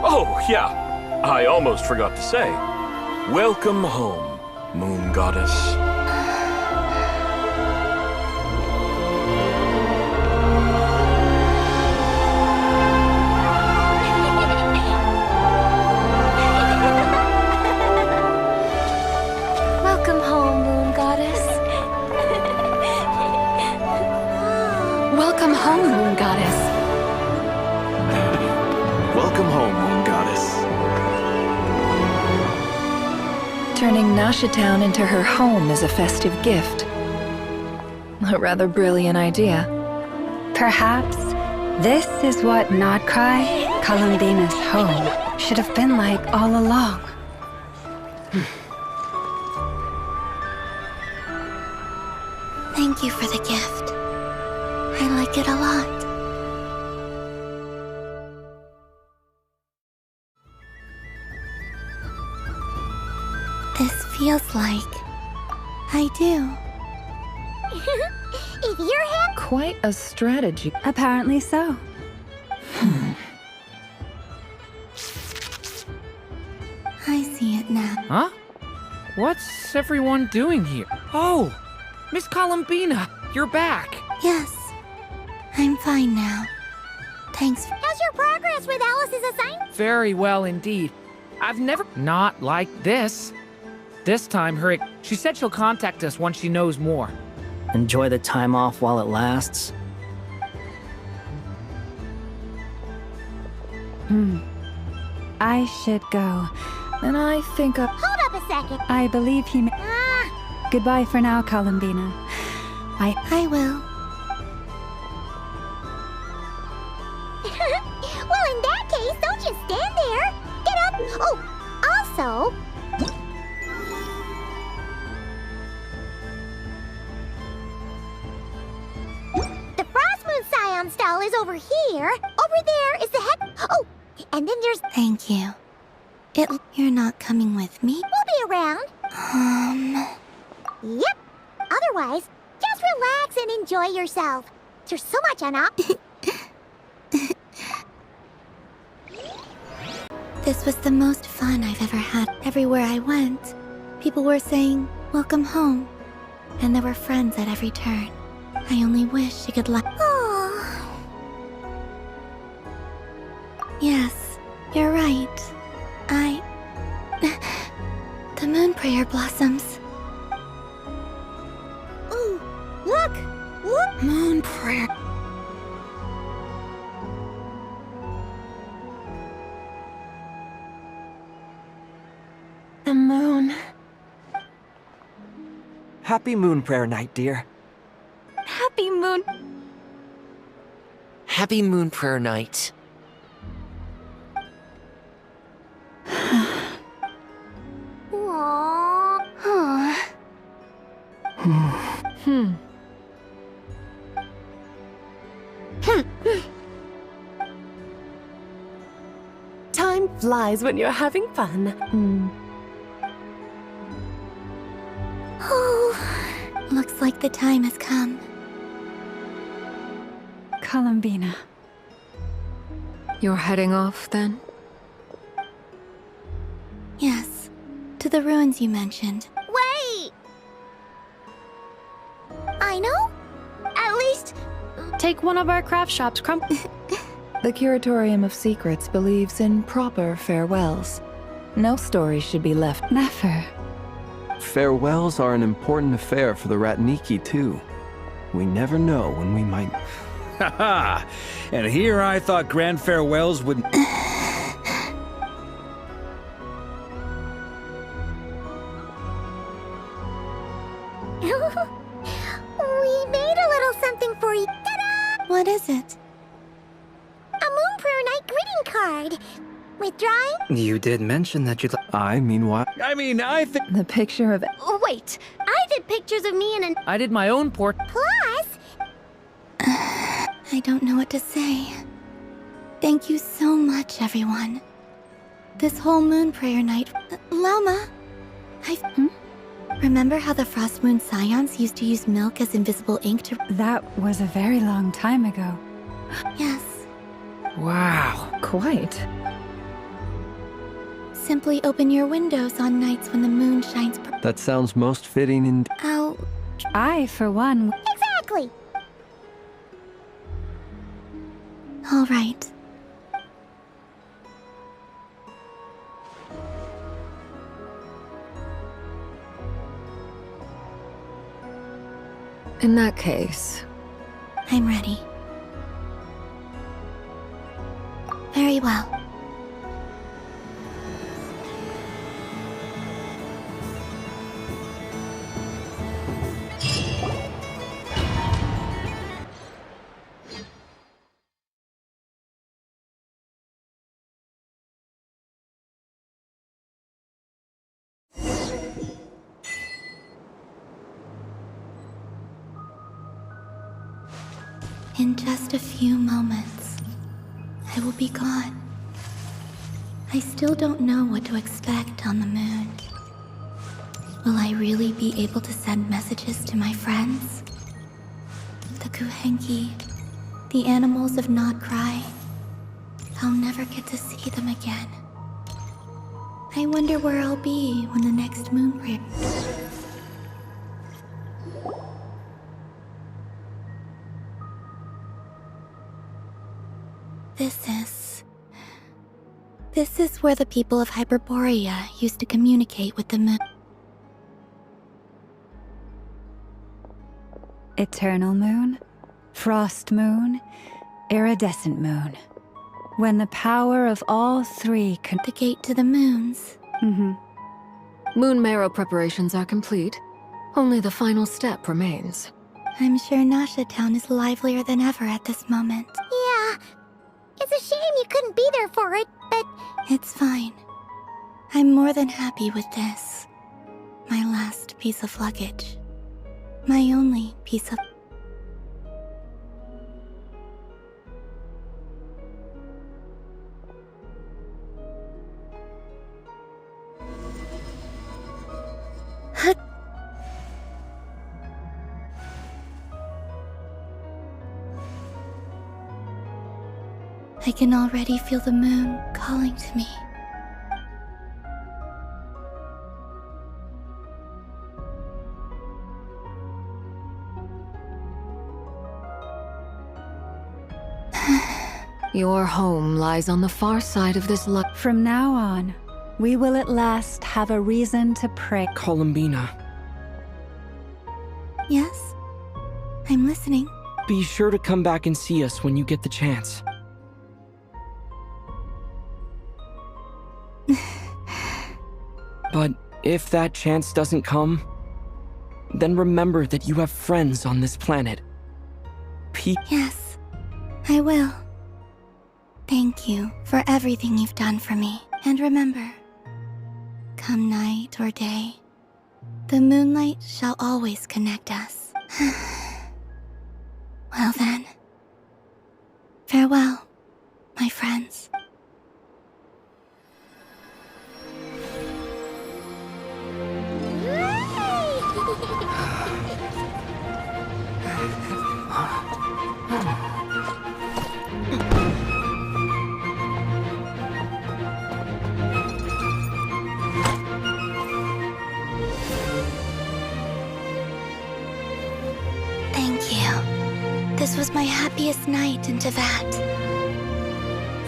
S16: Oh, yeah. I almost forgot to say. Welcome home, Moon Goddess.
S11: Welcome home, Moon Goddess. Welcome home, Moon Goddess.
S14: Welcome home, Moon Goddess.
S8: Turning Nasha Town into her home is a festive gift. A rather brilliant idea.
S5: Perhaps this is what Krai, Columbina's home, should have been like all along.
S1: Thank you for the gift. I like it a lot. This feels like I do.
S3: If you're him,
S8: Quite a strategy.
S5: Apparently so.
S1: I see it now.
S6: Huh? What's everyone doing here? Oh, Miss Columbina, you're back.
S1: Yes, I'm fine now. Thanks.
S3: how's your progress with Alice's assignment?
S6: Very well indeed. I've never... Not like this. This time, she said she'll contact us once she knows more.
S9: Enjoy the time off while it lasts.
S5: I should go.
S8: And I think
S3: Hold up a second.
S5: I believe he may... Goodbye for now, Columbina.
S1: I will.
S3: Well, in that case, don't just stand there. Get up. Oh, also... The Frost Moon Scion stall is over here. Over there is the head... Oh, and then there's...
S1: Thank you. You're not coming with me?
S3: We'll be around. Yep. Otherwise, just relax and enjoy yourself. There's so much on up.
S1: This was the most fun I've ever had. Everywhere I went, people were saying, "Welcome home." And there were friends at every turn. I only wish she could Yes, you're right. The moon prayer blossoms.
S3: Ooh, look! Look!
S1: Moon prayer.
S8: the moon.
S17: Happy Moon Prayer Night, dear.
S11: Happy Moon...
S23: Happy Moon Prayer Night.
S3: Aww.
S12: Time flies when you're having fun.
S1: Oh, looks like the time has come.
S5: Columbina.
S19: You're heading off, then?
S1: Yes, to the ruins you mentioned.
S3: Wait! I know? At least...
S11: Take one of our craft shops,
S8: The Curatorium of Secrets believes in proper farewells. No story should be left.
S5: Never.
S14: Farewells are an important affair for the Ratniki, too. We never know when we might...
S4: Haha! And here I thought grand farewells would...
S3: We made a little something for you. Ta-da!
S1: What is it?
S3: A Moonprayer Night greeting card. Withdrawing?
S20: You did mention that you'd
S4: I think...
S8: The picture of...
S3: Oh, wait. I did pictures of me in an...
S6: I did my own port.
S3: Plus...
S1: I don't know what to say. Thank you so much, everyone. This whole Moonprayer Night... Llama! Remember how the Frost Moon Scions used to use milk as invisible ink to...
S5: That was a very long time ago.
S1: Yes.
S6: Wow.
S8: Quite.
S1: Simply open your windows on nights when the moon shines...
S14: That sounds most fitting in...
S1: Ow.
S5: I, for one...
S3: Exactly!
S1: All right.
S19: In that case...
S1: I'm ready. Very well. In just a few moments, I will be gone. I still don't know what to expect on the moon. Will I really be able to send messages to my friends? The Kuhenki, the animals of Not Krai. I'll never get to see them again. I wonder where I'll be when the next Moonprayer... This is where the people of Hyperborea used to communicate with the moon.
S5: Eternal moon, frost moon, iridescent moon. When the power of all three can...
S1: The gate to the moons.
S19: Moon marrow preparations are complete. Only the final step remains.
S1: I'm sure Nasha Town is livelier than ever at this moment.
S3: Yeah. It's a shame you couldn't be there for it, but...
S1: It's fine. I'm more than happy with this. My last piece of luggage. My only piece of... I can already feel the moon calling to me.
S19: Your home lies on the far side of this
S5: From now on, we will at last have a reason to pray.
S2: Columbina.
S1: Yes? I'm listening.
S2: Be sure to come back and see us when you get the chance. But if that chance doesn't come, then remember that you have friends on this planet.
S1: Yes, I will. Thank you for everything you've done for me. And remember, come night or day, the moonlight shall always connect us. Well then, farewell, my friends. night into that.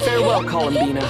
S2: Farewell, Columbina.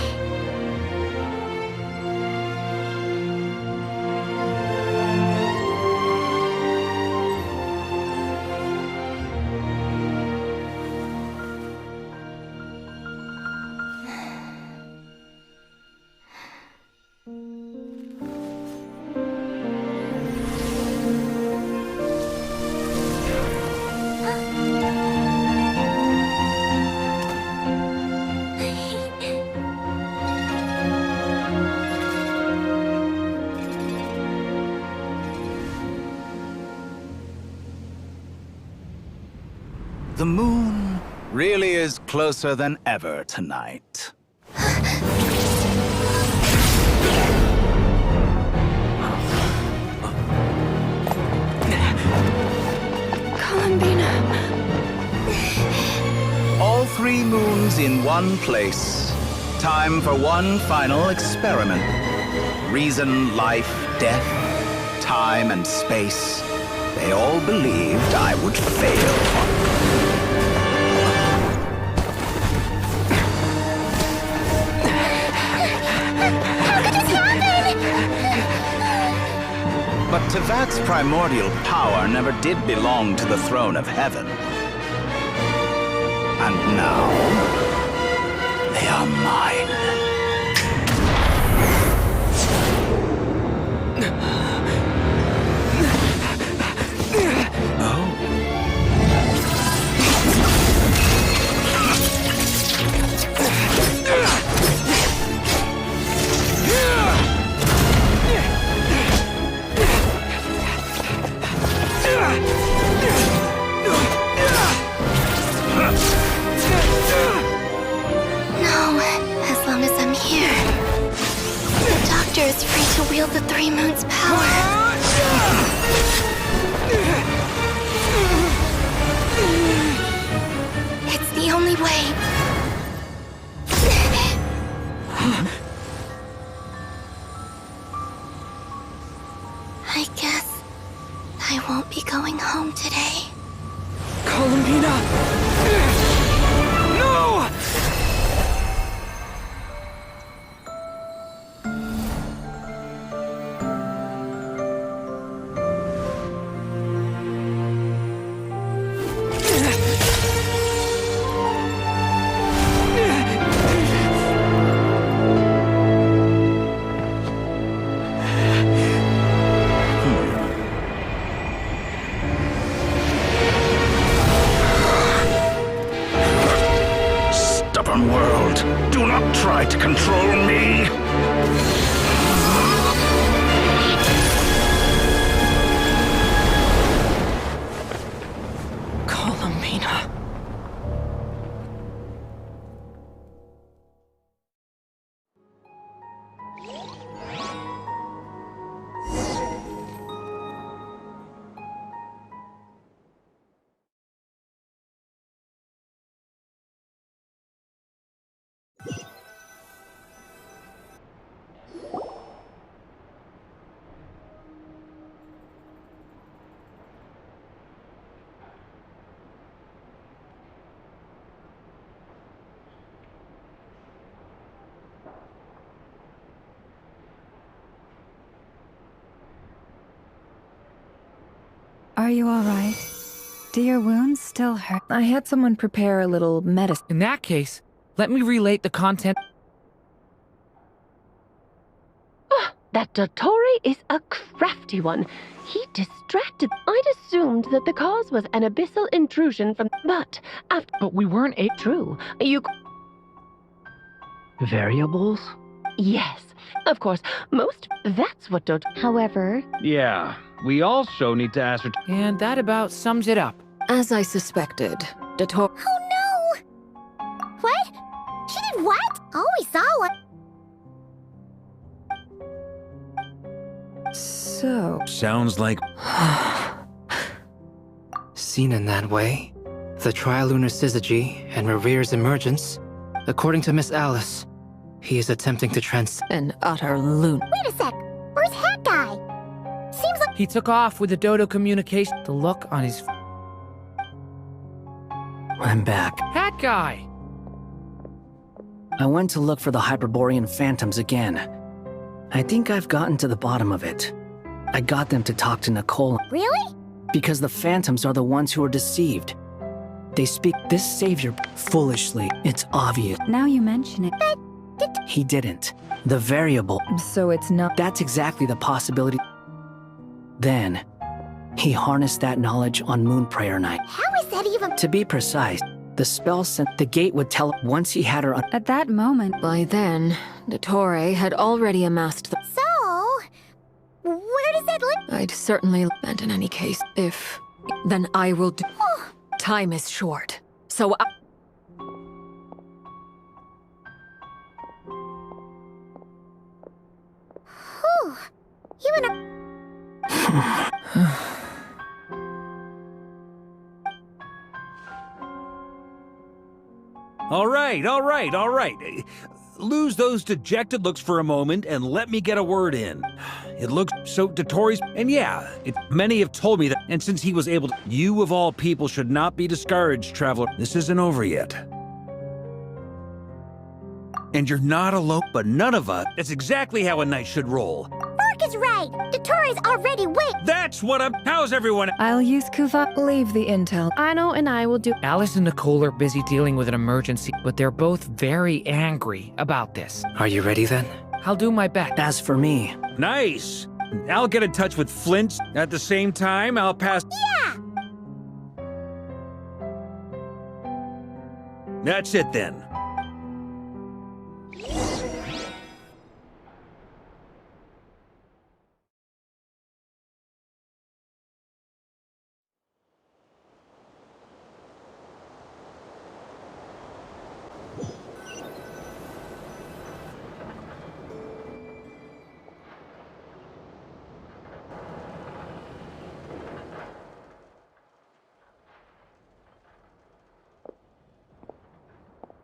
S15: The moon really is closer than ever tonight.
S1: Columbina.
S15: All 3 moons in one place. Time for one final experiment. Reason, life, death, time and space. They all believed I would fail. But Tevat's primordial power never did belong to the throne of heaven. And now, they are mine.
S1: Is free to wield the 3 moons' power. It's the only way. I guess I won't be going home today.
S2: Columbina! No!
S15: World, do not try to control me!
S2: Columbina.
S5: Are you all right? Do your wounds still hurt?
S8: I had someone prepare a little medicine.
S6: In that case, let me relate the content.
S12: That Dottore is a crafty one. He distracted. I'd assumed that the cause was an abyssal intrusion from... But
S6: we weren't
S12: True. You...
S9: Variables?
S12: Yes. Of course. That's what
S11: However...
S4: Yeah, we also need to ascertain...
S6: And that about sums it up.
S19: As I suspected, Dottore...
S3: Oh no! What? She did what? Oh, we saw what?
S8: So...
S4: Sounds like...
S20: Seen in that way, the trilunar syzygy and Revere's emergence, according to Miss Alice, he is attempting to
S19: An utter loon.
S3: Wait a sec. Where's Hat Guy? Seems like...
S6: He took off with the Dodo communication. The look on his...
S9: I'm back.
S6: Hat guy!
S9: I went to look for the Hyperborean phantoms again. I think I've gotten to the bottom of it. I got them to talk to Nicole.
S3: Really?
S9: Because the phantoms are the ones who are deceived. They speak this savior foolishly. It's obvious.
S5: Now you mention it.
S9: He didn't. The variable.
S8: So it's not.
S9: That's exactly the possibility. Then, he harnessed that knowledge on Moon Prayer Night.
S3: How is that even?
S9: To be precise, the spell sent the gate would tell once he had her on.
S5: At that moment.
S19: By then, Dottore had already amassed the.
S3: So, where does that leave?
S19: I'd certainly. And in any case, if. Then I will do. Time is short. So I.
S3: Whew. You and I.
S4: All right. Lose those dejected looks for a moment and let me get a word in. It looks so Dottore's, and yeah, many have told me that, and since he was able to, you of all people should not be discouraged, traveler. This isn't over yet. And you're not alone, but none of us. That's exactly how a knight should roll.
S3: Mark is right. Dottore's already wait.
S4: That's what I'm. How's everyone?
S5: I'll use Kuva.
S8: Leave the intel.
S11: Ano and I will do.
S6: Alice and Nicole are busy dealing with an emergency, but they're both very angry about this.
S20: Are you ready then?
S6: I'll do my best.
S9: As for me.
S4: Nice. I'll get in touch with Flint. At the same time, I'll pass.
S3: Yeah.
S4: That's it then.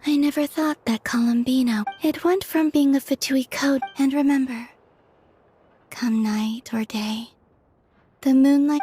S1: I never thought that columbina. It went from being a Fatui code, and remember, come night or day, the moonlight.